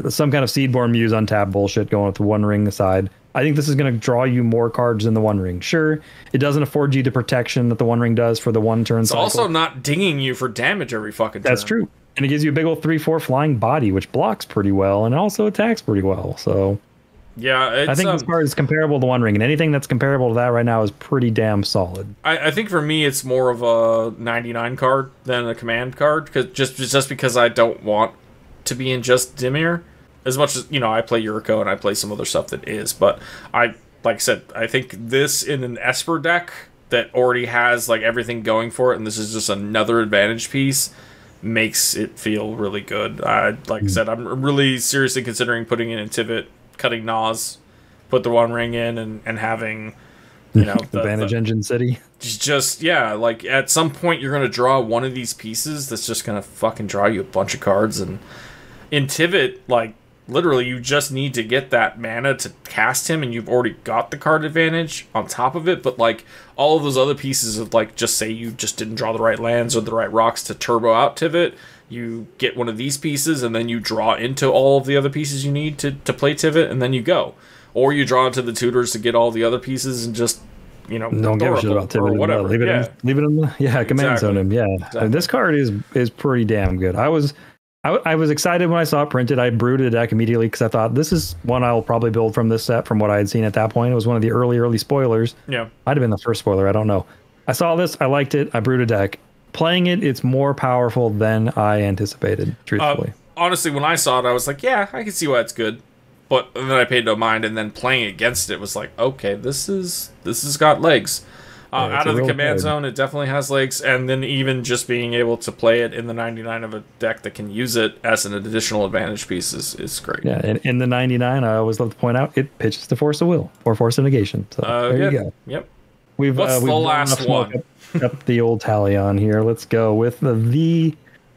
[SPEAKER 2] some kind of Seedborn Muse untap bullshit going with the One Ring aside. I think this is going to draw you more cards than the One Ring. Sure, it doesn't afford you the protection that the One Ring does for the one turn cycle.
[SPEAKER 1] It's also not dinging you for damage every fucking turn.
[SPEAKER 2] That's true. And it gives you a big old 3/4 flying body, which blocks pretty well and also attacks pretty well. So,
[SPEAKER 1] yeah,
[SPEAKER 2] I think this card is comparable to One Ring, and anything that's comparable to that right now is pretty damn solid.
[SPEAKER 1] I think for me, it's more of a 99 card than a command card, because just because I don't want to be in just Dimir. As much as, you know, I play Yuriko and I play some other stuff that is, but like I said, I think this in an Esper deck that already has like everything going for it, and this is just another advantage piece, makes it feel really good. Like I said, I'm really seriously considering putting it in Tivit, cutting Nas, put the One Ring in, and having, you know,
[SPEAKER 2] the Advantage Engine City.
[SPEAKER 1] Just, yeah, like at some point you're going to draw one of these pieces that's just going to fucking draw you a bunch of cards, and in Tivit, like, literally you just need to get that mana to cast him, and you've already got the card advantage on top of it. But like all of those other pieces of like, just say you just didn't draw the right lands or the right rocks to turbo out Tivit, you get one of these pieces and then you draw into all of the other pieces you need to play Tivit, and then you go. Or you draw into the tutors to get all the other pieces and just,
[SPEAKER 2] don't give a shit about Tivit or whatever. Leave it in the command zone him. Yeah, exactly. This card is pretty damn good. I was excited when I saw it printed. I brewed a deck immediately because I thought this is one I'll probably build from this set. From what I had seen at that point, it was one of the early spoilers.
[SPEAKER 1] Yeah,
[SPEAKER 2] might have been the first spoiler. I don't know. I saw this. I liked it. I brewed a deck. Playing it, it's more powerful than I anticipated. Truthfully,
[SPEAKER 1] honestly, when I saw it, I was like, yeah, I can see why it's good. But then I paid no mind, and then playing against it was like, okay, this has got legs. Out of the command zone, it definitely has legs, and then even just being able to play it in the 99 of a deck that can use it as an additional advantage piece is great.
[SPEAKER 2] Yeah, and in the 99, I always love to point out, it pitches to Force of Will or Force of Negation. So there you go.
[SPEAKER 1] Yep.
[SPEAKER 2] What's
[SPEAKER 1] the last one?
[SPEAKER 2] Up the old Talion here. Let's go with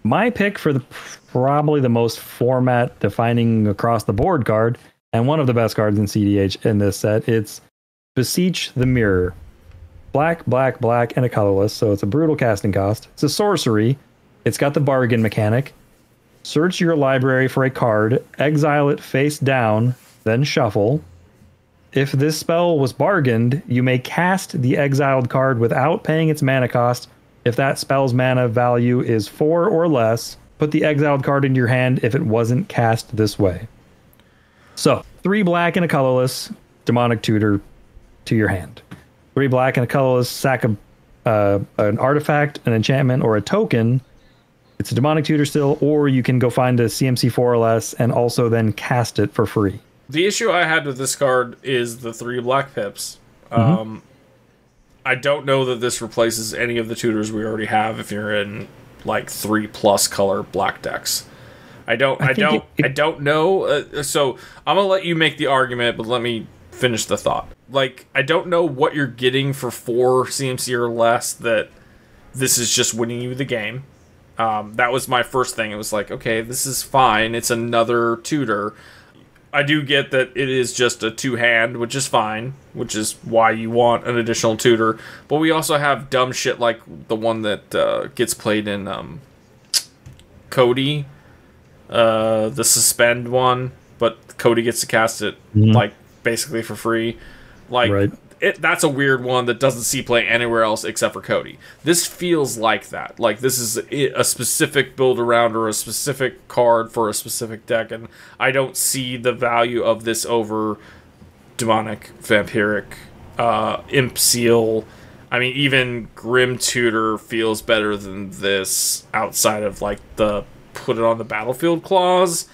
[SPEAKER 2] my pick for probably the most format defining across the board card, and one of the best cards in CDH in this set. It's Beseech the Mirror. Black, and a colorless, so it's a brutal casting cost. It's a sorcery. It's got the bargain mechanic. Search your library for a card, exile it face down, then shuffle. If this spell was bargained, you may cast the exiled card without paying its mana cost. If that spell's mana value is 4 or less, put the exiled card into your hand if it wasn't cast this way. So, 3 black and a colorless, demonic tutor to your hand. 3 black and a colorless, sack an artifact, an enchantment, or a token. It's a demonic tutor still, or you can go find a CMC 4 or less and also then cast it for free.
[SPEAKER 1] The issue I had with this card is the 3 black pips. I don't know that this replaces any of the tutors we already have if you're in like 3+ color black decks. I don't know. So I'm gonna let you make the argument, but let me finish the thought. Like, I don't know what you're getting for 4 CMC or less that this is just winning you the game. That was my first thing. It was like, okay, this is fine. It's another tutor. I do get that it is just a 2-hand, which is fine, which is why you want an additional tutor. But we also have dumb shit like the one that gets played in Cody, the suspend one, but Cody gets to cast it like basically for free. Like, right. That's a weird one that doesn't see play anywhere else except for Cody. This feels like that. Like, this is a specific build around or a specific card for a specific deck, and I don't see the value of this over Demonic, Vampiric, Imp Seal. I mean, even Grim Tutor feels better than this outside of, like, the put it on the battlefield clause.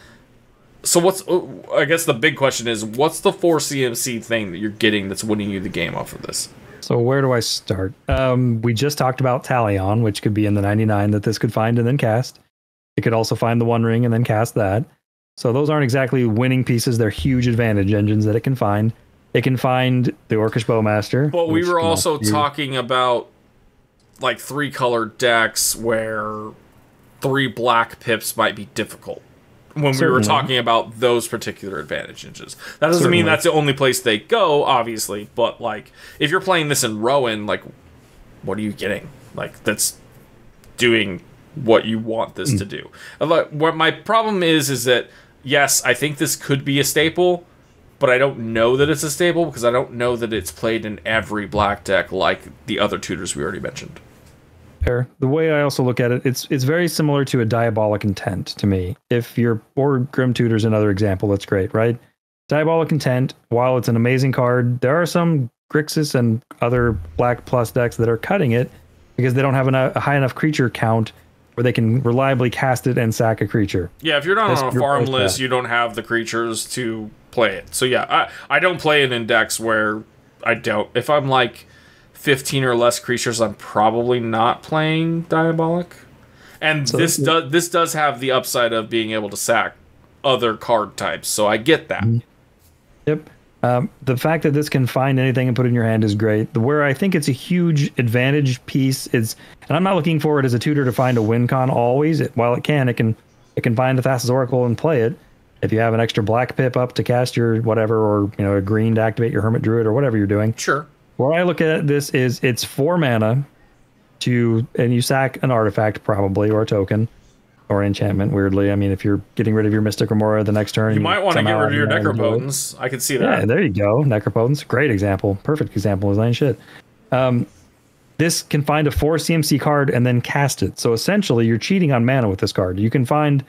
[SPEAKER 1] So I guess the big question is, what's the 4 CMC thing that you're getting that's winning you the game off of this?
[SPEAKER 2] So where do I start? We just talked about Talion, which could be in the 99 that this could find and then cast. It could also find the One Ring and then cast that. So those aren't exactly winning pieces. They're huge advantage engines that it can find. It can find the Orcish Bowmaster.
[SPEAKER 1] But we were also talking about like 3-color decks where 3 black pips might be difficult. When we were talking about those particular advantage engines. That doesn't mean that's the only place they go, obviously, but like, if you're playing this in Rowan, like, what are you getting? Like, that's doing what you want this to do. What my problem is that, yes, I think this could be a staple, but I don't know that it's a staple because I don't know that it's played in every black deck like the other tutors we already mentioned.
[SPEAKER 2] Fair. The way I also look at it, it's very similar to a Diabolic Intent to me. If you're, or Grim Tutor's another example, that's great, right? Diabolic Intent, while it's an amazing card, there are some Grixis and other black plus decks that are cutting it because they don't have a high enough creature count where they can reliably cast it and sack a creature.
[SPEAKER 1] Yeah, if you're not on a farm list, you don't have the creatures to play it. So yeah, I don't play it in decks where I don't. If I'm like 15 or less creatures, I'm probably not playing Diabolic. And so this does have the upside of being able to sack other card types, so I get that.
[SPEAKER 2] Yep. The fact that this can find anything and put it in your hand is great. Where I think it's a huge advantage piece is, and I'm not looking for it as a tutor to find a win con always. While it can find the Thassa's Oracle and play it. If you have an extra black pip up to cast your whatever, or a green to activate your Hermit Druid or whatever you're doing.
[SPEAKER 1] Sure.
[SPEAKER 2] Where I look at this is it's 4 mana and you sack an artifact probably, or a token, or an enchantment, weirdly. I mean, if you're getting rid of your Mystic Remora the next turn...
[SPEAKER 1] You might want to get rid of your Necropotence. I can see that.
[SPEAKER 2] Yeah, there you go. Necropotence, great example. Perfect example of line shit. This can find a 4 CMC card and then cast it. So essentially, you're cheating on mana with this card. You can find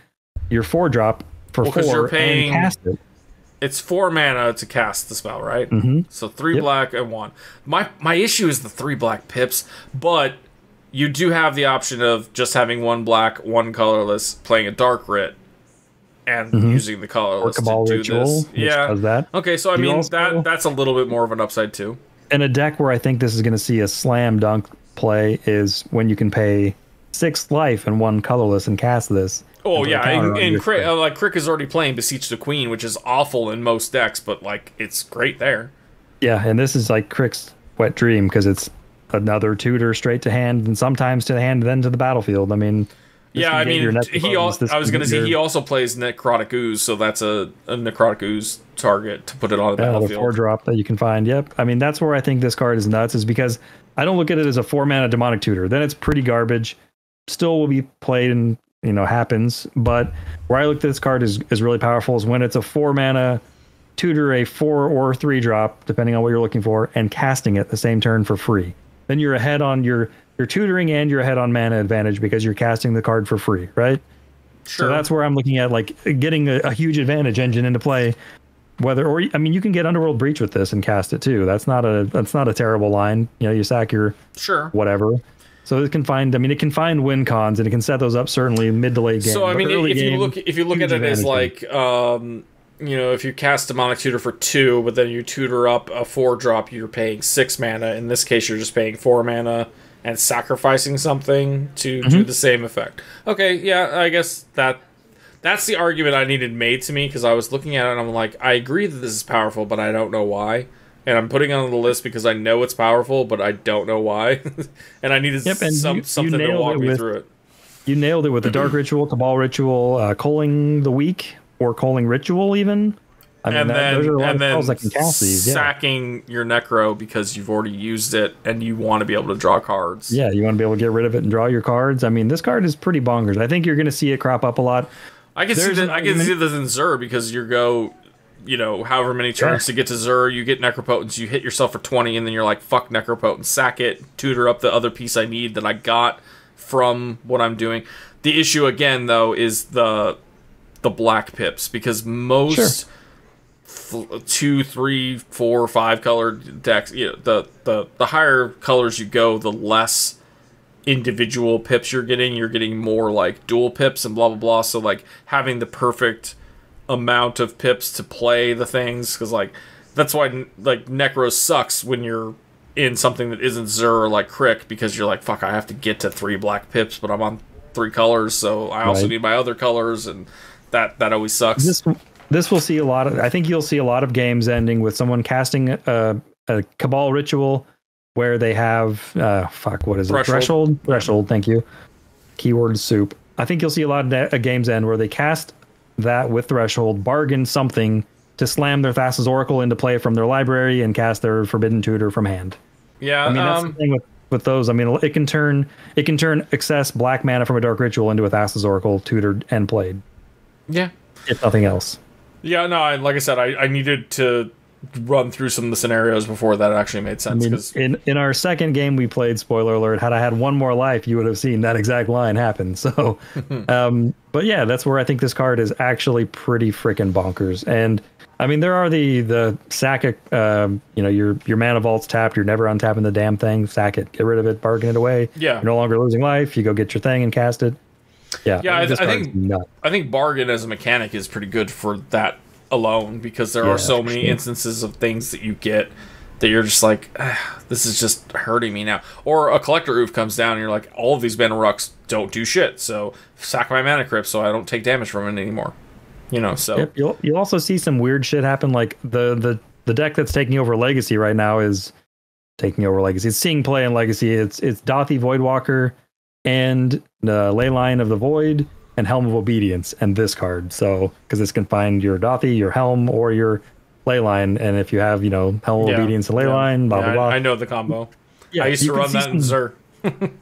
[SPEAKER 2] your 4-drop for 4 and cast it.
[SPEAKER 1] It's 4 mana to cast the spell, right?
[SPEAKER 2] Mm-hmm.
[SPEAKER 1] So 3 black and 1. My issue is the 3 black pips, but you do have the option of just having 1 black, 1 colorless, playing a Dark Writ, and using the colorless to do
[SPEAKER 2] Ritual,
[SPEAKER 1] this. Yeah.
[SPEAKER 2] Does that.
[SPEAKER 1] Okay, so I mean that's a little bit more of an upside too.
[SPEAKER 2] And a deck where I think this is going to see a slam dunk play is when you can pay 6 life and 1 colorless and cast this.
[SPEAKER 1] Oh yeah, and Crick is already playing Beseech the Queen, which is awful in most decks, but like it's great there.
[SPEAKER 2] Yeah, and this is like Crick's wet dream because it's another tutor straight to hand, and sometimes to the hand, then to the battlefield. I mean,
[SPEAKER 1] yeah, I mean, I was going to say he also plays Necrotic Ooze, so that's a Necrotic Ooze target to put it on the battlefield.
[SPEAKER 2] The 4-drop that you can find. Yep, I mean that's where I think this card is nuts, is because I don't look at it as a 4-mana demonic tutor. Then it's pretty garbage. Still will be played and happens, but where I look at this card is really powerful is when it's a 4-mana tutor, a 4 or 3-drop, depending on what you're looking for, and casting it the same turn for free. Then you're ahead on your tutoring and you're ahead on mana advantage because you're casting the card for free, right? Sure. So that's where I'm looking at, like, getting a huge advantage engine into play. You can get Underworld Breach with this and cast it too. That's not a terrible line. You sack your whatever. So it can find win cons, and it can set those up certainly mid to late game.
[SPEAKER 1] So I mean, if you look at it as like, if you cast Demonic Tutor for 2, but then you tutor up a 4-drop, you're paying 6 mana. In this case, you're just paying 4 mana and sacrificing something to do the same effect. Okay, yeah, I guess that's the argument I needed made to me, because I was looking at it and I'm like, I agree that this is powerful, but I don't know why. And I'm putting it on the list because I know it's powerful, but I don't know why. And I needed something to walk me through it.
[SPEAKER 2] You nailed it with the Dark Ritual, Cabal Ritual, Culling the Weak, or Culling Ritual even. Those are a lot of spells that can cast these.
[SPEAKER 1] Sacking your Necro because you've already used it and you want to be able to draw cards.
[SPEAKER 2] Yeah, you want to be able to get rid of it and draw your cards. I mean, this card is pretty bonkers. I think you're going to see it crop up a lot.
[SPEAKER 1] I can see this in Zur, because you go... however many turns to get to Zur, you get Necropotence, you hit yourself for 20, and then you're like, fuck Necropotence, sack it, tutor up the other piece I need that I got from what I'm doing. The issue, again, though, is the black pips, because most 2, 3, 4, 5 colored decks, the higher colors you go, the less individual pips you're getting more like dual pips and blah, blah, blah. So, like, having the perfect amount of pips to play the things, because like that's why like Necro sucks when you're in something that isn't Zur, like Crick, because you're like, fuck, I have to get to 3 black pips, but I'm on 3 colors, so I also need my other colors, and that always sucks.
[SPEAKER 2] This will see a lot of, I think you'll see a lot of games ending with someone casting a Cabal Ritual where they have what is it? Threshold, thank you. Keyword soup. I think you'll see a lot of games end where they cast that with Threshold, bargain something to slam their Thassa's Oracle into play from their library and cast their Forbidden Tutor from hand.
[SPEAKER 1] Yeah,
[SPEAKER 2] I mean that's the thing with those. I mean, it can turn excess black mana from a Dark Ritual into a Thassa's Oracle tutored and played.
[SPEAKER 1] Yeah,
[SPEAKER 2] if nothing else.
[SPEAKER 1] Yeah, no, like I said, I needed to run through some of the scenarios before that actually made sense.
[SPEAKER 2] I mean, in our second game we played, spoiler alert, had I had 1 more life, you would have seen that exact line happen. So, but yeah, that's where I think this card is actually pretty freaking bonkers. And I mean, there are the sack it, your mana vault's tapped, you're never untapping the damn thing, sack it, get rid of it, bargain it away.
[SPEAKER 1] Yeah.
[SPEAKER 2] You're no longer losing life, you go get your thing and cast it. Yeah,
[SPEAKER 1] I think bargain as a mechanic is pretty good for that alone, because there are so many instances of things that you get that you're just like, this is just hurting me now. Or a Collector Oof comes down and you're like, all of these Mana Rucks don't do shit, so sack my Mana Crypt so I don't take damage from it anymore. So
[SPEAKER 2] yep, you'll also see some weird shit happen, like the deck that's taking over Legacy right now is taking over Legacy. It's seeing play in Legacy. It's Dothy Voidwalker and the Leyline of the Void and Helm of Obedience, and this card. So, because this can find your Dothy, your Helm, or your Leyline, and if you have, you know, Helm of Obedience and Leyline, blah, blah, blah.
[SPEAKER 1] I know the combo.
[SPEAKER 2] Yeah,
[SPEAKER 1] I used to run that in Xur.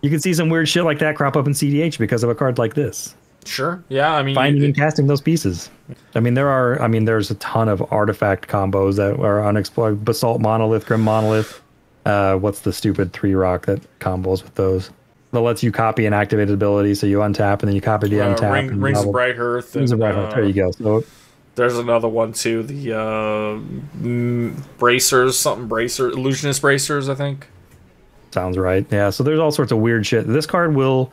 [SPEAKER 2] You can see some weird shit like that crop up in CDH because of a card like this.
[SPEAKER 1] Sure. Yeah, I mean,
[SPEAKER 2] finding and casting those pieces. I mean, there's a ton of artifact combos that are unexplored. Basalt Monolith, Grim Monolith. What's the stupid 3-rock that combos with those? That lets you copy an activated ability, so you untap and then you copy the untap.
[SPEAKER 1] Rings of Bright Earth.
[SPEAKER 2] Rings of Bright Earth. There you go. So
[SPEAKER 1] there's another one too. The bracers, illusionist bracers, I think.
[SPEAKER 2] Sounds right. Yeah. So there's all sorts of weird shit. This card will.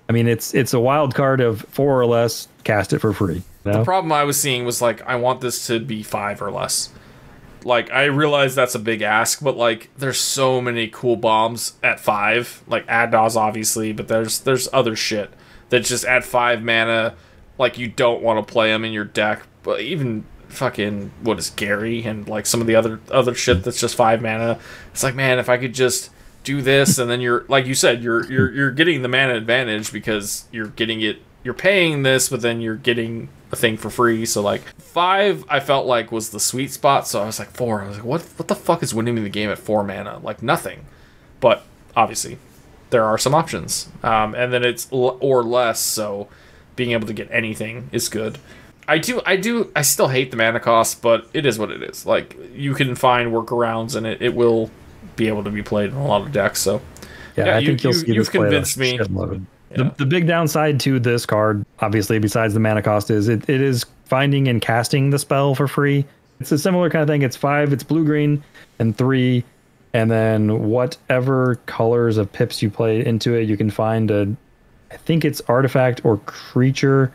[SPEAKER 2] I mean, it's a wild card of 4 or less. Cast it for free. You know?
[SPEAKER 1] The problem I was seeing was like, I want this to be 5 or less. Like, I realize that's a big ask, but like, there's so many cool bombs at 5. Like Adnaz, obviously, but there's other shit that just at 5 mana, like you don't want to play them in your deck. But even fucking what is Gary and like some of the other shit that's just 5 mana. It's like, man, if I could just do this, and then you're like you said, you're getting the mana advantage because you're paying this, but then you're getting a thing for free. So like 5 I felt like was the sweet spot, so I was like 4. I was like, what the fuck is winning me the game at 4 mana? Like nothing. But obviously there are some options. And then it's or less, so being able to get anything is good. I still hate the mana cost, but it is what it is. Like you can find workarounds, and it will be able to be played in a lot of decks. So
[SPEAKER 2] yeah, I think you've
[SPEAKER 1] convinced me.
[SPEAKER 2] Yeah. The big downside to this card, obviously, besides the mana cost, is it is finding and casting the spell for free. It's a similar kind of thing. It's 5, it's blue-green, and 3, and then whatever colors of pips you play into it, you can find I think it's artifact or creature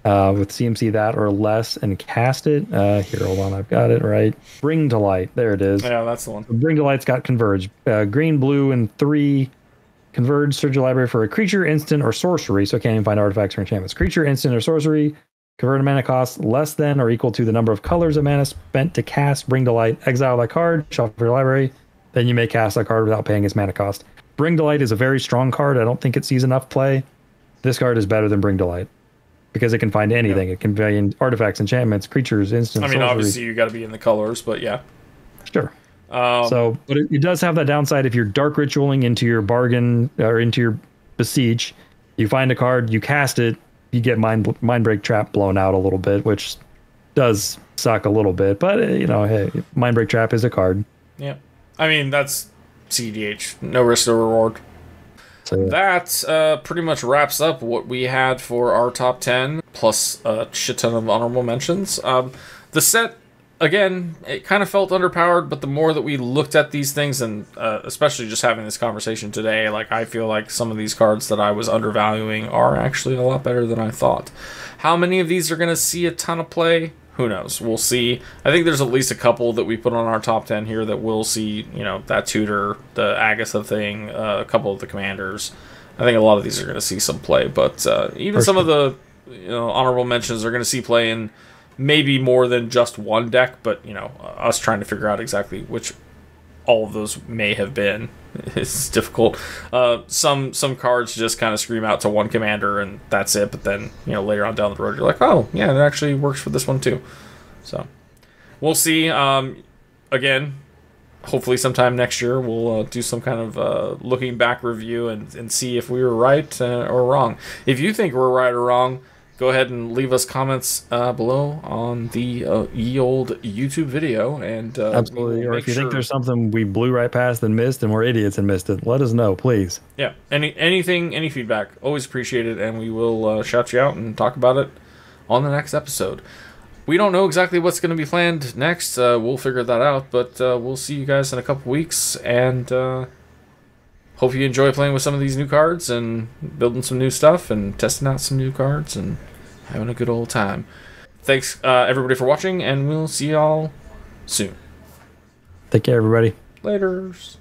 [SPEAKER 2] with CMC that or less, and cast it. Here, hold on, I've got it right. Bring to Light, there it is.
[SPEAKER 1] Yeah, that's the one.
[SPEAKER 2] Bring to Light's got Converge. Green, blue, and 3. Converge, search your library for a creature, instant, or sorcery, so I can't even find artifacts or enchantments. Creature, instant, or sorcery. Convert a mana cost less than or equal to the number of colors of mana spent to cast Bring to Light. Exile that card, shuffle your library. Then you may cast that card without paying its mana cost. Bring to Light is a very strong card. I don't think it sees enough play. This card is better than Bring to Light because it can find anything. Yeah. It can find artifacts, enchantments, creatures, instants.
[SPEAKER 1] I mean,
[SPEAKER 2] sorcery.
[SPEAKER 1] Obviously you got to be in the colors, but yeah.
[SPEAKER 2] Sure. But it does have that downside. If you're dark ritualing into your bargain or into your Beseech, you find a card, you cast it, you get Mindbreak Trap blown out a little bit, which does suck a little bit. But you know, hey, Mindbreak Trap is a card.
[SPEAKER 1] Yeah, I mean that's CDH, no risk, no reward. So that pretty much wraps up what we had for our top 10, plus a shit ton of honorable mentions. The set. Again, it kind of felt underpowered, but the more that we looked at these things, and especially just having this conversation today, like I feel like some of these cards that I was undervaluing are actually a lot better than I thought. How many of these are going to see a ton of play? Who knows? We'll see. I think there's at least a couple that we put on our top 10 here that will see, you know, that tutor, the Agatha thing, a couple of the commanders. I think a lot of these are going to see some play, but even some of the honorable mentions are going to see play in maybe more than just one deck, but you know, us trying to figure out exactly which all of those may have been is difficult. Some cards just kind of scream out to one commander and that's it, but then you know, later on down the road you're like, oh yeah, it actually works for this one too. So we'll see. Again, hopefully sometime next year we'll do some kind of looking back review and see if we were right or wrong. If you think we're right or wrong, go ahead and leave us comments below on the ye old YouTube video, and
[SPEAKER 2] absolutely. Or if you think there's something we blew right past and missed, and we're idiots and missed it, let us know, please.
[SPEAKER 1] Yeah, any feedback, always appreciated, and we will shout you out and talk about it on the next episode. We don't know exactly what's going to be planned next. We'll figure that out, but we'll see you guys in a couple weeks, and hope you enjoy playing with some of these new cards and building some new stuff and testing out some new cards and having a good old time. Thanks, everybody, for watching, and we'll see y'all soon.
[SPEAKER 2] Take care, everybody.
[SPEAKER 1] Laters.